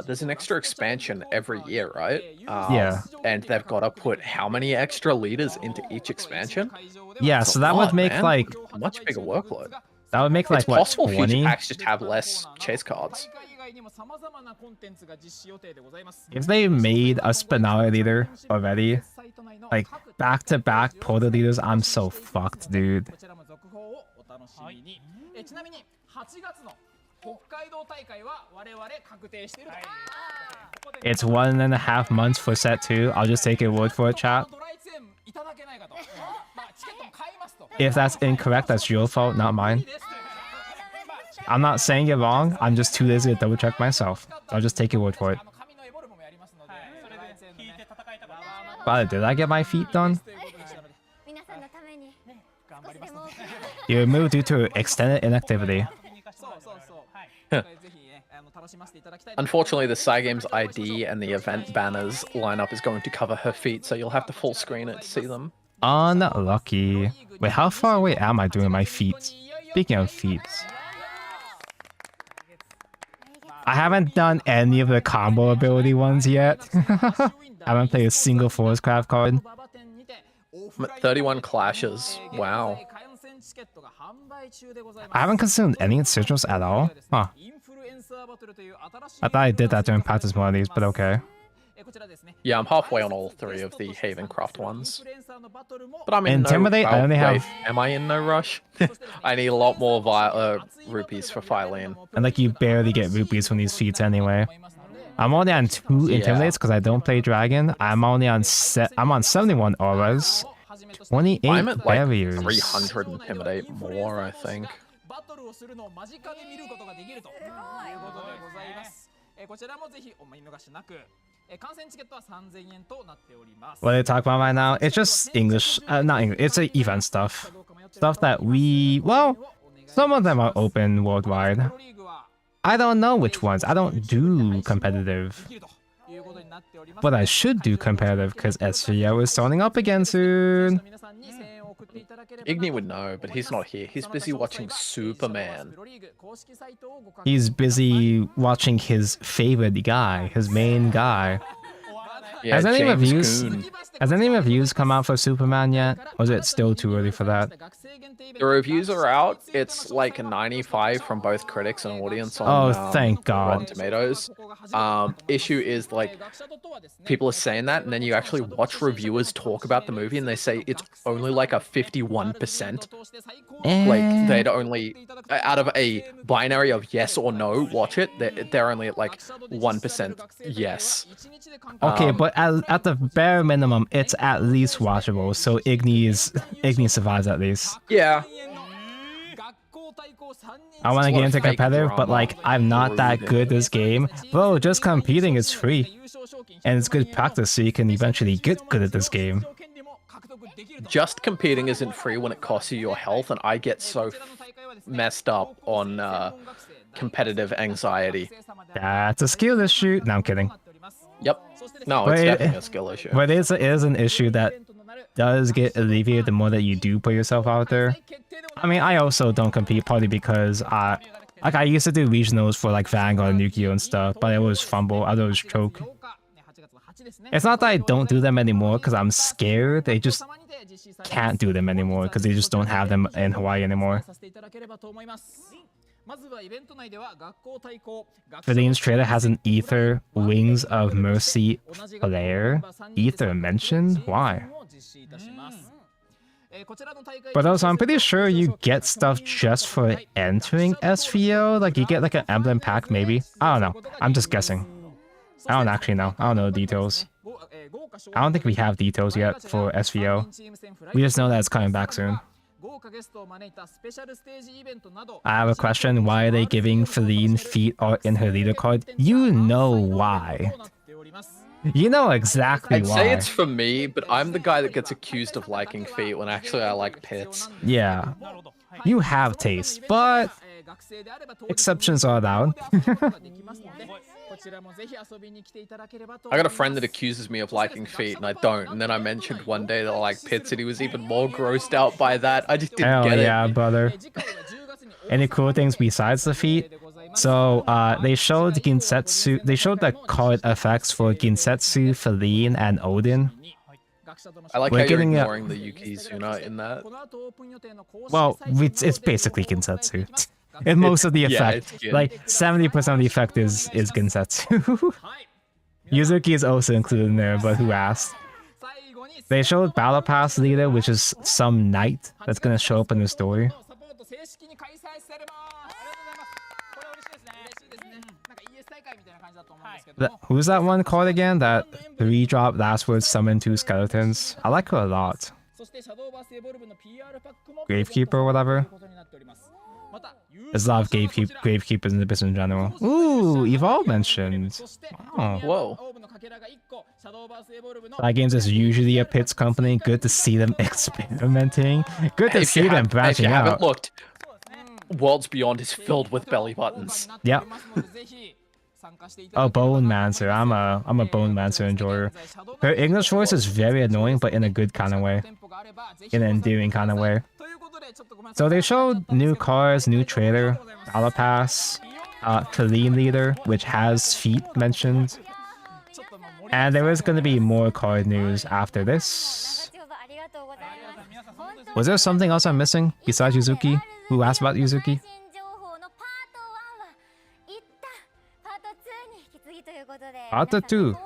There's an extra expansion every year, right? Yeah. And they've got to put how many extra leaders into each expansion? Yeah, so that would make like... a much bigger workload. That would make like, it's what, possible 20? future packs just have less chase cards. If they made a Spinala leader already, like back-to-back portal leaders, I'm so fucked, dude. It's 1.5 months for set 2. I'll just take your word for it, chat. If that's incorrect, that's your fault, not mine. I'm not saying you're wrong, I'm just too lazy to double check myself. I'll just take your word for it. But did I get my feet done? You removed due to extended inactivity. Unfortunately, the Cygames ID and the event banners lineup is going to cover her feet, so you'll have to full screen it to see them. Unlucky. Wait, how far away am I doing my feet? Speaking of feet. I haven't done any of the combo ability ones yet. I haven't played a single Forest Craft card. 31 clashes. Wow. I haven't consumed any sigils at all. Huh. I thought I did that during practice one of these, but okay. Yeah, I'm halfway on all 3 of the Havencroft ones. But I'm in Intimidate, I only have... Am I in no rush? I need a lot more rupees for Phylene. And like you barely get rupees from these feats anyway. I'm only on 2 Intimidates because I don't play Dragon. I'm only on I'm on 71 auras. 28 I'm at like barriers. 300 Intimidate more, I think. What are they talking about right now? It's just English, not English, it's event stuff. Stuff that well, some of them are open worldwide. I don't know which ones, I don't do competitive. But I should do competitive because SVO is starting up again soon. Igni would know, but he's not here. He's busy watching Superman. He's busy watching his favorite guy, his main guy. Yeah, Has any James reviews? Gunn. Has any reviews come out for Superman yet? Or is it still too early for that? The reviews are out. It's like a 95 from both critics and audience on Oh, thank God. Rotten Tomatoes. Issue is like people are saying that, and then you actually watch reviewers talk about the movie, and they say it's only like a 51%. Like they'd only out of a binary of yes or no, watch it. They're only at like 1% yes. Okay, but at the bare minimum, it's at least watchable. So Igni survives at least. Yeah. I want to get into Fake competitive, but drama. like I'm not that good at this game. Bro, just competing is free. And it's good practice so you can eventually get good at this game. Just competing isn't free when it costs you your health, and I get so messed up on competitive anxiety. That's a skill issue. No, I'm kidding. Yep. No, But it's it- definitely a skill issue. But it is an issue that does get alleviated the more that you do put yourself out there. I mean, I also don't compete partly because I used to do regionals for like Vanguard and Yu-Gi-Oh and stuff, but I always fumble, I always choke. It's not that I don't do them anymore because I'm scared, they just can't do them anymore because they just don't have them in Hawaii anymore. Filine's trailer has an Ether Wings of Mercy flare. Ether mentioned? Why? But also, I'm pretty sure you get stuff just for entering SVO. Like, you get like an emblem pack, maybe. I don't know. I'm just guessing. I don't actually know. I don't know the details. I don't think we have details yet for SVO. We just know that it's coming back soon. I have a question. Why are they giving Feline feet art in her leader card? You know why. You know exactly I'd why. say it's for me, but I'm the guy that gets accused of liking feet when actually I like pits. Yeah. You have taste, but exceptions are allowed. I got a friend that accuses me of liking feet, and I don't. And then I mentioned one day that I like pits, and he was even more grossed out by that. I just didn't Hell get yeah, it. brother. Any cool things besides the feet? So, they showed Ginsetsu. They showed the card effects for Ginsetsu, Feline, and Odin. I like We're how you're getting a- ignoring the Yukizuna in that. Well, it's basically Ginsetsu. And most of the yeah, effect, it's good. like 70% of the effect is Ginsetsu. Yuzuki is also included in there, but who asked? They showed Battle Pass leader, which is some knight that's gonna show up in the story. Who's that one called again? That 3-drop last word summon 2 skeletons. I like her a lot. Gravekeeper or whatever. There's a lot of gravekeepers in the business in general. Ooh, Evolve mentioned. Oh. Whoa. Fly Games is usually a Pits company. Good to see them experimenting. Good to see them If branching you out. haven't looked, Worlds Beyond is filled with belly buttons. Yep. Oh, Bone Mancer. I'm a Bone Mancer enjoyer. Her English voice is very annoying, but in a good kind of way. In an endearing kind of way. So they showed new cars, new trailer, Battle Pass, Feline leader, which has feet mentioned. And there is going to be more card news after this. Was there something else I'm missing besides Yuzuki? Who asked about Yuzuki? Part 2.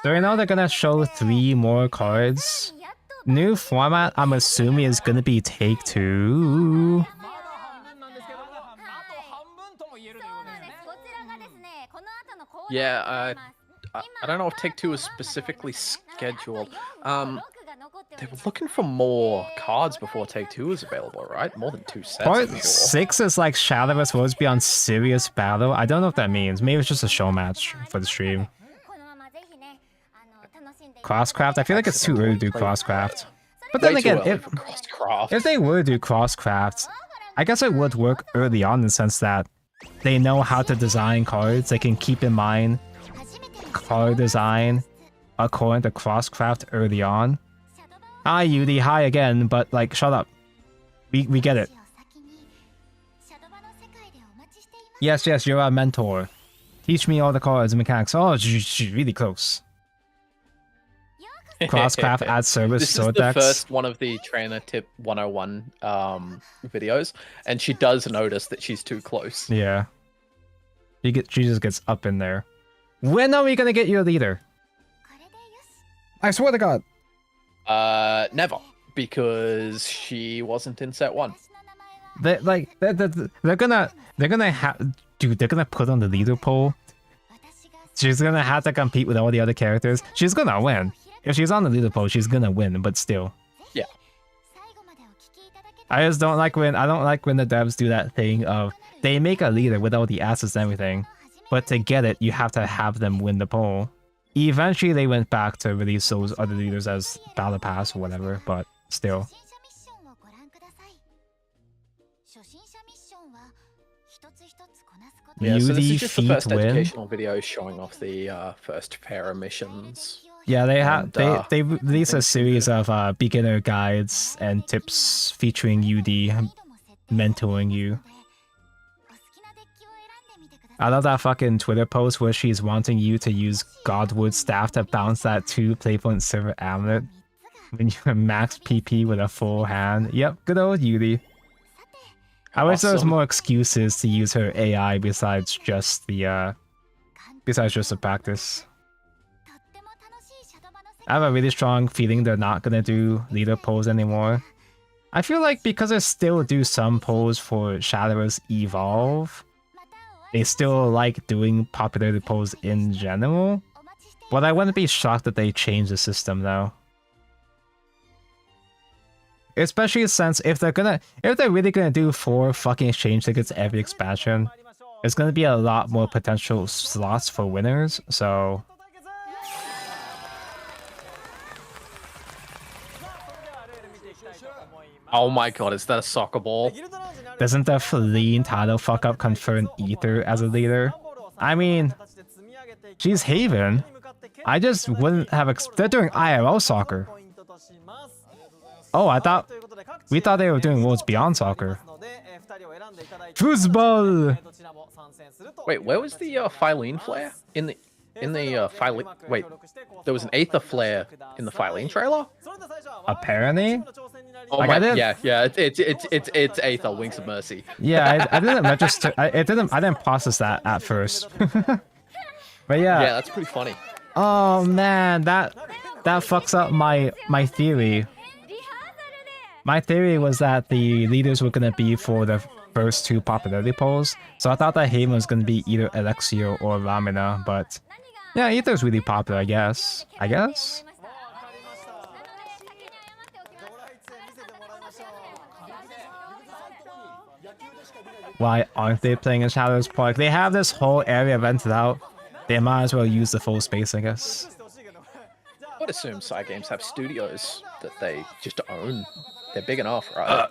So right now they're gonna show 3 more cards. New format, I'm assuming, is gonna be Take 2. Yeah, I don't know if Take 2 is specifically scheduled. They were looking for more cards before Take 2 was available, right? More than 2 sets, Part I'm sure. 6 is like Shadowverse supposed to be on Serious Battle. I don't know what that means. Maybe it's just a show match for the stream. Crosscraft? I feel like it's too early to do Crosscraft. But then Way too again, early for Crosscraft. if they were to do Crosscraft, I guess it would work early on in the sense that they know how to design cards. They can keep in mind card design according to Crosscraft early on. Hi, Yudi. Hi again, but like, shut up. We get it. Yes, yes, you're our mentor. Teach me all the cards and mechanics. Oh, she's really close. Crosscraft adds service This is sword the decks. first one of the trainer tip 101 videos, and she does notice that she's too close. Yeah. She just gets up in there. When are we gonna get your leader? I swear to God. Never, because she wasn't in set 1. They're gonna have, dude. They're gonna put on the leader poll. She's gonna have to compete with all the other characters. She's gonna win. If she's on the leader poll, she's gonna win. But still. Yeah. I just don't like when the devs do that thing of they make a leader with all the assets and everything, but to get it, you have to have them win the poll. Eventually, they went back to release those other leaders as battle pass or whatever, but still. Yeah, so this Beauty is just the feat first win. educational video showing off the first pair of missions. Yeah, they have And, they release a series of beginner guides and tips featuring UD mentoring you. I love that fucking Twitter post where she's wanting you to use Godwood staff to bounce that 2 playpoint silver amulet when you're max PP with a full hand. Yep, good old Yuri. I wish there was Awesome. more excuses to use her AI besides just the practice. I have a really strong feeling they're not gonna do leader polls anymore. I feel like because they still do some polls for Shadowverse Evolve, they still like doing popularity polls in general. But I wouldn't be shocked that they change the system though. Especially since if they're really gonna do 4 fucking exchange tickets every expansion, there's gonna be a lot more potential slots for winners, so Oh my god, is that a soccer ball? doesn't the Feline title fuck up confer an Ether as a leader? I mean, she's Haven. I just wouldn't have they're doing IRL soccer. Oh, we thought they were doing Worlds Beyond Soccer. Football! Wait, where was the Phylene flare? In the Phylene... Wait, there was an Aether flare in the Phylene trailer? Apparently? Oh Like, my, I didn't- yeah, it's Aether, Wings of Mercy. Yeah, I didn't register. I didn't process that at first. But yeah. Yeah, that's pretty funny. Oh man, that fucks up my theory. My theory was that the leaders were gonna be for the first 2 popularity polls, so I thought that Haven was gonna be either Alexia or Ramina, but yeah, Ether's really popular, I guess. Why aren't they playing in Shadow's Park? They have this whole area rented out. They might as well use the full space, I guess. I would assume Side Games have studios that they just own. They're big enough, right?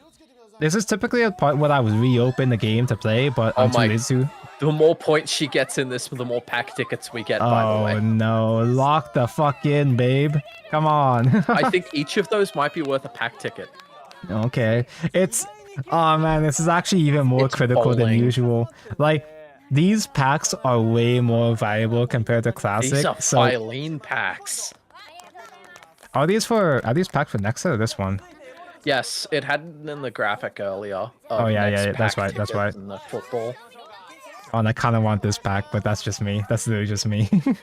This is typically a part where I would reopen the game to play, but I'm too lazy to. The more points she gets in this, the more pack tickets we get, by the Oh way. no, lock the fuck in, babe. Come on. I think each of those might be worth a pack ticket. Okay. Oh man, this is actually even more It's critical than bowling. usual. Like, these packs are way more valuable compared to Classic. These are So, Phylene packs. are these packs for next set or this one? Yes, it had it in the graphic earlier. Oh, yeah, next that's pack right, that's tickets right. in the football. Oh, and I kind of want this pack, but that's just me. That's literally just me. I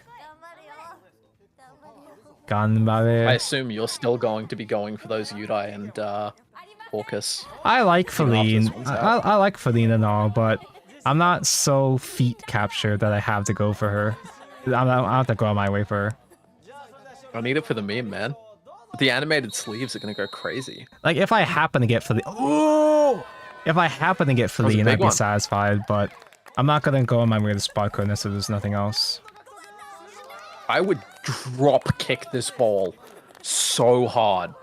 Ganbare. assume you're still going to be going for those Udai and Orcus. I like Even after this Feline. one's out. I like Feline and all, but I'm not so feet captured that I have to go for her. I have to go on my way for her. I need it for the meme, man. The animated sleeves are gonna go crazy. Like, if I happen to get Feline... Oh! If I happen to get was a Feline, big I'd be one. satisfied, but I'm not gonna go on my way to Spark unless there's nothing else. I would drop kick this ball so hard.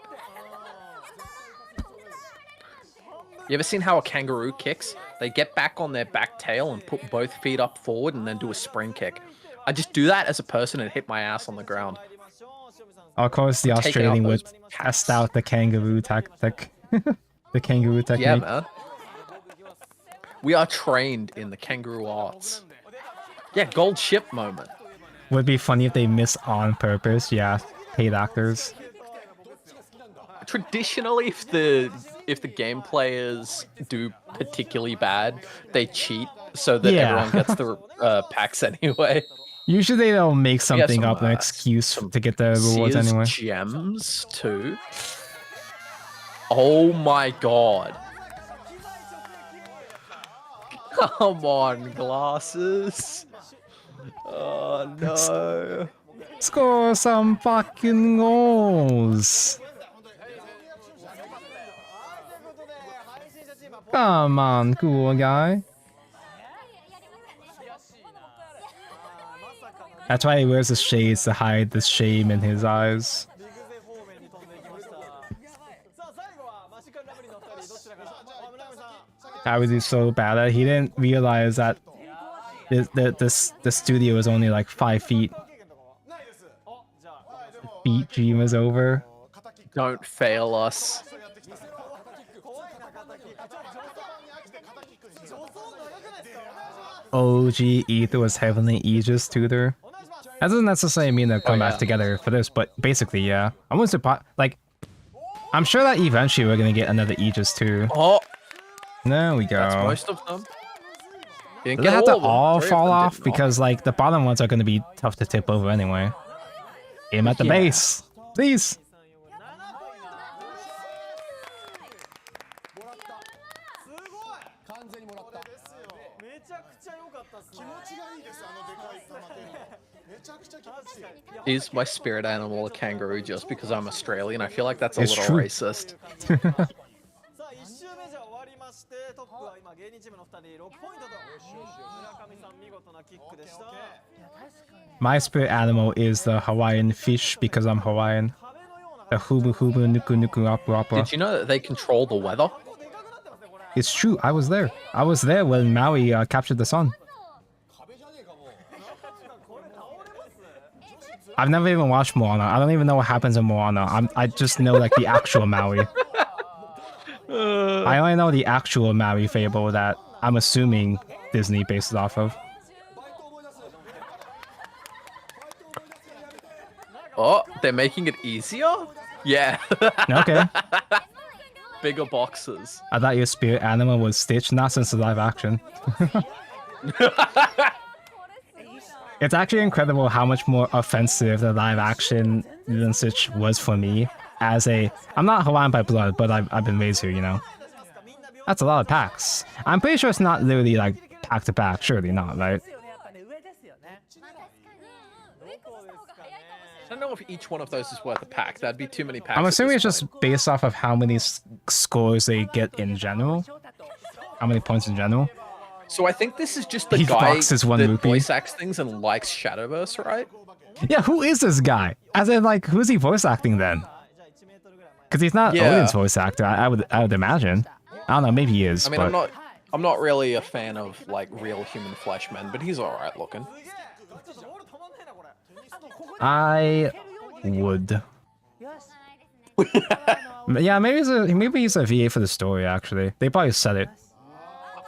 You ever seen how a kangaroo kicks? They get back on their back tail and put both feet up forward and then do a spring kick. I just do that as a person and hit my ass on the ground. Of course, the Taking Australian out would those test packs. out the kangaroo tactic. The kangaroo technique. Yeah, man. We are trained in the kangaroo arts. Yeah, gold ship moment. Would be funny if they miss on purpose. Yeah, paid actors. Traditionally, if the game players do particularly bad, they cheat so that Yeah. everyone gets the packs anyway. Usually they'll make We have something some, up, an excuse some to get the rewards Sears anyway. gems too. Oh my god. Come on, glasses. Oh no. Score some fucking goals. Come on, cool guy. That's why he wears the shades to hide the shame in his eyes. How was he so bad at it? He didn't realize that the studio was only like 5 feet. Beat dream is over. Don't fail us. OG Ether was heavily Aegis tutor. That doesn't necessarily mean they'll come back yeah. together for this, but basically, yeah. I wasn't surprised. Like, I'm sure that eventually we're gonna get another Aegis too. Oh, There we go. that's most of them. Didn't Do they get have to of them. all 3 of fall them off? did not. Because, like, the bottom ones are gonna be tough to tip over anyway. Aim at the Yeah. base. Please. Is my spirit animal a kangaroo just because I'm Australian? I feel like that's a It's little true. racist. さあ1周目じゃ終わりましてトップは今芸人チームの2人6ポイントと村上さん見事なキックでした My spirit animal is the Hawaiian fish because I'm Hawaiian. The hubu hubu nuku nuku apu apu. Did you know that they control the weather? It's true. I was there. I was there when Maui captured the sun. I've never even watched Moana. I don't even know what happens in Moana. I just know like the actual Maui. I only know the actual Maui fable that I'm assuming Disney based it off of. Oh, they're making it easier? Yeah. Okay. Bigger boxes. I thought your spirit animal was Stitch, not since the live action. It's actually incredible how much more offensive the live action Lilo and Stitch was for me. As a, I'm not Hawaiian by blood, but I've been raised here, you know. That's a lot of packs. I'm pretty sure it's not literally like pack to pack. Surely not, right? ですよねやっぱね上ですよね I don't know if each one of those is worth a pack. That'd be too many packs. I'm at assuming this it's just based off of how many scores they get in general. How many points in general. point. So I think this is just the He guy boxes one that rupee. voice acts things and likes Shadowverse, right? Yeah, who is this guy? As in, like, who's he voice acting then? Because he's not Yeah. Odin's voice actor. I would imagine. I don't know. Maybe he is. I mean, but I'm not really a fan of like real human flesh men, but he's all right looking. ちょっとボール止まんないなこれあとここで I would. よし Yeah, maybe he's a VA for the story. Actually, they probably said it.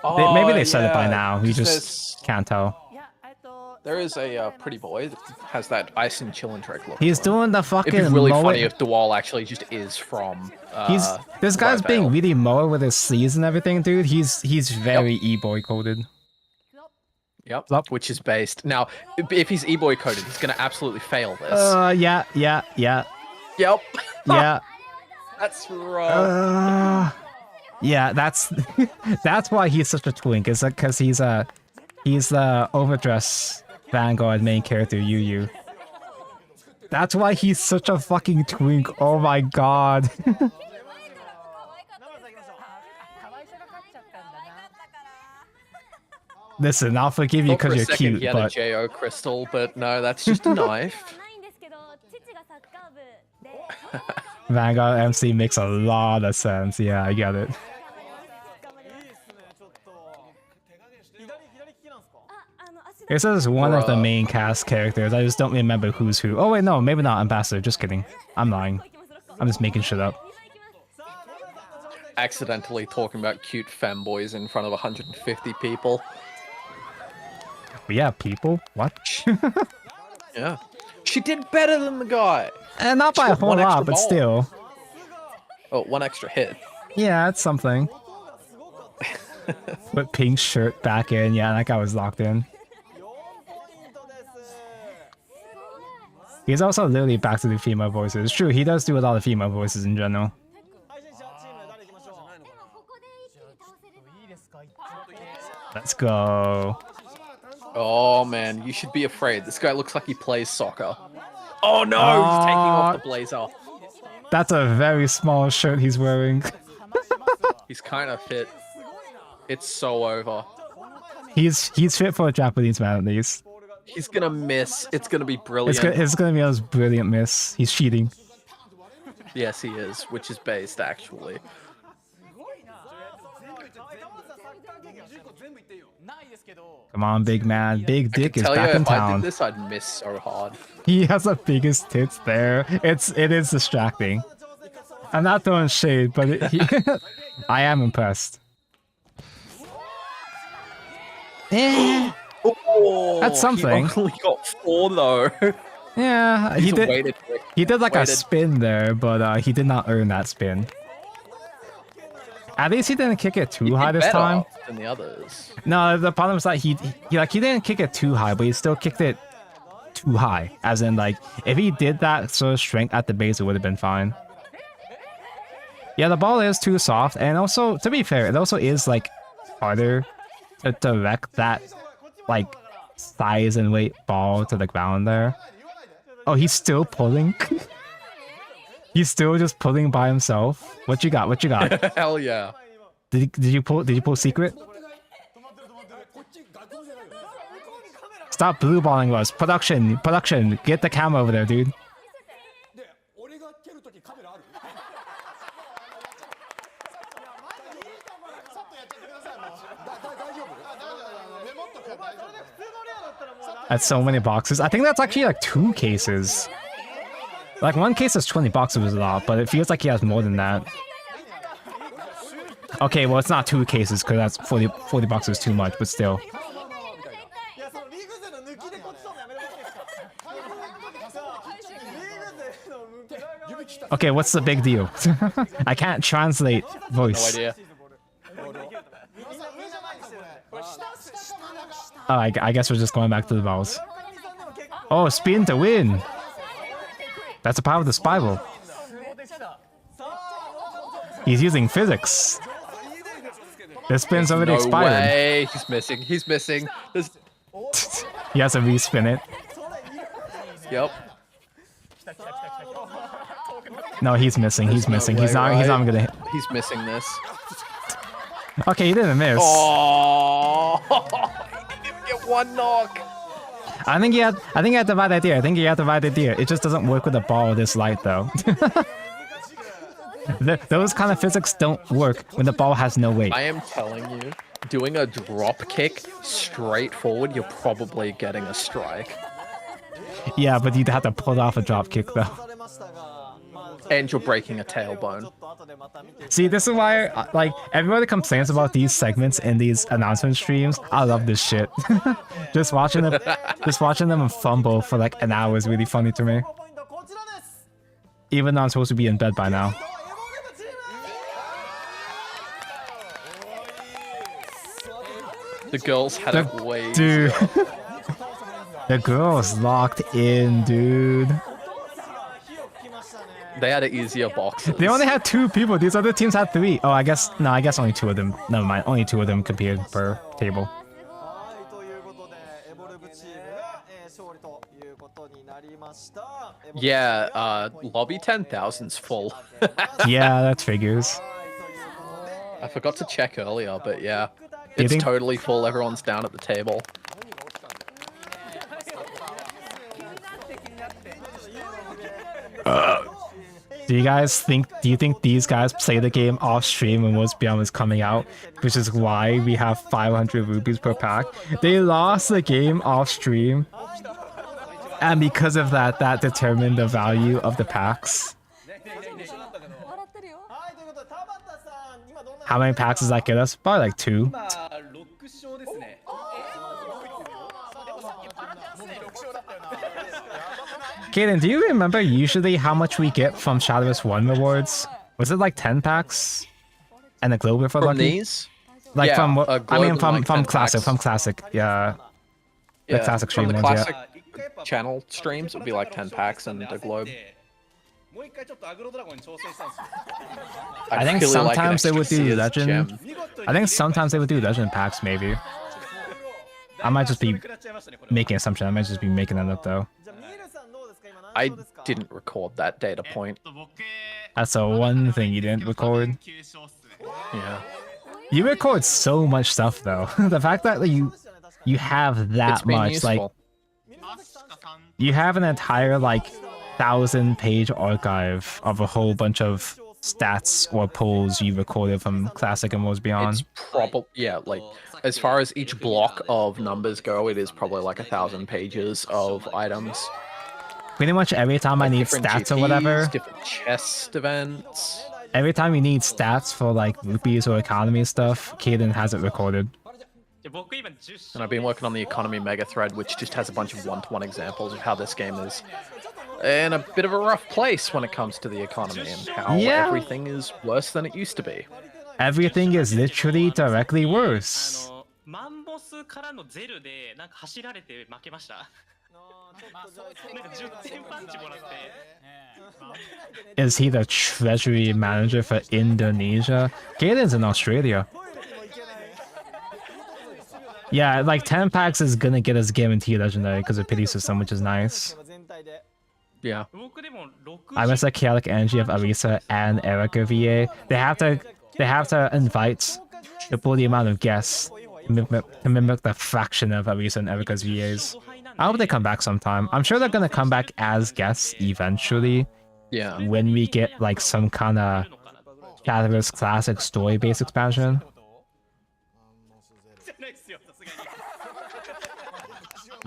Oh, Maybe they said it by yeah, now. We 'cause just can't tell. いやthere is a pretty boy that has that ice and chill and trick look. He's to him. doing the It'd fucking be really mow funny it. if Dewall actually just is from. This guy's Riverdale. being really mower with his sleeves and everything, dude. He's very e-boy coded. Yep. Yup. Which is based now. If he's e-boy coded, he's gonna absolutely fail this. Yeah. Yep. Yeah. That's wrong. Yeah, that's that's why he's such a twink. Is that because he's the overdress Vanguard main character Yu Yu. That's why he's such a fucking twink. Oh my god. 生さん行きましょう可愛さが勝っちゃったんだな Listen, I'll forgive you Thought for because a you're second cute, he had a but JO crystal, but no, that's just a knife. ないんですけど父がサッカー部で Vanguard MC makes a lot of sense. Yeah, I get it. いいっすねちょっと左利きなんすかあ、あ It says one of the main cast characters. I just don't remember who's who. Oh wait, no, maybe not Ambassador. Just kidding. I'm lying. I'm just making shit up. Accidentally talking about cute femboys in front of 150 people. Yeah, people. What? Yeah. She did better than the guy. And not by a whole lot, but still. Oh, one extra hit. Yeah, it's something. Put pink shirt back in. Yeah, that guy was locked in. He's also literally back to do female voices. True, he does do a lot of female voices in general. Let's go. Oh man, you should be afraid. This guy looks like he plays soccer. Oh no, he's taking off the blazer. That's a very small shirt he's wearing. He's kind of fit. It's so over. He's fit for a Japanese man at least. He's gonna miss. It's gonna be brilliant. It's gonna be a brilliant miss. He's cheating. Yes, he is, which is based actually. Come on, big man. Big Dick is Tell back you, in if I town. did this, I'd miss so hard. He has the biggest tits there. It is distracting. I'm not throwing shade, but I am impressed. Oh, That's something. He only got 4 though. Yeah, He's a weighted trick. he did like a spin there, but he did not earn that spin. At least he didn't kick it too high this time. Than the others. No, the problem is that he didn't kick it too high, but he still kicked it too high. As in, like, if he did that sort of strength at the base, it would have been fine. Yeah, the ball is too soft, and also, to be fair, it also is like harder to direct that like size and weight ball to the ground there. Oh, he's still pulling. He's still just pulling by himself. What you got? What you got? Hell yeah. Did you pull secret? Stop blue balling us. Production, get the camera over there, dude. That's so many boxes. I think that's actually like 2 cases. Like, one case is 20 boxes was a lot, but it feels like he has more than that. Okay, well, it's not 2 cases because that's 40 boxes too much, but still. Okay, what's the big deal? I can't translate voice. No idea. Oh, I guess we're just going back to the balls. Oh, spin to win! That's the power of the spiral. He's using physics. The spin's already No expired. way. He's missing. He's missing. There's... He has to respin it. Yep. No, he's missing. He's missing. He's not gonna hit. He's missing this. Okay, he didn't miss. Oh, he didn't get 1 knock. I think he had the right idea. It just doesn't work with a ball this light though. Those kind of physics don't work when the ball has no weight. I am telling you, doing a drop kick straight forward, you're probably getting a strike. Yeah, but you'd have to pull off a drop kick though. And you're breaking a tailbone. See, this is why, like, everybody complains about these segments in these announcement streams. I love this shit. just watching them fumble for like an hour is really funny to me. Even though I'm supposed to be in bed by now. The girls had it way Dude. easier. The girls locked in, dude. They had an easier boxes. They only had 2 people. These other teams had 3. Oh, I guess only 2 of them. Never mind. Only 2 of them competed per table. Yeah, lobby 10,000's full. Yeah, that figures. I forgot to check earlier, but yeah. You It's think- totally full. Everyone's down at the table. Do you think these guys play the game off stream when What's Beyond was coming out, which is why we have 500 rupees per pack? They lost the game off stream, and because of that, that determined the value of the packs. 笑ってるよ。 はいということで田畑さん今どんな How many packs does that get us? Probably like 2. まあ6勝ですね。Kaden, do you remember usually how much we get from Shadowverse 1 rewards? Was it like 10 packs? And a globe if we're From lucky? these? Like Yeah, from a what I globe mean and from like 10 classic, packs. from classic. Yeah. The classic from stream the ones, yeah. classic channel streams, it would be like 10 packs and a globe. もう一回ちょっとアグロドラゴンに挑戦したんですよ。 I think really like an sometimes they would do extra legend. gem. I think sometimes they would do legend packs maybe. I might just be 食らっちゃいましたねこれは。 making an assumption. I might just be making that up though. じゃあミールさんどうですか今何 I 勝ですか didn't record that data point. That's the one thing you didn't record. Yeah. You record so much stuff though. The fact that you have It's that been much, like useful. you have an entire like 1,000-page archive of a whole bunch of stats or polls you recorded from Classic and Wars Beyond. It's probably, yeah, like, as far as each block of numbers go, it is probably like 1,000 pages of items. Pretty much every time I need Different stats or GPs, whatever, different chest events. every time you need stats for like rupees or economy stuff, Kaden has it recorded. And I've been working on the economy mega thread, which just has a bunch of one-to-one examples of how this game is in a bit of a rough place when it comes to the economy and how Yeah. everything is worse than it used to be. Everything is literally directly worse. マンボスからのゼルでなんか走られて負けました。なんか10点パンチもらって。 Is he the treasury manager for Indonesia? Kaden's in Australia. Yeah, like 10 packs is gonna get us guaranteed legendary because of pity system, which is nice. 全体で Yeah. 僕でも60 I miss the chaotic energy of Arisa and Erica VA. They have to invite triple the amount of guests to mimic the fraction of Arisa and Erica's VAs. I hope they come back sometime. I'm sure they're gonna come back as guests eventually Yeah. when we get like some kind of Shadowverse Classic story-based expansion. じゃないっすよ、さすがに。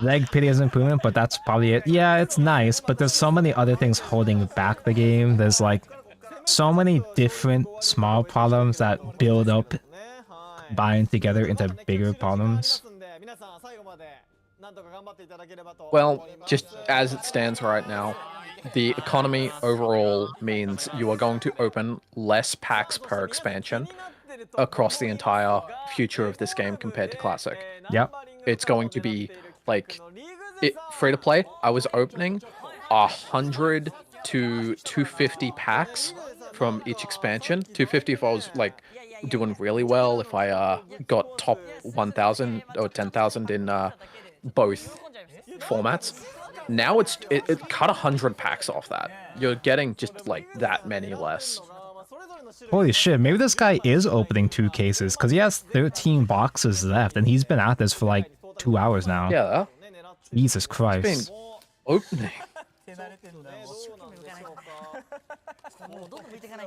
Leg pity is an improvement, but that's probably it. Yeah, it's nice, but there's so many other things holding back the game. There's like so many different small problems that build up, ねはい bind together into bigger problems. 皆さん最後までなんとか頑張っていただければと Well, just as it stands right now, the economy overall means you are going to open less packs per expansion across the entire future of this game compared to Classic. Yep. It's going to be like free to play. I was opening 100 to 250 packs from each expansion. 250 if I was like doing really well, if I got top 1,000 or 10,000 in both formats. Now it cut 100 packs off that. You're getting just like that many less. Holy shit, maybe this guy is opening 2 cases, because he has 13 boxes left, and he's been at this for like 2 hours now. Yeah, Jesus it's been Christ. opening.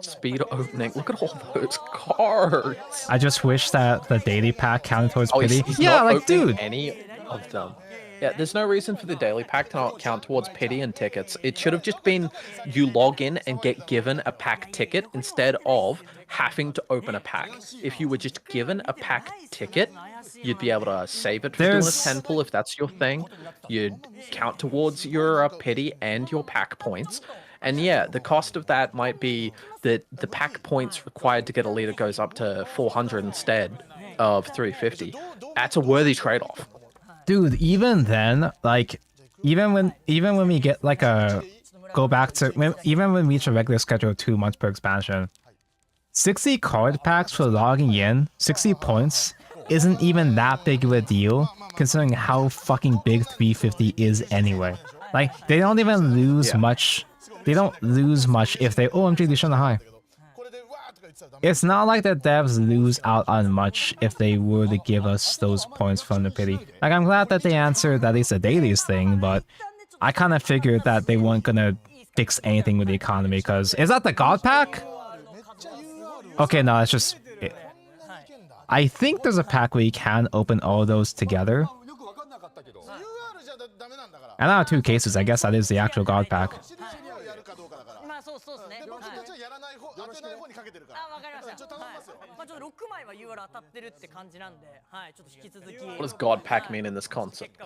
Speed opening. Look at all those cards. I just wish that the daily pack counted towards Oh, pity. he's Yeah, not like, opening dude. any of them. Yeah, there's no reason for the daily pack to not count towards pity and tickets. It should have just been you log in and get given a pack ticket instead of having to open a pack. If you were just given a pack ticket, you'd be able to save it for doing a There's- 10 pull if that's your thing. You'd count towards your pity and your pack points. And yeah, the cost of that might be that the pack points required to get a leader goes up to 400 instead of 350. That's a worthy trade-off. Dude, even then, like, even when we get like even when we reach a regular schedule of 2 months per expansion, 60 card packs for logging in, 60 points, isn't even that big of a deal, considering how fucking big 350 is anyway. Like, they don't even lose much. They don't lose much if they OMG they shouldn't high. It's not like the devs lose out on much if they were to give us those points from the pity. Like, I'm glad that they answered at least a dailies thing, but I kind of figured that they weren't gonna fix anything with the economy. Because is that the God pack? Okay, no, it's just. I think there's a pack where you can open all those together. And out of 2 cases, I guess that is the actual God pack. まあそうですね。はい。あ、わかりました。はい。まあちょっと6枚は UR 当たってるって感じなんで、はい。ちょっと引き続き。What does God pack mean in this concept?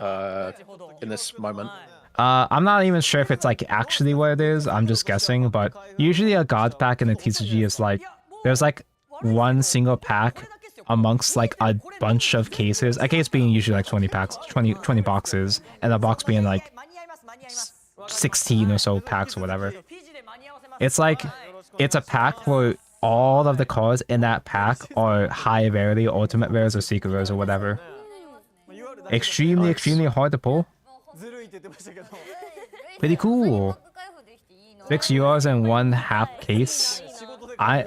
In this moment? I'm not even sure if it's like actually what it is. I'm just guessing, but usually a God pack in a TCG is like there's like one single pack amongst like a bunch of cases. A case being usually like 20 packs, 20 boxes, and a box being like 16 or so packs or whatever. It's like it's a pack where all of the cards in that pack are high rarity, ultimate rares, or secret rares, or whatever. Extremely hard to pull. Pretty cool. 6 URs in 1/2 case. I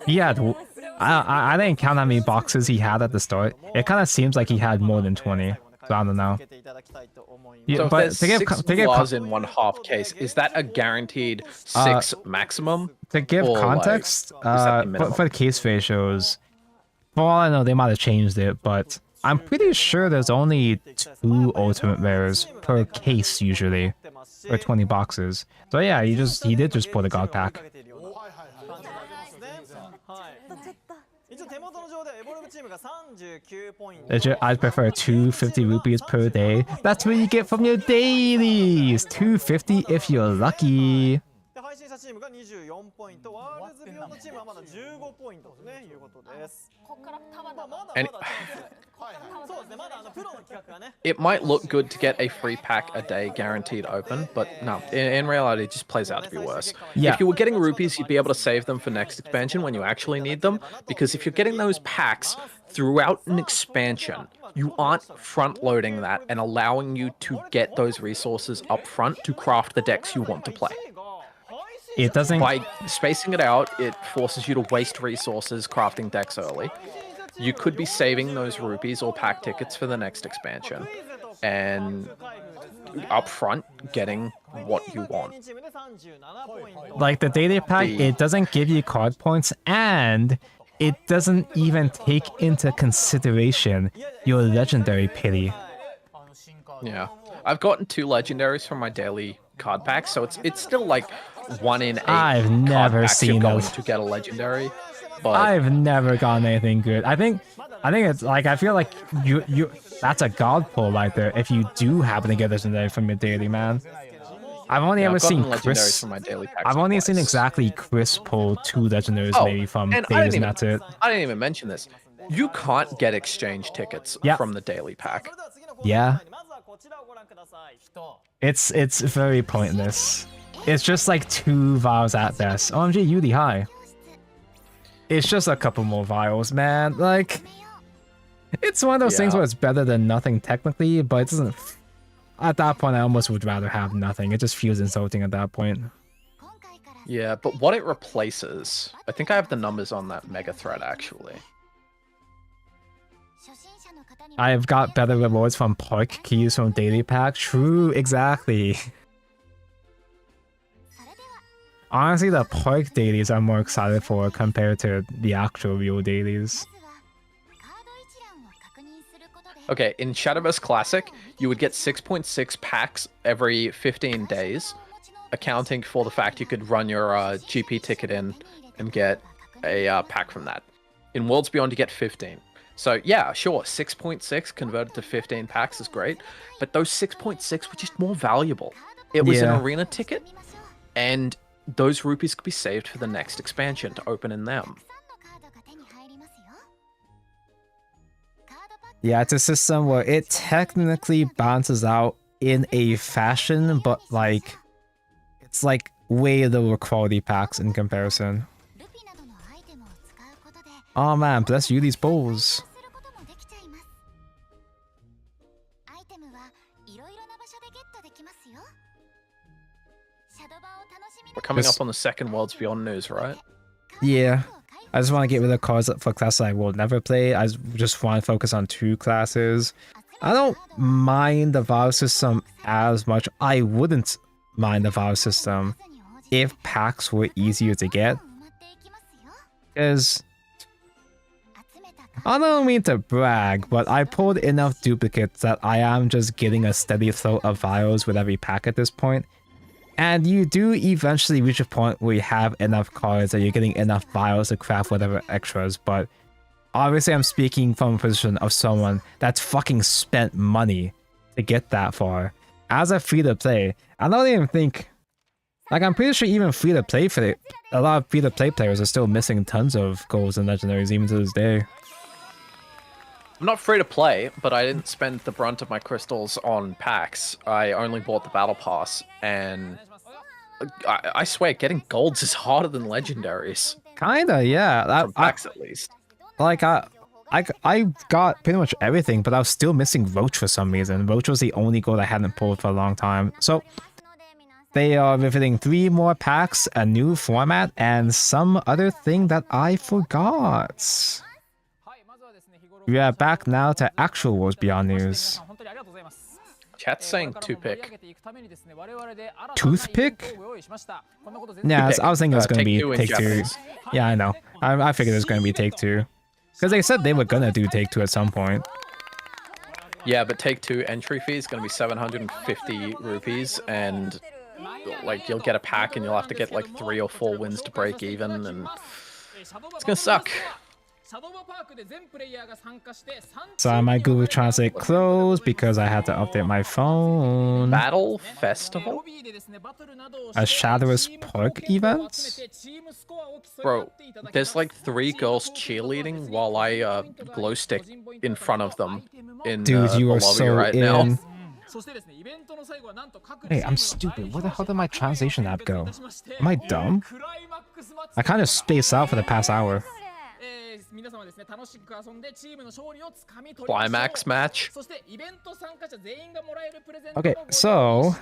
didn't count how many boxes he had at the start. It kind of seems like he had more than 20. So I don't know. Yeah, So but if there's 6 URs in 1/2 case, is that a guaranteed 6 maximum? To give Or, context, like, is that the minimum? for the case ratios, for all I know, they might have changed it, but I'm pretty sure there's only 2 ultimate rares per case usually, or 20 boxes. So yeah, he did just pull the God pack. I'd prefer 250 rupees per day. That's what you get from your dailies. 250 if you're lucky. 配信者チームが24ポイント、ワールズビヨンドチームはまだ15ポイントとねいうことです。ここからたまだまだまだチャンス。そうですね、まだプロの企画がね。It might look good to get a free pack a day guaranteed open, but no, in reality, it just plays out to be worse. Yeah. If you were getting rupees, you'd be able to save them for next expansion when you actually need them, because if you're getting those packs throughout an expansion, you aren't front-loading that and allowing you to get those resources up front to craft the decks you want to play. It doesn't. By spacing it out, it forces you to waste resources crafting decks early. You could be saving those rupees or pack tickets for the next expansion, and up front getting what you want. Like the daily pack, it doesn't give you card points, and it doesn't even take into consideration your legendary pity. Yeah, I've gotten 2 legendaries from my daily card pack, so it's still like 1 in 8. I've never card packs seen you're going those. to get a legendary. But I've never gotten anything good. I think it's like I feel like you that's a god pull right there if you do happen to get legendary from your daily, man. I've only ever seen Chris. From my daily packs I've only twice. seen exactly Chris pull 2 legendaries maybe from and dailies, and that's it. I didn't even mention this. You can't get exchange tickets from the daily pack. Yeah. It's very pointless. It's just like 2 vials at best. OMG, Yudi, hi. It's just a couple more vials, man. Like, it's one of those things where it's better than nothing technically, but it doesn't. At that point, I almost would rather have nothing. It just feels insulting at that point. Yeah, but what it replaces, I think I have the numbers on that mega thread actually. I've got better rewards from park keys from daily pack. True, exactly. Honestly, the park dailies I'm more excited for compared to the actual real dailies. Okay, in Shadowverse Classic, you would get 6.6 packs every 15 days, accounting for the fact you could run your GP ticket in and get a pack from that. In Worlds Beyond, you get 15. So yeah, sure, 6.6 converted to 15 packs is great, but those 6.6 were just more valuable. It was an arena ticket, and those rupees could be saved for the next expansion to open in them. Yeah, it's a system where it technically balances out in a fashion, but like, it's like way lower quality packs in comparison. Oh man, bless you, these bowls. We're coming up on the second Worlds Beyond news, right? Yeah. I just want to get rid of cards for classes I will never play. I just want to focus on 2 classes. I don't mind the VOW system as much. I wouldn't mind of our system if packs were easier to get. Because I don't mean to brag, but I pulled enough duplicates that I am just getting a steady flow of vials with every pack at this point. And you do eventually reach a point where you have enough cards that you're getting enough vials to craft whatever extras, but obviously I'm speaking from a position of someone that's fucking spent money to get that far. As a free-to-play, I don't even think... Like, I'm pretty sure even free-to-play for it, a lot of free-to-play players are still missing tons of golds and legendaries even to this day. I'm not free to play, but I didn't spend the brunt of my crystals on packs. I only bought the battle pass, and I swear, getting golds is harder than legendaries. Kinda, yeah. From packs, at least. Like, I got pretty much everything, but I was still missing Roach for some reason. Roach was the only gold I hadn't pulled for a long time. So, they are visiting 3 more packs, a new format, and some other thing that I forgot. We are back now to actual Wars Beyond news. Chat's saying toothpick. Toothpick? Yeah, I was thinking it was going to be Take 2. Yeah, I know. I figured it was going to be Take 2. Because they said they were going to do Take 2 at some point. Yeah, but Take 2 entry fee is going to be 750 rupees, and like you'll get a pack and you'll have to get like 3 or 4 wins to break even, and it's gonna suck. So my Google Translate closed because I had to update my phone. Battle Festival? A Shadowverse Park event? Bro, there's like 3 girls cheerleading while I glow stick in front of them in Dude, you the are lobby so right in. now. Hey, I'm stupid. Where the hell did my translation app go? Am I dumb? I kind of spaced out for the past hour. Climax match. Okay, so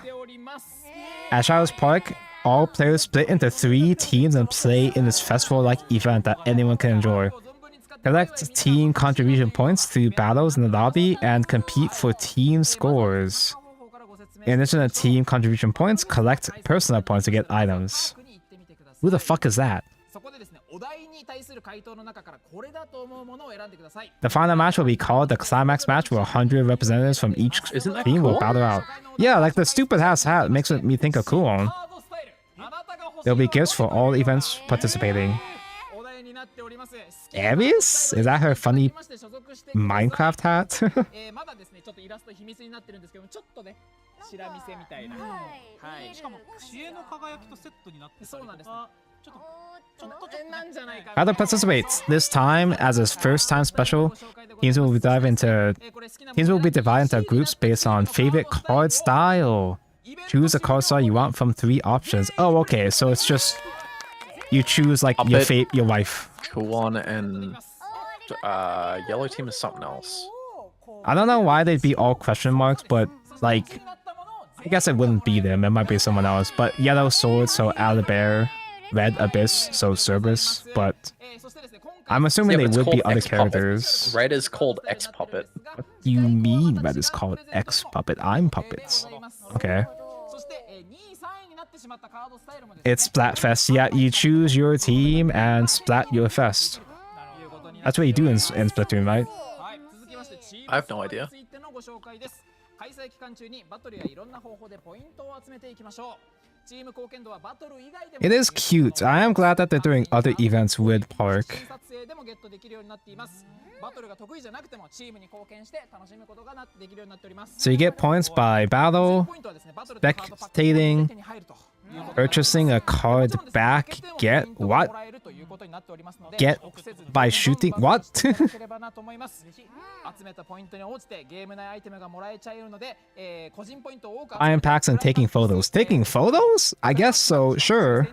at Shadowverse Park, all players split into 3 teams and play in this festival-like event that anyone can enjoy. Collect team contribution points through battles in the lobby and compete for team scores. In addition to team contribution points, collect personal points to get items. Who the fuck is that? The final match will be called the Climax Match, where 100 representatives from each team will battle out. Yeah, like the stupid ass hat makes me think of Coolon. There'll be gifts for all events participating. Aries? Is that her funny Minecraft hat? How to participate this time as a first-time special. Teams will be divided into groups based on favorite card style. Choose a card style you want from 3 options. Oh, okay, so it's just you choose like your wife. Coolon and yellow team is something else. I don't know why they'd be all question marks, but like I guess it wouldn't be them. It might be someone else. But yellow sword, so Alibear. Red Abyss, so Cerberus. But I'm assuming they would be other characters. Red is called X Puppet. What do you mean Red is called X Puppet? I'm puppets. Okay. It's Splatfest. Yeah, you choose your team and splat your fest. That's what you do in Splatoon, right? I have no idea. It is cute. I am glad that they're doing other events with Park. So you get points by battle, spectating, purchasing a card back, get what? Get by shooting what? Buying packs and taking photos. Taking photos? I guess so, sure.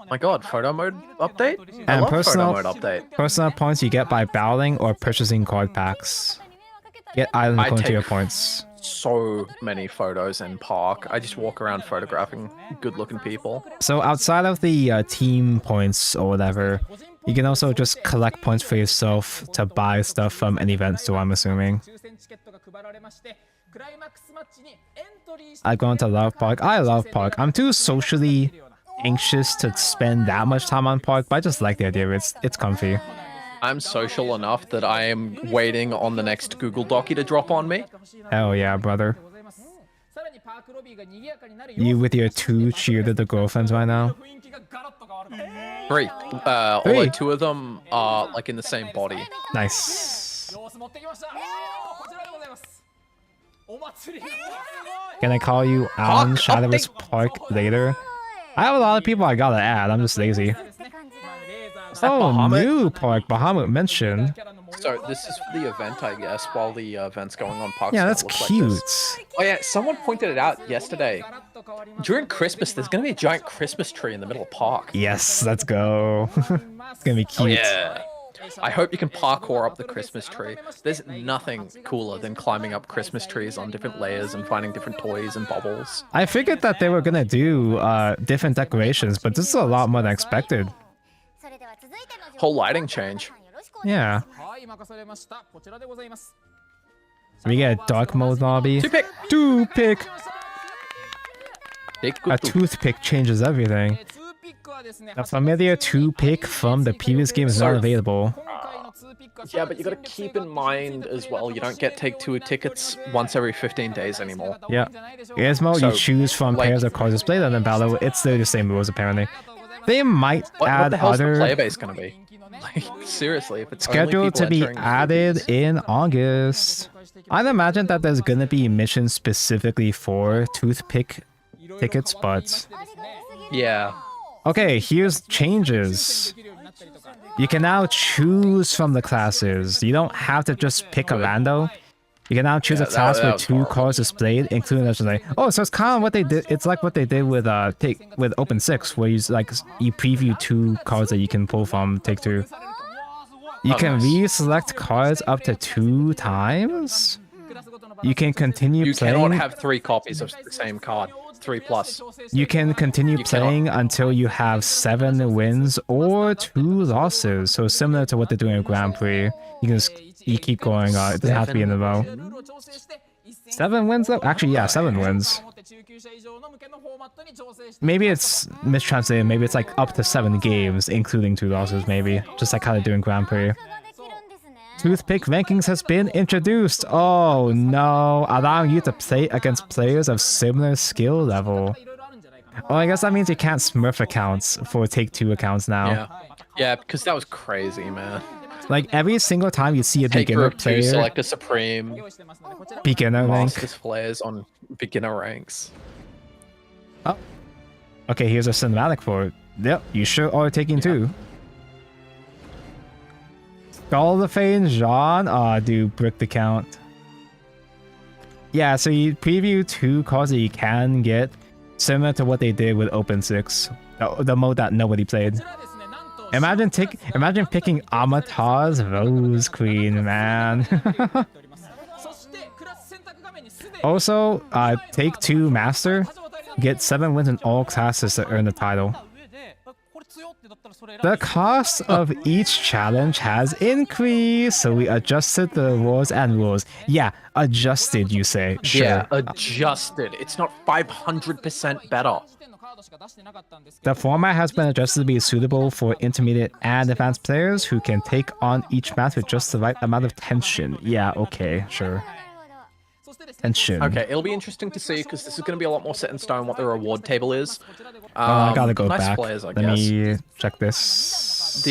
My god, photo mode update? And photo mode update. Personal points you get by battling or purchasing card packs. Get items according to your points. So many photos in Park. I just walk around photographing good-looking people. So outside of the team points or whatever, you can also just collect points for yourself to buy stuff from an event store, I'm assuming. I go into Love Park. I love Park. I'm too socially anxious to spend that much time on Park, but I just like the idea. It's comfy. I'm social enough that I am waiting on the next Google Docky to drop on me. Hell yeah, brother. You with your 2 cheerleader girlfriends right now? 3. Although 2 of them are like in the same body. Nice. Can I call you on Shadowverse Park later? I have a lot of people I gotta add. I'm just lazy. Oh, Bahamut? new Park. Bahamut mentioned. So this is for the event, I guess, while the event's going on. Parks Yeah, gonna that's look like cute. this. Oh yeah, someone pointed it out yesterday. During Christmas, there's gonna be a giant Christmas tree in the middle of Park. Yes, let's go. It's gonna be cute. Oh yeah. I hope you can parkour up the Christmas tree. There's nothing cooler than climbing up Christmas trees on different layers and finding different toys and bubbles. I figured that they were gonna do different decorations, but this is a lot more than expected. Whole lighting change. Yeah. We get a dark mode lobby. Toothpick. Toothpick. A toothpick changes everything. The familiar toothpick from the previous game is not available. Yeah, but you gotta keep in mind as well, you don't get Take-Two tickets once every 15 days anymore. Yeah. Gizmo, So, you choose from like- pairs of cards displayed and then battle. It's the same rules apparently. They might What add the hell's the other player base gonna be? Like, seriously, if it's only scheduled people to be entering added groupies. in August. I'd imagine that there's gonna be missions specifically for toothpick tickets, but Yeah. okay, here's changes. You can now choose from the classes. You don't have to just pick a rando. You can now choose a Yeah, class that with was 2 horrible. cards displayed, including legendary. Oh, so it's kind of what they did. It's like what they did with with Open 6, where you you preview 2 cards that you can pull from Take-Two. You Oh, can nice. reselect cards up to 2 times. You can continue You playing. cannot have 3 copies of the same card. 3 plus. You can continue You cannot. playing until you have 7 wins or 2 losses. So similar to what they're doing at Grand Prix. You can just you keep going. It doesn't have to be in a row. 7 wins though? Actually, yeah, 7 wins. Maybe it's mistranslated. Maybe it's like up to 7 games, including 2 losses. Maybe just like how they do in Grand Prix. Toothpick rankings has been introduced. Oh no, allowing you to play against players of similar skill level. Well, I guess that means you can't smurf accounts for Take-Two accounts now. Yeah. Yeah, because that was crazy, man. Like every single time you see a Take beginner group 2, player, select a Supreme, beginner rank. Masters flares on beginner ranks. Oh, okay. Here's a cinematic for it. Yep, you sure are taking 2. Golfane Jean, dude, brick the count. Yeah, so you preview 2 cards that you can get, similar to what they did with Open 6, the mode that nobody played. Imagine picking Amata's Rose Queen, man. Also, Take-Two Master, get 7 wins in all classes to earn the title. The cost of each challenge has increased, so we adjusted the rewards and rules. Yeah, adjusted, you say. Sure. Yeah, adjusted. It's not 500% better. The format has been adjusted to be suitable for intermediate and advanced players who can take on each match with just the right amount of tension. Yeah, okay, sure. Tension. Okay, it'll be interesting to see because this is going to be a lot more set in stone what the reward table is. I gotta go nice back. Players, I Let guess. me check this.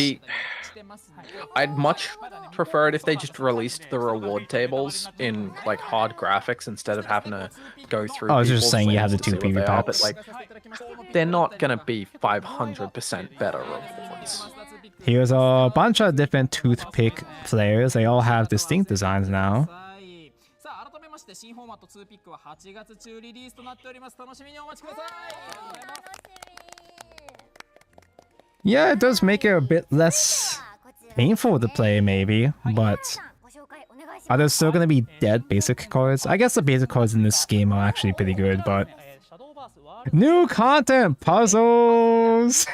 I'd much prefer it if they just released the reward tables in like hard graphics instead of having to go through. I was just people's saying you have the things to 2 see what PV they are, packs. but like they're not gonna be 500% better rewards. Here's a bunch of different toothpick players. They all have distinct designs now. Yeah, it does make it a bit less painful to play, maybe, but are there still gonna be dead basic cards? I guess the basic cards in this game are actually pretty good, but new content puzzles.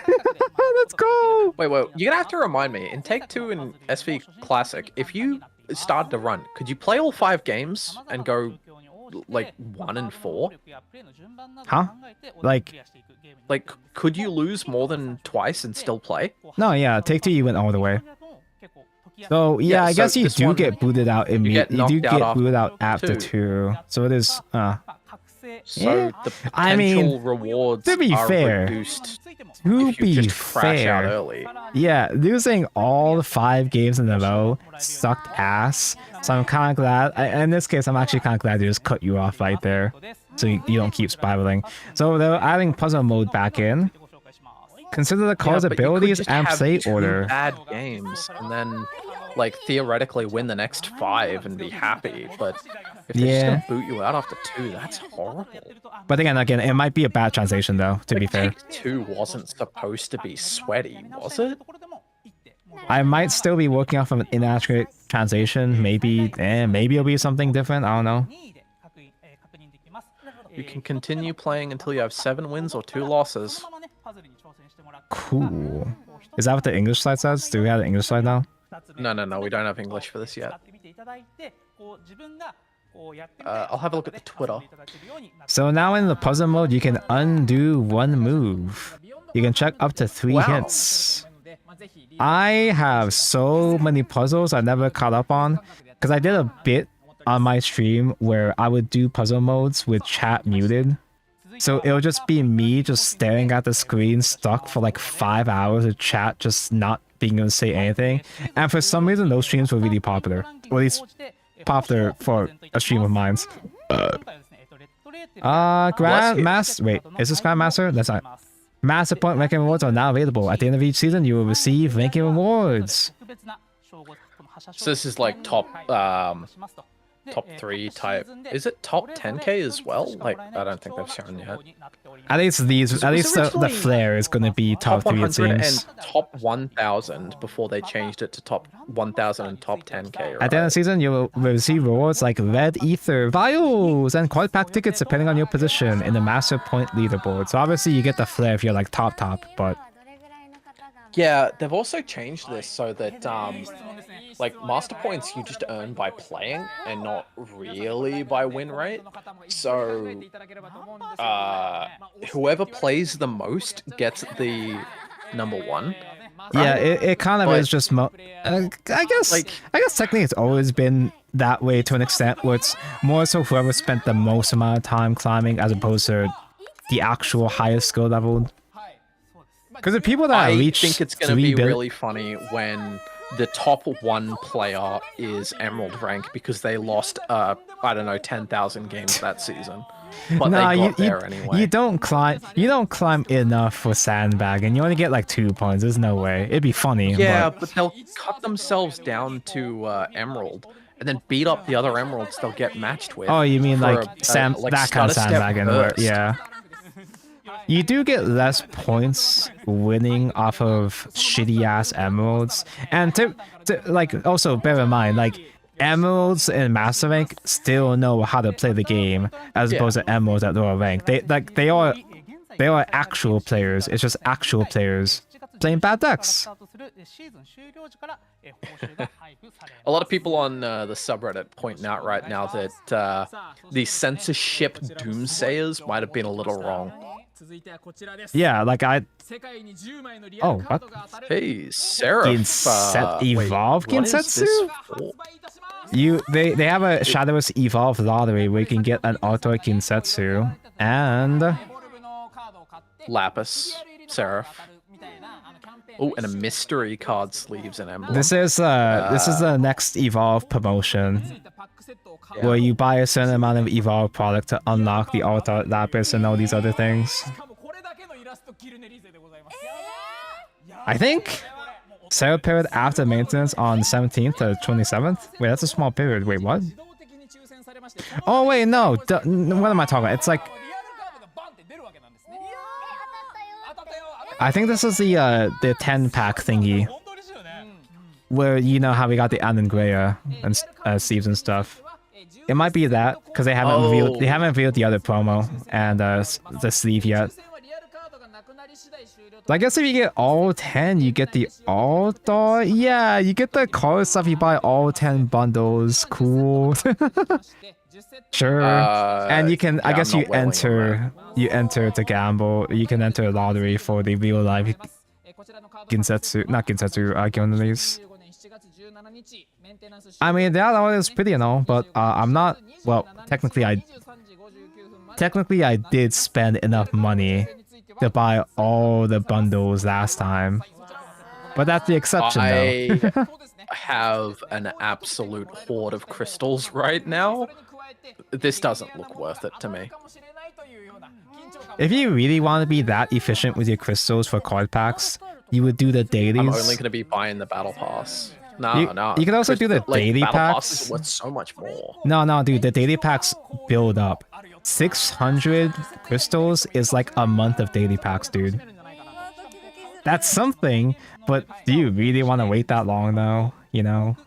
Let's go. Wait, you're gonna have to remind me in Take-Two and SV Classic. If you started to run, could you play all 5 games and go like 1 in 4? Huh? Like, Could you lose more than twice and still play? no, yeah, Take Two, you went all the way. So yeah, Yeah, I so guess you this do one, get booted out immediately. You do knocked out get after booted out after 2. 2. So it is. So Yeah. the I mean, potential rewards to be are fair, reduced To if you be just crash out fair, early. yeah, losing all 5 games in a row sucked ass. So I'm kind of glad. In this case, I'm actually kind of glad they just cut you off right there, so you don't keep spiraling. So they're adding puzzle mode back in. Consider the card's but you could abilities just and have play 2 order. bad games and then theoretically win the next 5 and be happy, but if they're just gonna boot you out after 2, that's horrible. But again, it might be a bad translation though, to be fair. Take 2 wasn't supposed to be sweaty, was it? I might still be working off of an inaccurate translation. Maybe it'll be something different. I don't know. You can continue playing until you have 7 wins or 2 losses. Cool. Is that what the English slide says? Do we have the English slide now? No, we don't have English for this yet. I'll have a look at the Twitter. So now in the puzzle mode, you can undo 1 move. You can check up to 3 hits. I have so many puzzles I never caught up on, because I did a bit on my stream where I would do puzzle modes with chat muted. So it'll just be me just staring at the screen stuck for like 5 hours of chat just not being able to say anything. And for some reason those streams were really popular. Or at least popular for a stream of mine. Grandmaster. Wait, is this Grandmaster? That's not. Master Point ranking rewards are now available. At the end of each season, you will receive ranking rewards. So this is like top 3 type. Is it top 10k as well? Like, I don't think they've shown yet. At least the flare is going to be top 3, it 100 seems. and top 1000 before they changed it to top 1000 and top 10k. Right? At the end of the season, you will receive rewards like Red Ether, Vials, and Quad Pack tickets depending on your position in the Master Point leaderboard. So obviously you get the flare if you're like top, but... Yeah, they've also changed this so that like master points you just earn by playing and not really by win rate. So whoever plays the most gets the #1. Yeah, it kind of is just I guess technically it's always been that way to an extent, where it's more so whoever spent the most amount of time climbing as opposed to the actual highest skill level. Because the people that reach, I think it's going to be really funny when the top 1 player is Emerald rank because they lost, I don't know, 10,000 games that season. But they got there anyway. You don't climb enough for sandbag, and you only get like 2 points. There's no way. It'd be funny. Yeah, but they'll cut themselves down to Emerald and then beat up the other Emeralds they'll get matched with. Oh, you mean like that kind of sandbagging? Yeah. You do get less points winning off of shitty ass emeralds, and to like also bear in mind like emeralds in master rank still know how to play the game as opposed to emeralds at lower rank. They are actual players. It's just actual players playing bad decks. A lot of people on the subreddit pointing out right now that the censorship doomsayers might have been a little wrong. Yeah, like oh, what? Hey, Seraph. Evolve Ginsetsu? They have a Shadowverse Evolve lottery where you can get an auto Ginsetsu and Lapis, Seraph. Oh, and a mystery card sleeves and emblem. This is the next Evolve promotion, where you buy a certain amount of Evolve product to unlock the Altar Lapis and all these other things. I think sale period after maintenance on 17th to 27th. Wait, that's a small period. Wait, what? Oh wait, no. What am I talking about? It's like I think this is the 10-pack thingy, where you know how we got the Anangrea and sleeves and stuff. It might be that because they haven't revealed the other promo and the sleeve yet. So I guess if you get all 10, you get the Altar. Yeah, you get the card stuff. You buy all 10 bundles. Cool. Sure. And you can, I yeah, guess I'm you not wailing on enter to gamble. You can enter a lottery for the real life Ginsetsu, not Ginsetsu, Gyonanis. I mean, that all is pretty and all, but I'm not, well, technically I did spend enough money to buy all the bundles last time. But that's the exception, though. I have an absolute hoard of crystals right now. This doesn't look worth it to me. If you really want to be that efficient with your crystals for card packs, you would do the dailies. I'm only going to be buying the battle pass. No. You can also do the daily battle packs. passes are worth so much more. No, dude, the daily packs build up. 600 crystals is like a month of daily packs, dude. That's something, but do you really want to wait that long, though? You know?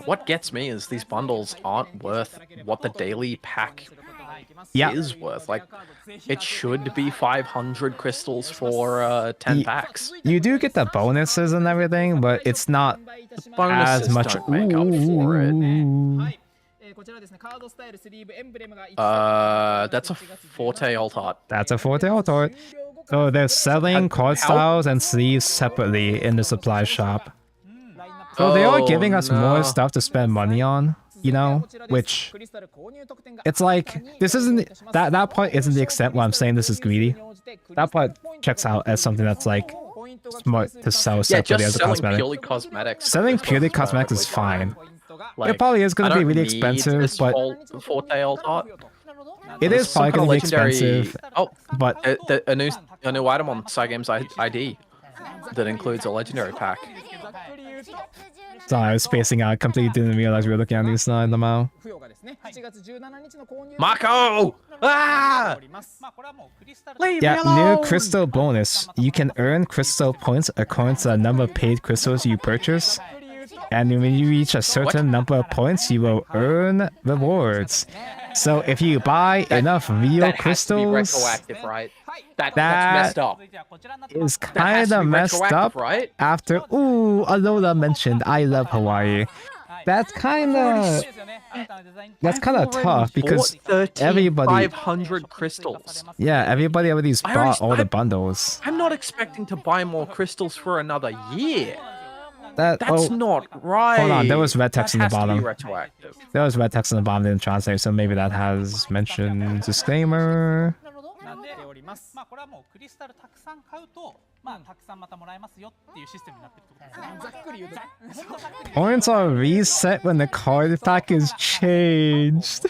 What gets me is these bundles aren't worth what the daily pack is worth. Like, it should be 500 crystals for 10 packs. You do get the bonuses and everything, but it's not Bonuses as much. don't make up for it. That's a Forte alt art. That's a Forte alt art. So they're selling card styles and sleeves separately in the supply shop. So they are giving us more stuff to spend money on, you know, which it's like this isn't that part isn't the extent where I'm saying this is greedy. That part checks out as something that's like smart to sell separately as a cosmetic. Purely cosmetics. Selling purely cosmetics is fine. Like, it probably is going to be really expensive, but Forte alt art. it is probably going to be expensive. Oh, but a new item on Cygames ID that includes a legendary pack. Sorry, I was spacing out. I completely didn't realize we were looking at these side Lamau. Mako! Ah! Yeah, new crystal bonus. You can earn crystal points according to the number of paid crystals you purchase. And when you reach a certain number of points, you will earn rewards. So if you buy enough real crystals, retroactive, right? That's messed up. Is kind of messed up. Right? After Alola mentioned I love Hawaii. That's kind of tough because everybody 500 crystals. Yeah, everybody already bought all the bundles. I'm not expecting to buy more crystals for another year. That's not right. Hold on, there was red text in the bottom. Retroactive. There was red text in the bottom, didn't translate, so maybe that has mentioned disclaimer. Points are reset when the card pack is changed.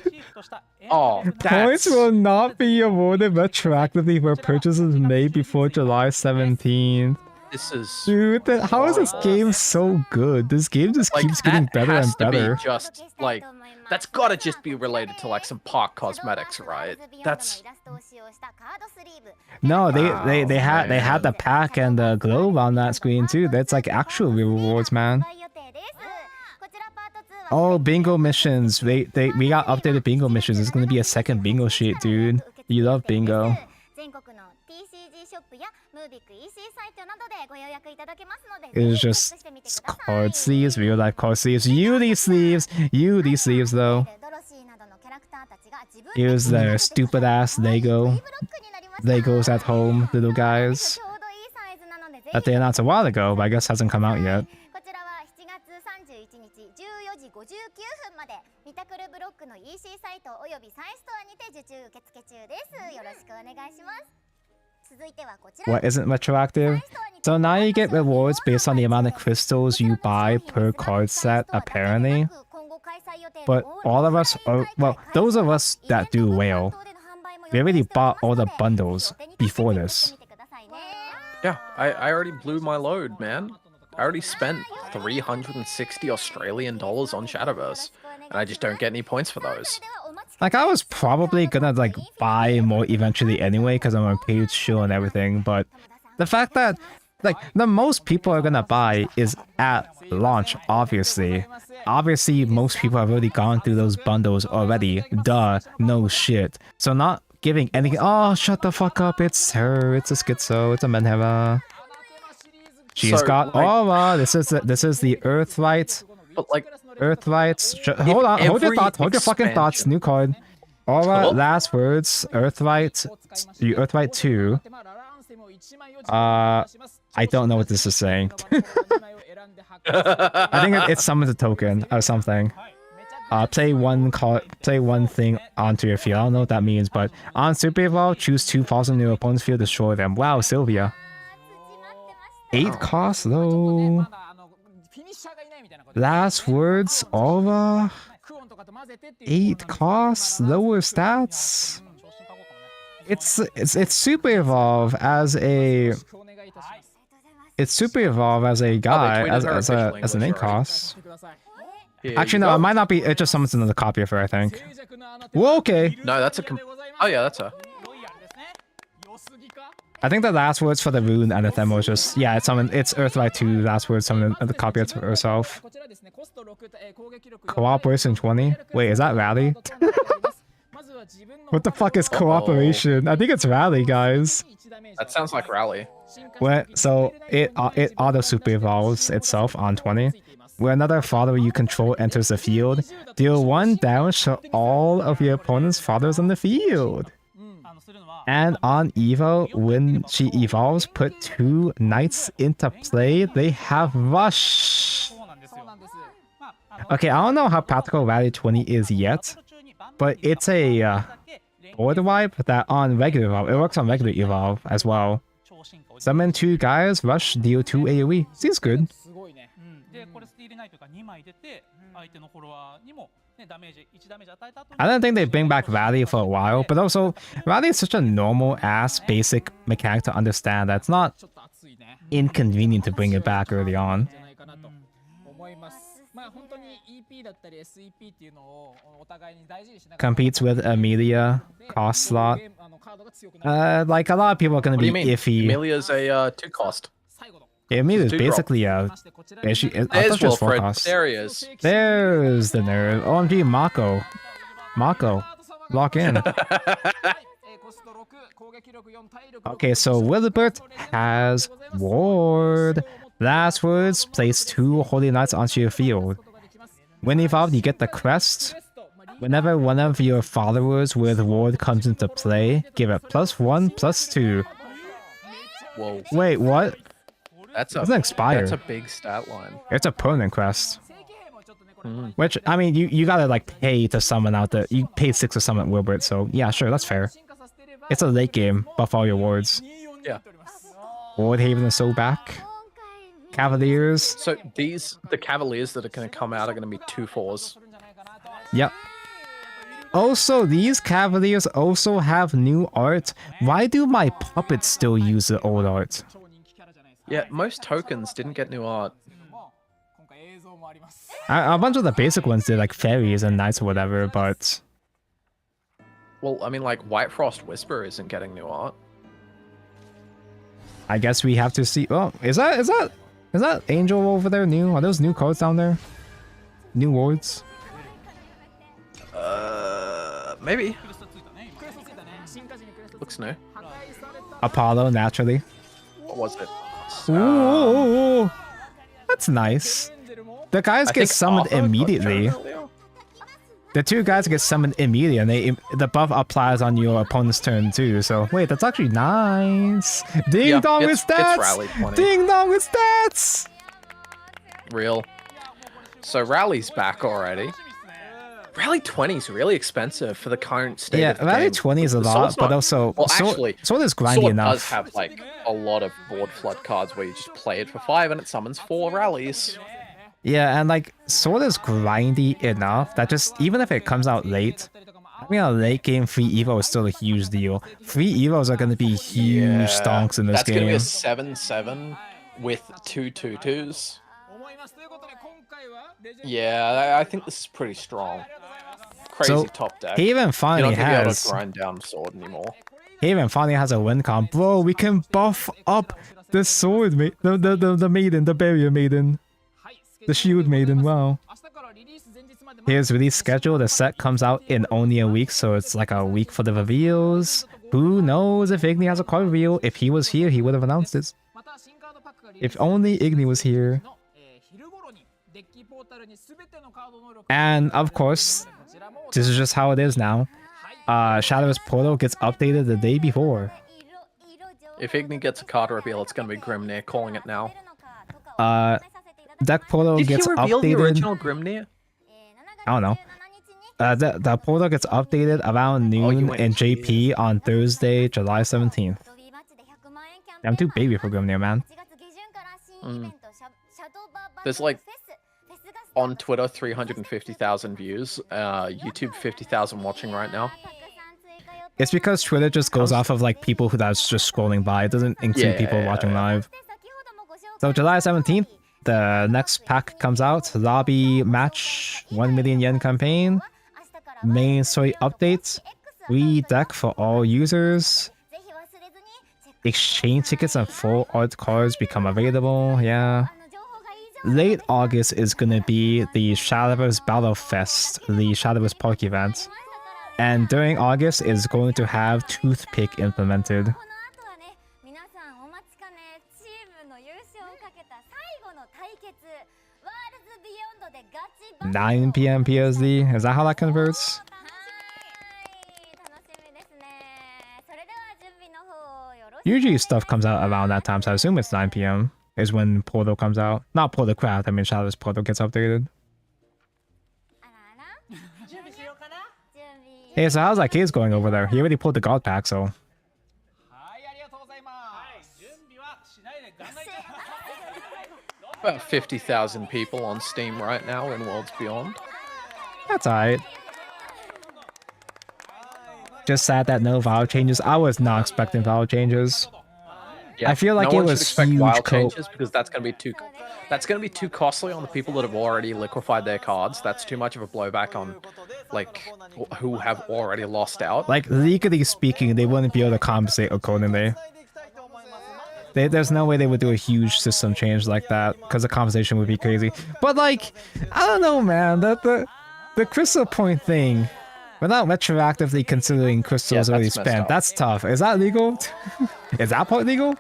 Points will not be awarded retroactively for purchases made before July 17th. This is dude. How is this game so good? This game just keeps getting better and better. Just like that's gotta just be related to like some park cosmetics, right? That's no, they had the pack and the globe on that screen too. That's like actual rewards, man. Oh, bingo missions. We got updated bingo missions. There's gonna be a second bingo sheet, dude. You love bingo. It's just card sleeves, real life card sleeves. These sleeves though. Here's the stupid ass Legos at home, little guys. That they announced a while ago, but I guess hasn't come out yet. What isn't retroactive? So now you get rewards based on the amount of crystals you buy per card set, apparently. But all of us are, well, those of us that do whale, we already bought all the bundles before this. Yeah, I already blew my load, man. I already spent 360 Australian dollars on Shadowverse, and I just don't get any points for those. Like, I was probably gonna, like, buy more eventually anyway, because I'm a paid show and everything, but the fact that, like, the most people are gonna buy is at launch, obviously. Obviously, most people have already gone through those bundles already. Duh, no shit. So not giving anything. Oh, shut the fuck up, it's her, it's a schizo, it's a menhera. She's So, got like- aura. This is the Earthlight. But like, Hold on. Hold your every thoughts. Hold your fucking thoughts. expansion- New card. Aura. Oh. Last words. Earthlight. The Earthlight 2. I don't know what this is saying. I think it summons a token or something. Play one thing onto your field. I don't know what that means, but on Super Evolve, choose 2 falls in your opponent's field, destroy them. Wow, Sylvia. 8 cost though. Last words, Aura. 8 costs, lower stats. It's Super Evolve as a. It's Super Evolve as a guy, tweeted her as official an English 8 already. costs. Here Actually, you no, go. it might not be. It just summons another copy of her, I think. Well, okay. No, that's a. Oh yeah, that's her. I think the last words for the rune and the theme was just it's Earthlight 2 last words summon the copy of herself. Cooperation 20? Wait, is that rally? What the fuck is cooperation? I think it's rally, guys. That sounds like rally. So it auto super evolves itself on 20. When another follower you control enters the field, deal 1 damage to all of your opponent's followers on the field. And on Evo, when she evolves, put 2 knights into play. They have rush. Okay, I don't know how practical Rally 20 is yet, but it's a board wipe that on regular Evolve, it works on regular Evolve as well. Summon 2 guys, rush, deal 2 AoE. Seems good. I don't think they bring back Rally for a while, but also Rally is such a normal ass basic mechanic to understand that it's not inconvenient to bring it back early on. Competes with Amelia, cost slot. Like a lot of people are gonna What do be you mean? iffy. Amelia's a 2 cost. Amelia's 2 drop. basically I thought There's she was 4 Wilfred. cost. There he is. There's the nerve. OMG, Mako. Mako. Lock in. Okay, so Wilbert has Ward. Last words, place 2 Holy Knights onto your field. When evolved, you get the crest. Whenever one of your followers with Ward comes into play, give it +1, +2. Whoa. Wait, what? That's a Doesn't expire. That's a big stat line. It's a permanent crest. Which, I mean, you gotta like pay to summon out you pay 6 to summon Wilbert, so yeah, sure, that's fair. It's a late game, buff all your wards. Yeah. Ward Haven is so back. Cavaliers. So the Cavaliers that are going to come out are going to be 2 4s. Yep. Also, these Cavaliers also have new art. Why do my puppets still use the old art? Yeah, most tokens didn't get new art. A bunch of the basic ones did, like fairies and knights or whatever, but Well, I mean, like White Frost Whisper isn't getting new art. I guess we have to see. Oh, is that Angel over there new? Are those new cards down there? New wards? Maybe. Looks new. Apollo, naturally. What was it? Ooh, that's nice. The guys I get think summoned Arthur got immediately. shown earlier. The 2 guys get summoned immediately, and the buff applies on your opponent's turn too. So wait, that's actually nice. Ding Yeah, dong with it's stats. Rally 20. Ding dong with stats. Real. So Rally's back already. Rally 20 is really expensive for the current state Yeah, of the Rally game. 20 is a The lot, Sword's but not- also well, actually, Sword is grindy Sword enough. does have like a lot of board flood cards where you just play it for 5 and it summons 4 rallies. Yeah, and like Sword is grindy enough that just even if it comes out late, having a late game free evo is still a huge deal. Free evos are going to be huge stonks in this That's gonna be game. a 7/7 with 2 2/2s. Yeah, I think this is pretty strong. Crazy So, top deck. Haven You're finally not gonna be able has to grind down Sword anymore. Haven finally has a win con. Bro, we can buff up the sword the maiden, the barrier maiden. The shield maiden, wow. Here's release schedule. The set comes out in only a week, so it's like a week for the reveals. Who knows if Igni has a card reveal? If he was here, he would have announced it. If only Igni was here. And of course, this is just how it is now. Shadowverse Portal gets updated the day before. If Igni gets a card reveal, it's gonna be Grimnir, calling it now. Deck Portal Did gets he reveal updated. the original Grimnir? I don't know. The portal gets updated around noon in JP on Thursday, July 17th. I'm too baby for Grimnir, man. There's like on Twitter 350,000 views, YouTube 50,000 watching right now. It's because Twitter just goes off of like people who that's just scrolling by. It doesn't include people watching live. So July 17th, the next pack comes out. Lobby match, 1 million yen campaign. Main story updates. Free deck for all users. Exchange tickets and full art cards become available. Yeah. Late August is gonna be the Shadowverse Battle Fest, the Shadowverse Park event. And during August is going to have Toothpick implemented. 9 p.m. PSD. Is that how that converts? Usually stuff comes out around that time, so I assume it's 9 p.m. is when Portal comes out. Not Portal Craft, I mean Shadowverse Portal gets updated. Hey, so how's that case going over there? He already pulled the God pack, so... About 50,000 people on Steam right now in Worlds Beyond. That's alright. Just sad that no VOW changes. I was not expecting VOW changes. Yeah, I feel like no it one should was expect huge wild changes because that's gonna be too costly on the people that have already liquefied their cards. That's too much of a blowback on like who have already lost out. Like legally speaking, they wouldn't be able to compensate accordingly. There's no way they would do a huge system change like that because the compensation would be crazy. But like, I don't know, man. The crystal point thing, without retroactively considering crystals already spent, that's tough. Is that legal? Is that part legal?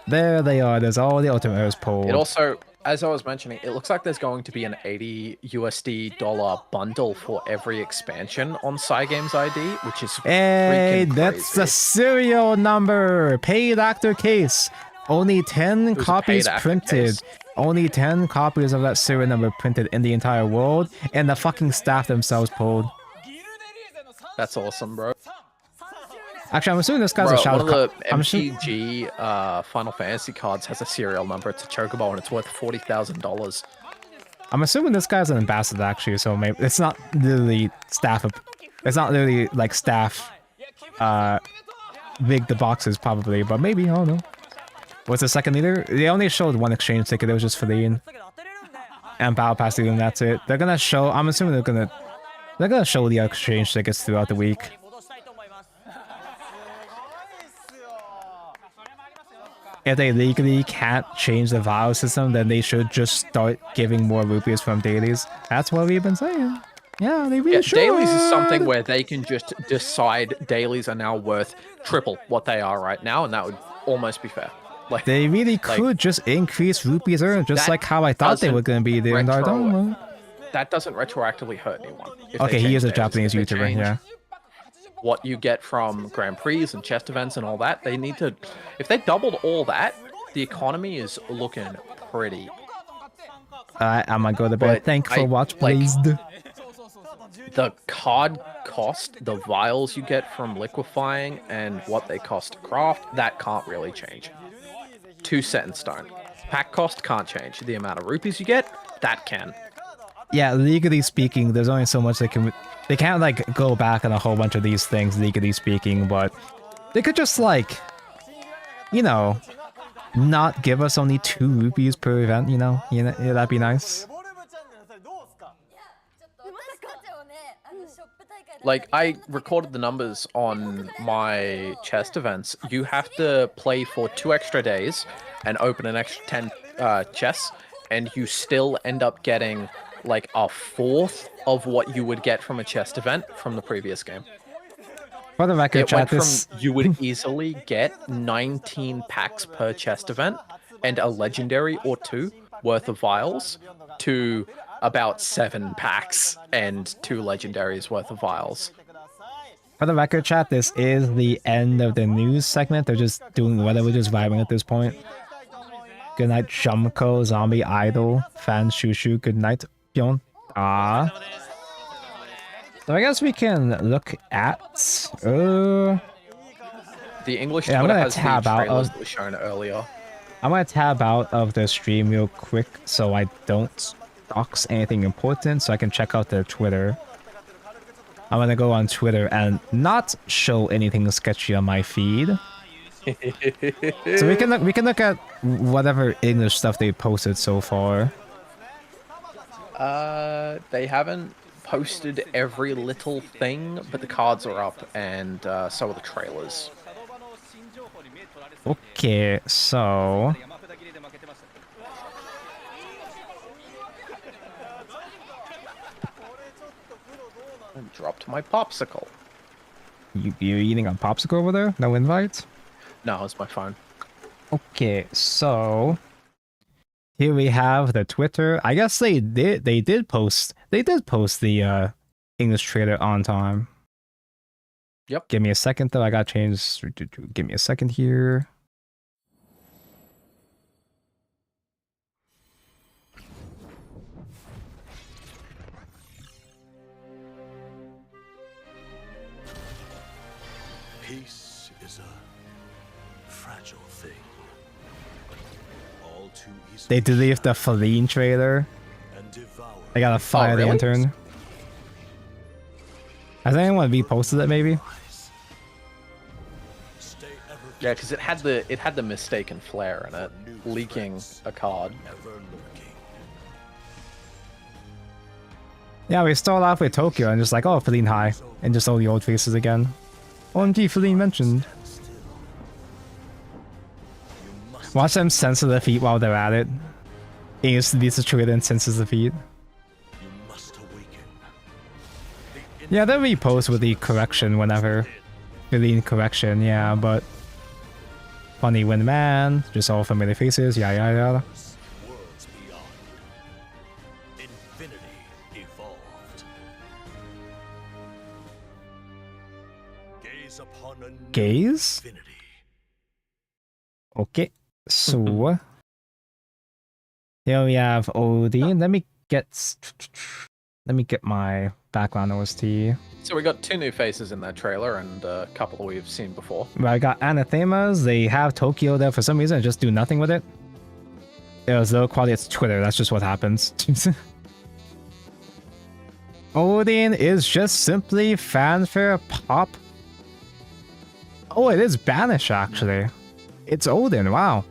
There they are. There's all the ultimate errors pulled. It also, as I was mentioning, it looks like there's going to be an $80 USD bundle for every expansion on Cygames ID, which is hey, freaking that's crazy. the serial number. Paid actor case. Only 10 copies printed. Case. Only 10 copies of that serial number printed in the entire world, and the fucking staff themselves pulled. That's awesome, bro. Actually, I'm assuming this guy's Bro, a shadow. one of the MTG Final Fantasy cards has a serial number. It's a chocobo, and it's worth $40,000. I'm assuming this guy's an ambassador, actually. So maybe it's not literally staff. It's not literally like staff. Rig the boxes probably, but maybe I don't know. What's the second leader? They only showed one exchange ticket. It was just Feline and Battle Pass leader, and that's it. They're gonna show. I'm assuming they're gonna show the exchange tickets throughout the week. If they legally can't change the VOW system, then they should just start giving more rupees from dailies. That's what we've been saying. Yeah, they really should. Dailies is something where they can just decide dailies are now worth triple what they are right now, and that would almost be fair. Like they really could just increase rupees earned, just like how I thought they were going to be the entire time. That doesn't retroactively hurt anyone. Okay, he is a Japanese YouTuber, yeah. What you get from Grand Prix and chest events and all that, they need to... If they doubled all that, the economy is looking pretty. Alright, I'm gonna go to bed. Thank you for watching, please. The card cost, the vials you get from liquefying, and what they cost to craft, that can't really change. 2 set in stone. Pack cost can't change. The amount of rupees you get, that can. Yeah, legally speaking, there's only so much they can... They can't, like, go back on a whole bunch of these things, legally speaking, but... They could just, like... You know... Not give us only 2 rupees per event, you know? Yeah, that'd be nice. Like, I recorded the numbers on my chest events. You have to play for 2 extra days and open an extra 10 chests, and you still end up getting like a fourth of what you would get from a chest event from the previous game. For the record, it went from you would easily get 19 packs per chest event and a legendary or two worth of vials to about 7 packs and 2 legendaries worth of vials. For the record, chat, this is the end of the news segment. They're just doing whatever, just vibing at this point. Good night, Shumko, Zombie Idol, Fan Shushu. Good night, Pion. So I guess we can look at The English Yeah, I'm Twitter gonna has the tab out trailers of- that were shown earlier. I'm gonna tab out of the stream real quick so I don't dox anything important, so I can check out their Twitter. I'm gonna go on Twitter and not show anything sketchy on my feed. So we can look at whatever English stuff they posted so far. They haven't posted every little thing, but the cards are up, and so are the trailers. Okay, so I dropped my popsicle. you're eating a popsicle over there? No invite? No, it's my phone. Okay, so here we have the Twitter. I guess they did post the English trailer on time. Yep. Give me a second though. I got changed. Give me a second here. Peace is a fragile thing. All too easily They deleted the Feline trailer. and devoured. I got a fire really? lantern. Has anyone reposted it maybe? Stay ever Yeah, because it had the mistaken flare in it, leaking a card. ever lurking. Yeah, we start off with Tokyo and just like, oh, Feline hi. And just all the old faces again. OMG, Feline mentioned. Watch them censor the feet while they're at it. He instantly situated and censors the feet. You must awaken. Yeah, they'll repost with the correction whenever. Feline correction, yeah, but... Funny Wind Man, just all familiar faces, yeah, yeah, yeah. Worlds beyond. Infinity evolved. Gaze upon a new Gaze? infinity. Okay, so... Here we have Odin. Let me get my background OST. So we got 2 new faces in that trailer, and a couple we've seen before. I got Anathemas. They have Tokyo there for some reason and just do nothing with it. It was low quality. It's Twitter. That's just what happens. Odin is just simply fanfare pop. Oh, it is Banish actually. It's Odin. Wow.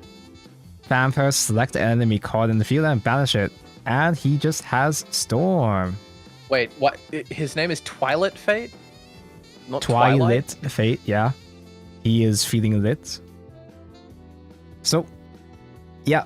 Fanfare, select an enemy card in the field and banish it. And he just has Storm. Wait, what? His name is Twilight Fate? Not Twilight Fate, yeah. He is feeling lit. So, yeah.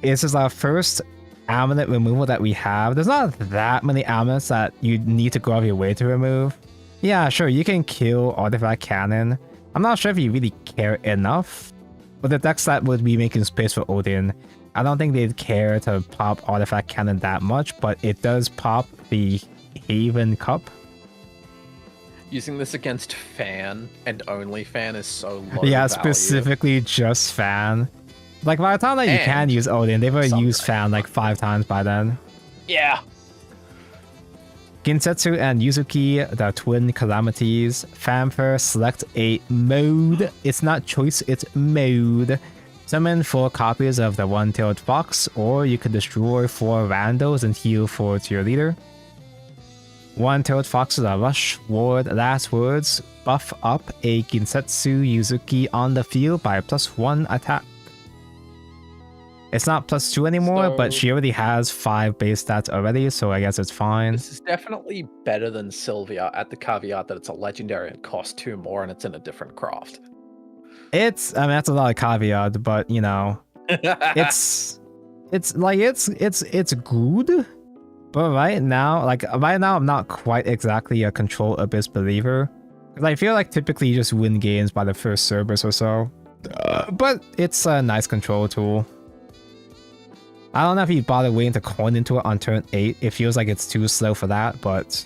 This is our first amulet removal that we have. There's not that many amulets that you need to go out of your way to remove. Yeah, sure, you can kill Artifact Cannon. I'm not sure if you really care enough. But the decks that would be making space for Odin, I don't think they'd care to pop Artifact Cannon that much, but it does pop the Haven Cup. Using this against Fan and only Fan is so low Yeah, value. specifically just Fan. Like, by the time that you And can use Odin, they've already used Sunray. Fan like 5 times by then. Yeah. Ginsetsu and Yuzuki, the twin calamities. Fanfare, select a mode. It's not choice, it's mode. Summon 4 copies of the One-Tailed Fox, or you could destroy 4 randos and heal 4 to your leader. One-Tailed Fox is a rush ward. Last words, buff up a Ginsetsu Yuzuki on the field by +1 attack. It's not +2 anymore, but So- she already has 5 base stats already, so I guess it's fine. This is definitely better than Sylvia at the caveat that it's a legendary and costs 2 more and it's in a different craft. It's, I mean, that's a lot of caveat, but you know, it's good. But right now, I'm not quite exactly a Control Abyss believer. Because I feel like typically you just win games by the first Cerberus or so. But it's a nice control tool. I don't know if you bother waiting to coin into it on turn 8. It feels like it's too slow for that, but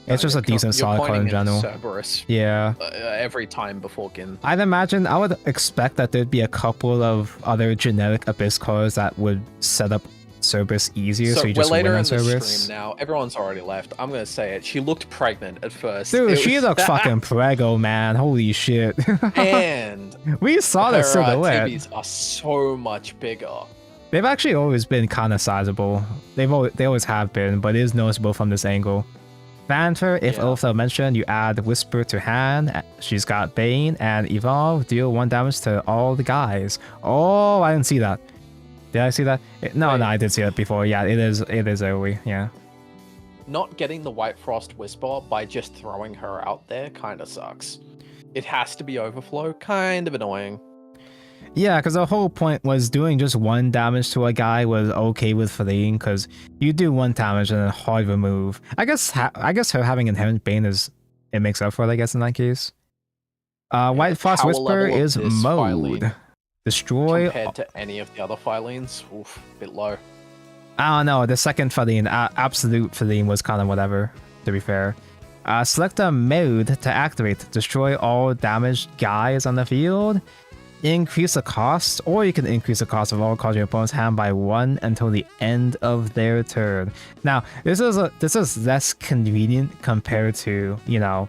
it's just a decent solid card in general. Cerberus, yeah. Every time before Gin. I would expect that there'd be a couple of other generic Abyss cards that would set up Cerberus easier, so you just win on Cerberus. Stream now. Everyone's already left. I'm gonna say it. She looked pregnant at first. Dude, she looked fucking prego, man. Holy shit. And we saw the silhouette. Tibbies are so much bigger. They've actually always been kind of sizable. They always have been, but it is noticeable from this angle. Banter, if also mentioned, you add Whisper to hand. She's got Bane and Evolve. Deal 1 damage to all the guys. Oh, I didn't see that. Did I see that? No, I did see that before. Yeah, it is early. Yeah. Not getting the White Frost Whisper by just throwing her out there kind of sucks. It has to be overflow. Kind of annoying. Yeah, because the whole point was doing just 1 damage to a guy was okay with fleeing, because you do 1 damage and then hard remove. I guess her having Inherent Bane it makes up for it, I guess, in that case. White Frost Whisper is mode. Destroy compared to any of the other Phylines. Oof, bit low. I don't know, the second Phylline, Absolute Phylline was kind of whatever, to be fair. Select a mode to activate. Destroy all damaged guys on the field. Increase the cost, or you can increase the cost of all cards in your opponent's hand by 1 until the end of their turn. Now, this is less convenient compared to, you know,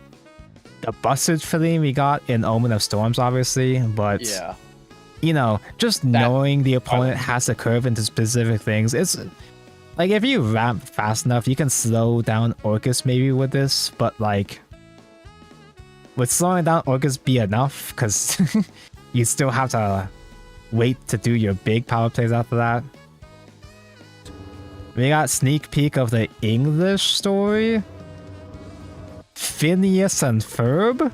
the busted Phylline we got in Omen of Storms, obviously, but yeah. You know, just knowing the opponent has to curve into specific things, it's like if you ramp fast enough, you can slow down Orcus maybe with this, but like, would slowing down Orcus be enough? Because you still have to wait to do your big power plays after that. We got sneak peek of the English story. Phineas and Ferb.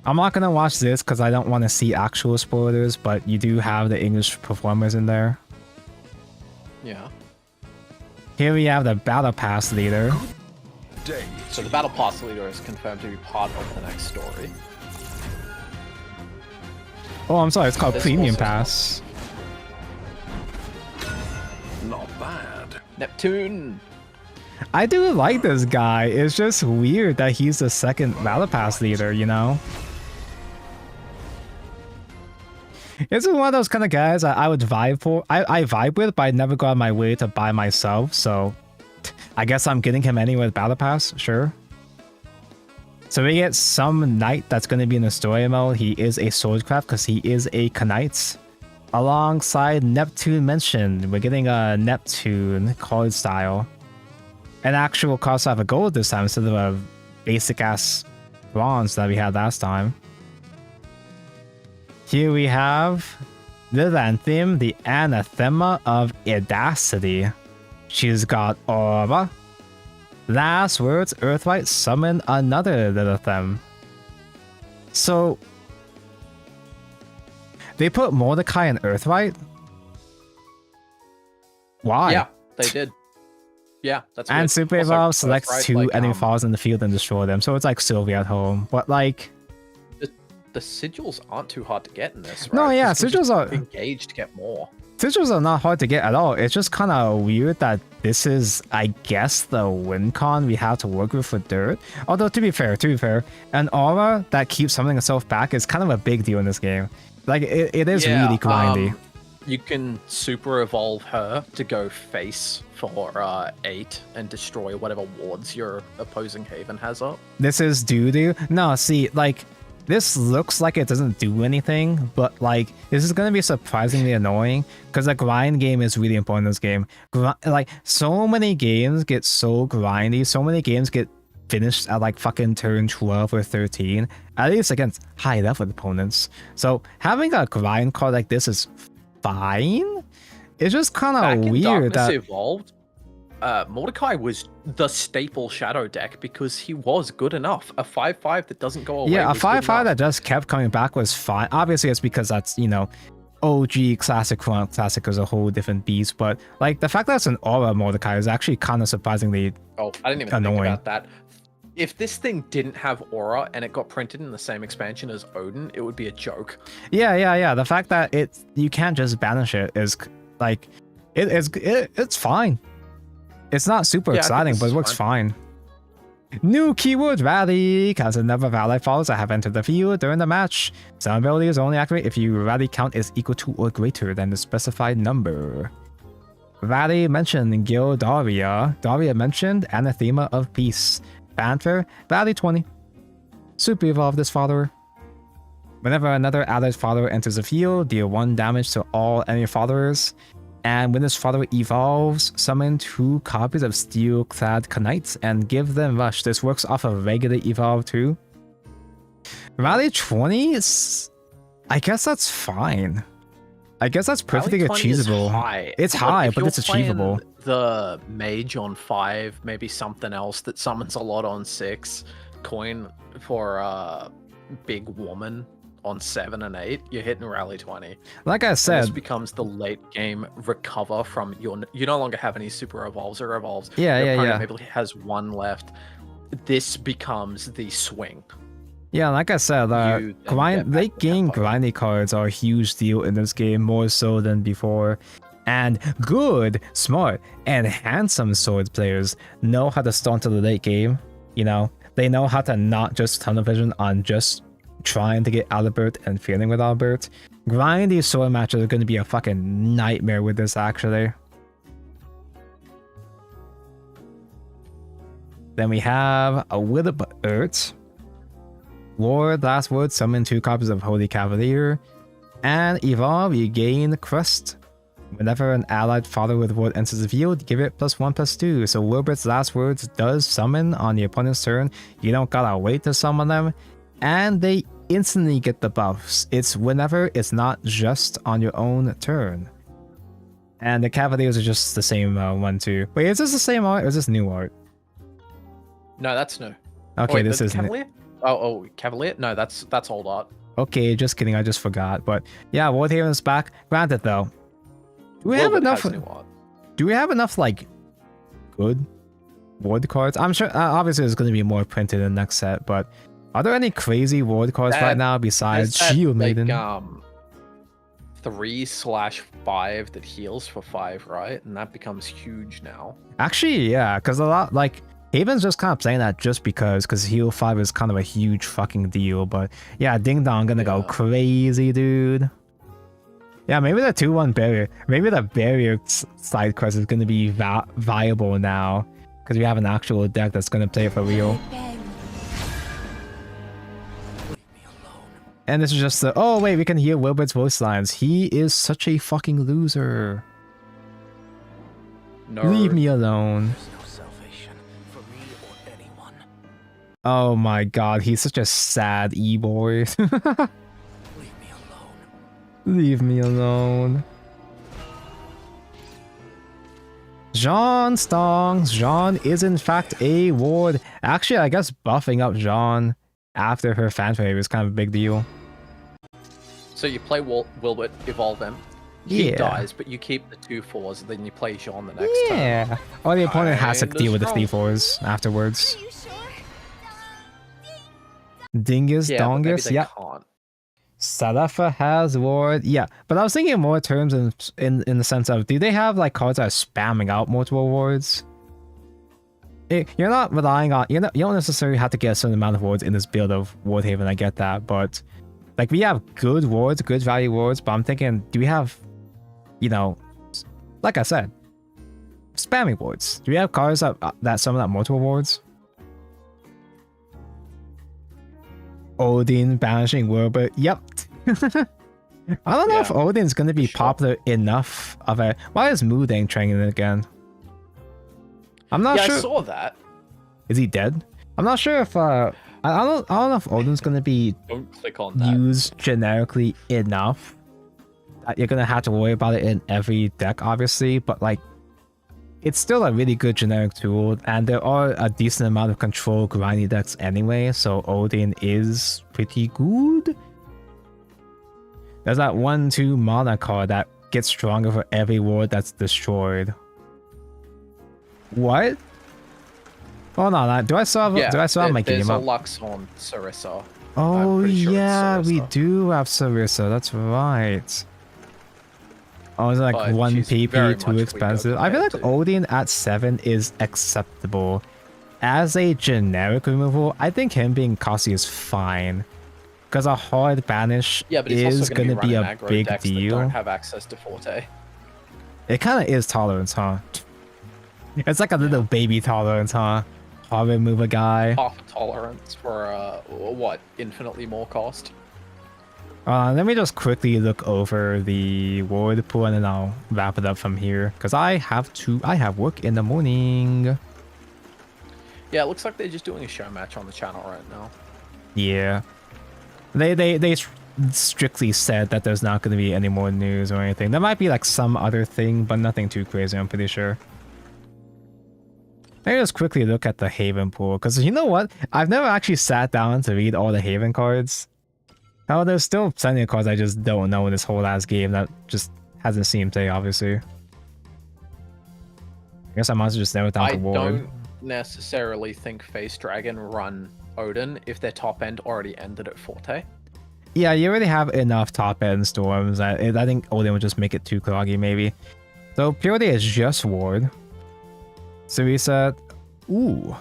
I'm not gonna watch this because I don't want to see actual spoilers, but you do have the English performers in there. Yeah. Here we have the Battle Pass leader. So the Battle Pass leader is confirmed to be part of the next story. Oh, I'm sorry, it's called Premium Pass. Not bad. Neptune. I do like this guy. It's just weird that he's the second Battle Pass leader, you know? It's one of those kind of guys I would vibe for. I vibe with, but I never go out of my way to buy myself, so I guess I'm getting him anyway with Battle Pass, sure. So we get some knight that's going to be in the story mode. He is a swordcraft because he is a knight. Alongside Neptune mentioned, we're getting a Neptune card style. An actual cost of a gold this time instead of a basic ass bronze that we had last time. Here we have the anthem, the Anathema of Audacity. She's got Aura. Last words, Earthlight, summon another Lilithem. So they put Mordecai in Earthlight? Why? Yeah, they did. Yeah, that's and weird. Super Also, Evolve selects Earthlight, 2 like, enemy falls in the field and destroy them. So it's like Sylvia at home. But like, the sigils aren't too hard to get in this, right? No, yeah, Just sigils are engaged to get more. Sigils are not hard to get at all. It's just kind of weird that this is, I guess, the win con we have to work with for Dirt. Although to be fair, an aura that keeps something itself back is kind of a big deal in this game. Like it is really grindy. You can super evolve her to go face for 8 and destroy whatever wards your opposing Haven has up. This is doo-doo. No, see, like, this looks like it doesn't do anything, but like, this is going to be surprisingly annoying because the grind game is really important in this game. Like, so many games get so grindy, so many games get finished at like fucking turn 12 or 13, at least against high level opponents. So having a grind card like this is fine. It's just kind of weird that evolved. Mordecai was the staple shadow deck because he was good enough. A 5/5 that doesn't go away. Yeah, a 5/5 that just kept coming back was fine. Obviously, it's because that's, you know, OG Classic Classic is a whole different beast. But like the fact that it's an aura Mordecai is actually kind of surprisingly I didn't even annoying. think about that. If this thing didn't have aura and it got printed in the same expansion as Odin, it would be a joke. Yeah. The fact that you can't just banish it is like it's fine. It's not super exciting, but it works fine. New keyword rally. Because another rally falls that have entered the field during the match. Some abilities only activate if your rally count is equal to or greater than the specified number. Rally mentioned Gildaria. Daria mentioned Anathema of Peace. Fanfare, Rally 20. Super evolve this follower. Whenever another allied follower enters the field, deal 1 damage to all enemy followers. And when this follower evolves, summon 2 copies of Steel-clad Knights and give them Rush. This works off of regular evolve too. Rally 20 is... I guess that's fine. I guess that's perfectly achievable. It's high, but it's achievable. The mage on 5, maybe something else that summons a lot on 6. Coin for big woman on 7 and 8. You're hitting rally 20. Like I said, and this becomes the late game recover from you no longer have any super evolves or evolves. Yeah. Maybe has 1 left. This becomes the swing. Yeah, like I said, late game grindy cards are a huge deal in this game, more so than before. And good, smart, and handsome Swords players know how to start to the late game. You know, they know how to not just tunnel vision on just trying to get Albert and feeling with Albert. Grindy sword matches are going to be a fucking nightmare with this, actually. Then we have a Willip Earth. Lord, last word, summon 2 copies of Holy Cavalier. And evolve, you gain Crust. Whenever an allied follower with word enters the field, give it +1/+2. So Wilbert's last words does summon on the opponent's turn. You don't gotta wait to summon them. And they instantly get the buffs. It's whenever it's not just on your own turn. And the Cavaliers are just the same one too. Wait, is this the same art or is this new art? No, that's new. Okay, wait, this is Cavalier? Oh, Cavalier? No, that's old art. Okay, just kidding. I just forgot. But yeah, Wardhaven's back. Granted, though, do we have enough? Do we have enough like good ward cards? I'm sure. Obviously, there's going to be more printed in the next set. But are there any crazy ward cards right now besides Shield Maiden? 3/5 that heals for 5, right? And that becomes huge now. Actually, yeah, because a lot like. Haven's just kind of saying that just because heal 5 is kind of a huge fucking deal, but yeah, Ding Dong gonna go crazy, dude. Yeah, maybe the 2/1 barrier, maybe the barrier side quest is gonna be viable now because we have an actual deck that's gonna play it for real. And this is just the oh wait, we can hear Wilbert's voice lines. He is such a fucking loser. No. Leave me alone. Oh my god, he's such a sad e-boy. Leave me alone. Leave me alone. Jean Stongs. Jean is in fact a ward. Actually, I guess buffing up Jean after her fanfare is kind of a big deal. So you play Wilbert, evolve him. He dies, but you keep the 2/4s, then you play Jean the next turn. Yeah. Or the opponent has to deal with the 3/4s afterwards. Dingus, Dongus, yeah. Salafa has ward, yeah. But I was thinking more terms in the sense of, do they have like cards that are spamming out multiple wards? You're not relying on, you don't necessarily have to get a certain amount of wards in this build of Wardhaven, I get that, but like we have good wards, good value wards, but I'm thinking, do we have, you know, like I said, spamming wards? Do we have cards that summon out multiple wards? Odin banishing Wilbert. Yep. I don't know if Odin's gonna be popular enough of a. Why is Moodang training it again? I'm not sure. I saw that. Is he dead? I'm not sure if I don't know if Odin's gonna be Don't click on that. used generically enough that you're gonna have to worry about it in every deck, obviously. But like, it's still a really good generic tool, and there are a decent amount of control grindy decks anyway, so Odin is pretty good. There's that 1/2 mana card that gets stronger for every ward that's destroyed. What? Hold on, do I still have, do I still have my game There's a up? Lux on Sarissa. Oh pretty sure it's yeah, we Sarissa. do have Sarissa. That's right. Oh, is it like But one she's very PP much too weaker expensive? I feel like compared to- Odin at 7 is acceptable. As a generic removal, I think him being costly is fine. Because a hard banish Yeah, but it's is also going to be a aggro big decks that deal. don't have access to Forte. It kind of is tolerance, huh? It's like a little baby tolerance, huh? Hard remove a guy. Half a tolerance for what? Infinitely more cost. Let me just quickly look over the ward pool and then I'll wrap it up from here. Because I have work in the morning. Yeah, it looks like they're just doing a show match on the channel right now. Yeah. They strictly said that there's not going to be any more news or anything. There might be like some other thing, but nothing too crazy, I'm pretty sure. Let me just quickly look at the Haven pool, because you know what? I've never actually sat down to read all the Haven cards. Oh, there's still plenty of cards I just don't know in this whole last game that just hasn't seen play, obviously. I guess I might as well just narrow it down to I ward. don't necessarily think Face Dragon run Odin if their top end already ended at Forte. Yeah, you already have enough top end storms. I think Odin would just make it too cloggy, maybe. So purity is just ward. Sarissa, ooh.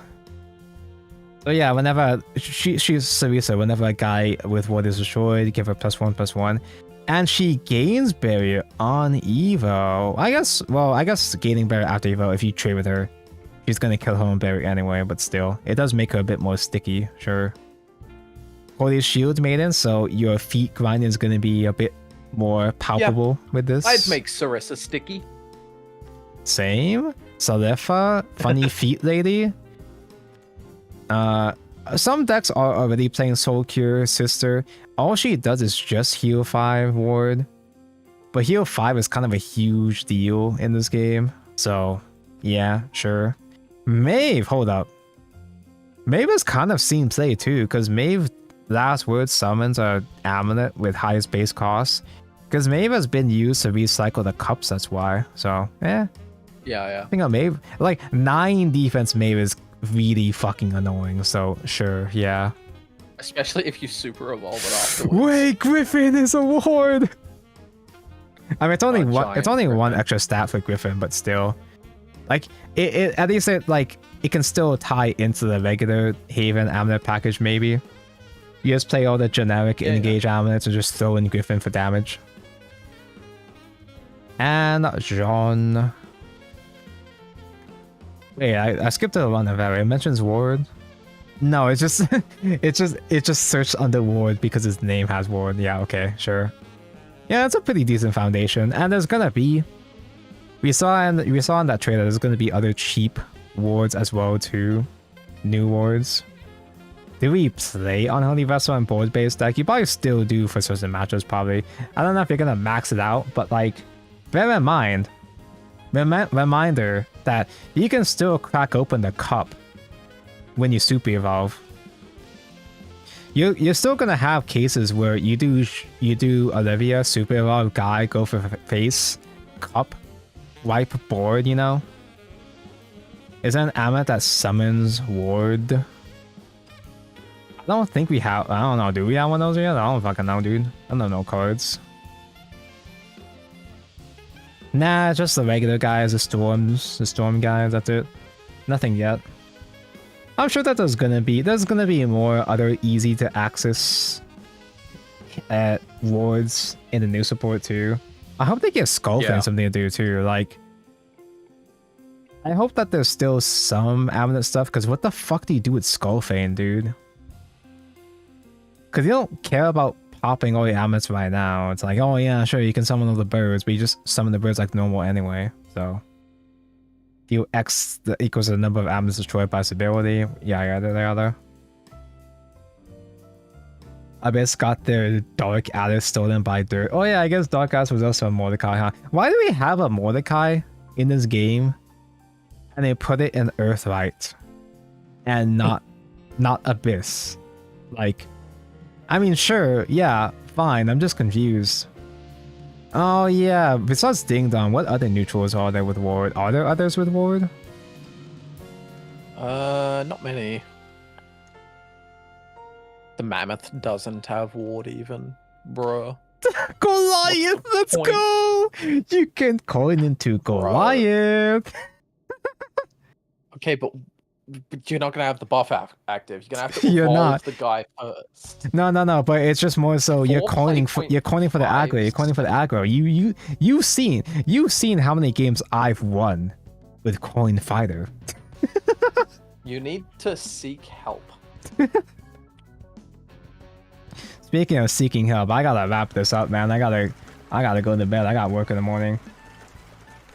So yeah, whenever she's Sarissa, whenever a guy with ward is destroyed, give her +1/+1, and she gains barrier on Evo. I guess gaining barrier after Evo, if you trade with her, she's gonna kill her own barrier anyway. But still, it does make her a bit more sticky, sure. Holy Shield Maiden, so your feet grind is gonna be a bit more palpable with this. I'd make Sarissa sticky. Same. Salefa, funny feet lady. Some decks are already playing Soul Cure Sister. All she does is just heal 5 ward. But heal 5 is kind of a huge deal in this game. So, yeah, sure. Maeve, hold up. Maeve has kind of seen play too, because Maeve last word summons are Amulet with highest base cost. Because Maeve has been used to recycle the cups, that's why. So, Yeah. I think Maeve, like 9 defense Maeve is really fucking annoying. So sure, yeah. Especially if you super evolve it afterwards. Wait, Griffin is a ward. I mean, it's only one. It's only one extra stat for Griffin, but still, like it at least it can still tie into the regular Haven Amulet package. Maybe you just play all the generic engage amulets and just throw in Griffin for damage. And Jean. Wait, I skipped the one of that. It mentions ward. No, it's just it just searched under ward because his name has ward. Yeah, okay, sure. Yeah, it's a pretty decent foundation, and there's gonna be. We saw in that trailer. There's gonna be other cheap wards as well too, new wards. Do we play Unholy Vessel and board based deck? You probably still do for certain matches. Probably. I don't know if you're gonna max it out, but like, bear in mind. Reminder that you can still crack open the cup when you super evolve. You're still gonna have cases where you do Olivia super evolve guy go for face cup wipe board. You know, is there an amulet that summons ward? I don't think we have. I don't know. Do we have one of those yet? I don't fucking know, dude. I don't know cards. Nah, just the regular guys, the storm guys, that's it. Nothing yet. I'm sure that there's gonna be more other easy to access wards in the new support too. I hope they give Skullfang something to do too. Like, I hope that there's still some Amulet stuff, because what the fuck do you do with Skullfang, dude? Because you don't care about popping all the amulets right now. It's like, oh yeah, sure, you can summon all the birds, but you just summon the birds like normal anyway. So if you X equals the number of amulets destroyed by its ability, yada. Abyss got their Dark Atlas stolen by Dirt. Oh yeah, I guess Dark Atlas was also a Mordecai, huh? Why do we have a Mordecai in this game and they put it in Earthlight and not Abyss? Like, I mean, sure, yeah, fine. I'm just confused. Oh yeah, besides Ding Dong, what other neutrals are there with ward? Are there others with ward? Not many. The Mammoth doesn't have ward even, bruh. Goliath, let's point? go! You can coin into Goliath. Okay, but you're not gonna have the buff active. You're gonna have to You're evolve not. the guy first. No, but it's just more so you're coining for the aggro. You're coining for the aggro. You've seen how many games I've won with coin fighter. You need to seek help. Speaking of seeking help, I gotta wrap this up, man. I gotta go to bed. I got work in the morning.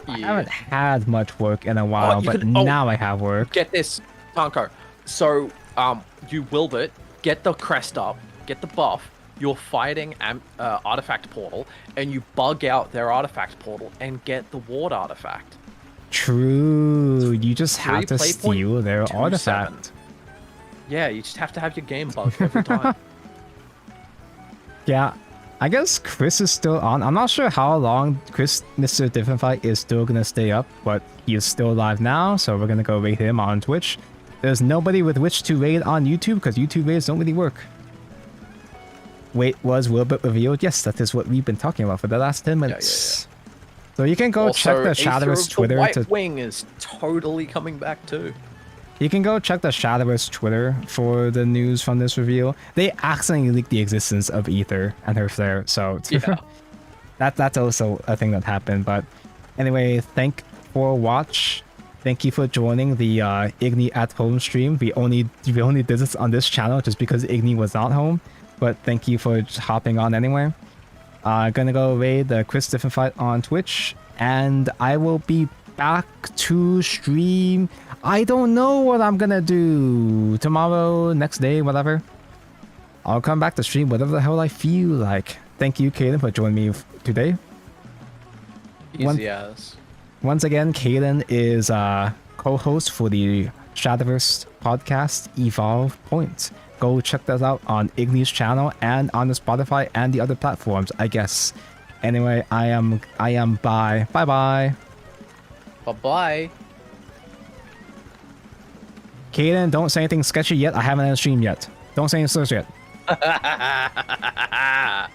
I haven't had much work in a while, but now I have work. Get this, Tonko. So, you willed it, get the crest up, get the buff, you're fighting artifact portal, and you bug out their artifact portal and get the ward artifact. True. You just have to Play point steal their 27. artifact. Yeah, you just have to have your game bugged every time. Yeah, I guess Chris is still on. I'm not sure how long Mr. Different Fight is still gonna stay up, but he is still live now, so we're gonna go raid him on Twitch. There's nobody with which to raid on YouTube because YouTube raids don't really work. Wait, was Wilbert revealed? Yes, that is what we've been talking about for the last 10 minutes. So you can go check the Shadowverse Twitter. The White Wing is totally coming back too. You can go check the Shadowverse Twitter for the news from this reveal. They accidentally leaked the existence of Ether and her flare, so that's also a thing that happened. But anyway, thank for watch. Thank you for joining the Igni at home stream. We only did this on this channel just because Igni was not home. But thank you for hopping on anyway. Gonna go raid the Chris Different Fight on Twitch, and I will be back to stream. I don't know what I'm gonna do tomorrow, next day, whatever. I'll come back to stream whatever the hell I feel like. Thank you, Kaden, for joining me today. Easy as. Once again, Kaden is co-host for the Shadowverse podcast Evolve Point. Go check that out on Igni's channel and on the Spotify and the other platforms, I guess. Anyway, I am bye. Bye. Bye-bye. Kaden, don't say anything sketchy yet. I haven't had a stream yet. Don't say anything sketchy yet.